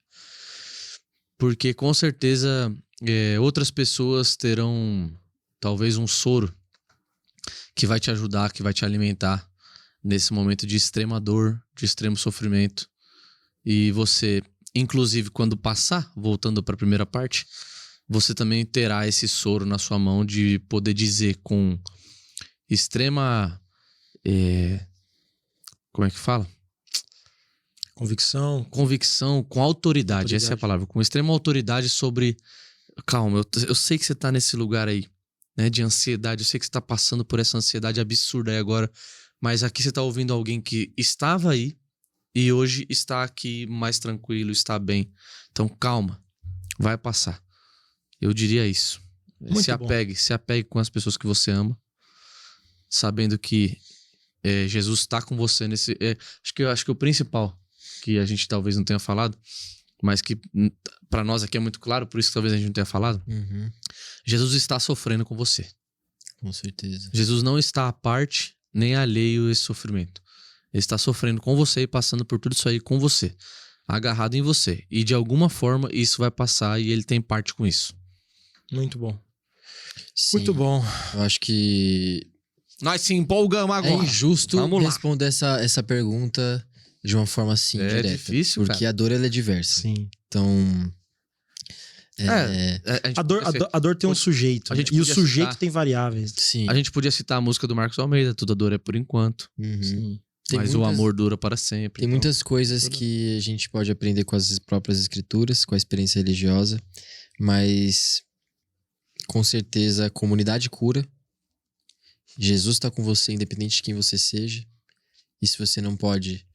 Porque com certeza outras pessoas terão talvez um soro que vai te ajudar, que vai te alimentar nesse momento de extrema dor, de extremo sofrimento. E você, inclusive, quando passar, voltando para a primeira parte, você também terá esse soro na sua mão de poder dizer com extrema como é que fala? Convicção. Convicção, com autoridade, essa é a palavra. Com extrema autoridade sobre... Calma, eu sei que você tá nesse lugar aí, né, de ansiedade. Eu sei que você tá passando por essa ansiedade absurda aí agora. Mas aqui você tá ouvindo alguém que estava aí e hoje está aqui mais tranquilo, está bem. Então, calma, vai passar. Eu diria isso. Muito Se apegue com as pessoas que você ama, sabendo que Jesus está com você nesse... acho que o principal, que a gente talvez não tenha falado, mas que para nós aqui é muito claro, por isso que talvez a gente não tenha falado, Jesus está sofrendo com você. Com certeza. Jesus não está à parte, nem alheio a esse sofrimento. Ele está sofrendo com você e passando por tudo isso aí com você, agarrado em você. E de alguma forma isso vai passar e ele tem parte com isso. Muito bom. Sim, Muito bom. eu acho que Nós se empolgamos agora. é injusto Vamos lá. responder essa pergunta de uma forma assim, direta. É difícil, porque cara. a dor, ela é diversa. Sim. Então... A dor tem um sujeito. a gente E o podia sujeito citar- tem variáveis. Sim. A gente podia citar a música do Marcos Almeida, Toda Dor é por enquanto, Uhum. Sim. Tem mas o muitas- amor dura para sempre. Tem então. muitas coisas que a gente pode aprender com as próprias escrituras, com a experiência religiosa, mas com certeza a comunidade cura. Jesus está com você, independente de quem você seja. E se você não pode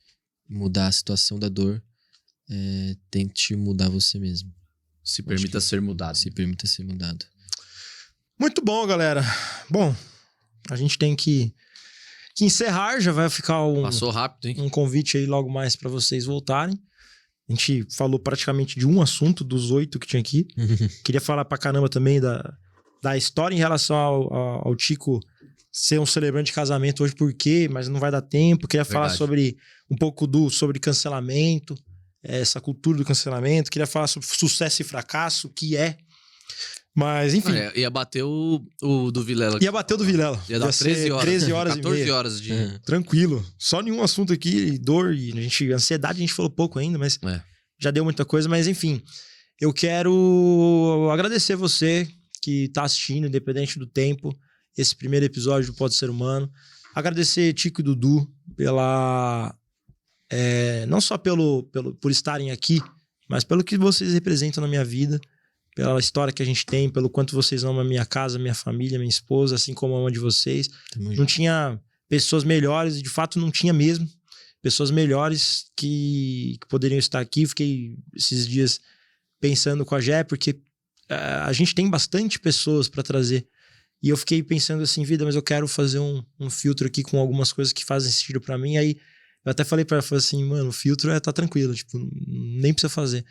mudar a situação da dor, tente mudar você mesmo. Se permita ser mudado. Se permita ser mudado. Muito bom, galera. Bom, a gente tem que encerrar. Já vai ficar Passou rápido, hein? um convite aí logo mais para vocês voltarem. A gente falou praticamente de um assunto dos 8 que tinha aqui. Queria falar pra caramba também da história em relação ao Tico ser um celebrante de casamento hoje, por quê? Mas não vai dar tempo. Queria falar Verdade. sobre um pouco sobre cancelamento, essa cultura do cancelamento. Queria falar sobre sucesso e fracasso, o que é. Mas, enfim. Ia bater o do Vilela. Ia bater o do Vilela. Ia dar ser 13 horas. 13 horas 14 e meia. horas de... Tranquilo. Só nenhum assunto aqui, dor e ansiedade a gente falou pouco ainda, mas já deu muita coisa. Mas enfim, eu quero agradecer você que tá assistindo, independente do tempo, esse primeiro episódio do Pode Ser Humano. Agradecer Tico e Dudu pela... não só por estarem aqui, mas pelo que vocês representam na minha vida, pela história que a gente tem, pelo quanto vocês amam a minha casa, minha família, minha esposa, assim como eu amo a de vocês. Não tinha pessoas melhores, e de fato não tinha mesmo. Pessoas melhores que poderiam estar aqui. Fiquei esses dias pensando com a Gé, porque a gente tem bastante pessoas para trazer. E eu fiquei pensando assim, vida, mas eu quero fazer um filtro aqui com algumas coisas que fazem sentido para mim. Aí eu até falei para ela, falei assim, mano, o filtro tá tranquilo, tipo, nem precisa fazer,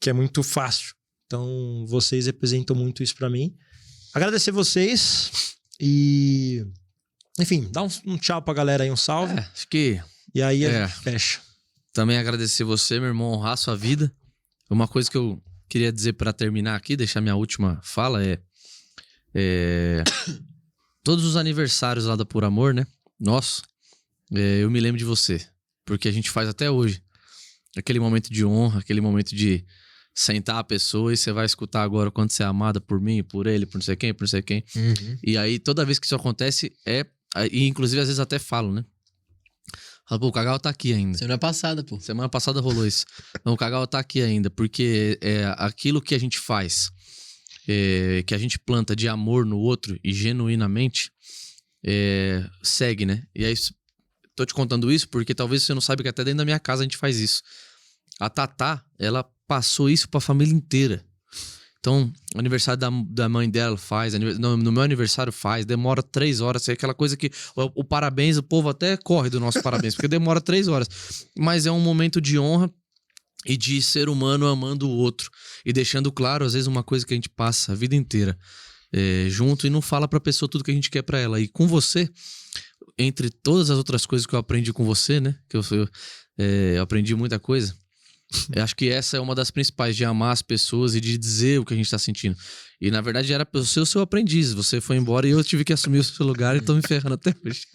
que é muito fácil. Então, vocês representam muito isso pra mim. Agradecer vocês e... Enfim, dá um tchau pra galera aí, um salve. Acho que... E aí a gente fecha. Também agradecer você, meu irmão, honrar a sua vida. Uma coisa que eu queria dizer pra terminar aqui, deixar minha última fala todos os aniversários lá da Por Amor, né? Nossa, eu me lembro de você. Porque a gente faz até hoje. Aquele momento de honra, aquele momento de... sentar a pessoa e você vai escutar agora quando você é amada por mim, por ele, por não sei quem, por não sei quem. E aí, toda vez que isso acontece, e inclusive às vezes até falo, né? Falo, pô, o Cagal tá aqui ainda. Semana passada, pô. Semana passada rolou isso. Não, o Cagal tá aqui ainda, porque aquilo que a gente faz, que a gente planta de amor no outro e genuinamente, segue, né? E aí, tô te contando isso porque talvez você não saiba que até dentro da minha casa a gente faz isso. A Tatá, ela passou isso pra família inteira. Então, o aniversário da mãe dela faz, no meu aniversário faz, demora 3 horas. É aquela coisa que o parabéns, o povo até corre do nosso parabéns, porque demora 3 horas. Mas é um momento de honra e de ser humano amando o outro. E deixando claro, às vezes, uma coisa que a gente passa a vida inteira junto e não fala pra pessoa tudo que a gente quer pra ela. E com você, entre todas as outras coisas que eu aprendi com você, né? Que eu aprendi muita coisa. Eu acho que essa é uma das principais, de amar as pessoas e de dizer o que a gente tá sentindo. E na verdade era pra ser o seu aprendiz. Você foi embora e eu tive que assumir o seu lugar e tô me ferrando até hoje.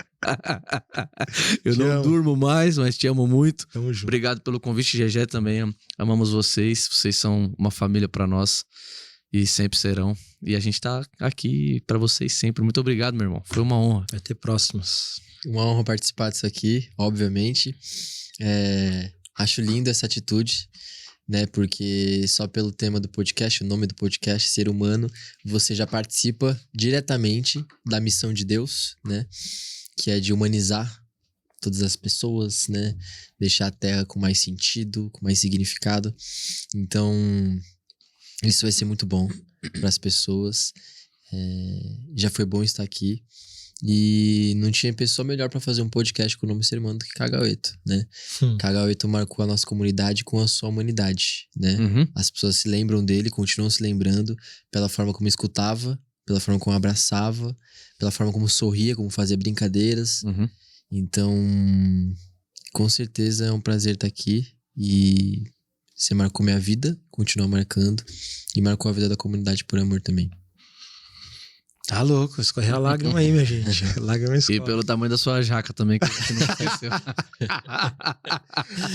Eu Te não amo. durmo mais, mas te amo muito. Tamo junto. Obrigado pelo convite, Gegé, também. Amamos vocês. Vocês são uma família pra nós e sempre serão. E a gente tá aqui pra vocês sempre. Muito obrigado, meu irmão. Foi uma honra. Vai ter próximos. Uma honra participar disso aqui, obviamente. Acho linda essa atitude, né? Porque só pelo tema do podcast, o nome do podcast, Ser Humano, você já participa diretamente da missão de Deus, né? Que é de humanizar todas as pessoas, né? Deixar a Terra com mais sentido, com mais significado. Então, isso vai ser muito bom para as pessoas. Já foi bom estar aqui. E não tinha pessoa melhor para fazer um podcast com o nome Ser Humano do que Cagaueto, né? Cagaueto marcou a nossa comunidade com a sua humanidade, né? As pessoas se lembram dele, continuam se lembrando pela forma como escutava, pela forma como abraçava, pela forma como sorria, como fazia brincadeiras. Então, com certeza é um prazer estar aqui. E você marcou minha vida, continua marcando, e marcou a vida da comunidade por amor também. Tá louco, escorreu a lágrima aí, minha gente. Lágrima escorre. E pelo tamanho da sua jaca também, que a gente não esqueceu.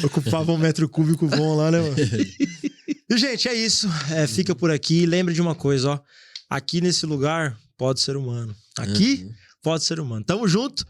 Ocupava 1 metro cúbico bom lá, né, mano? E, gente, é isso. Fica por aqui. Lembre de uma coisa, ó. Aqui nesse lugar pode ser humano. Aqui pode ser humano. Tamo junto.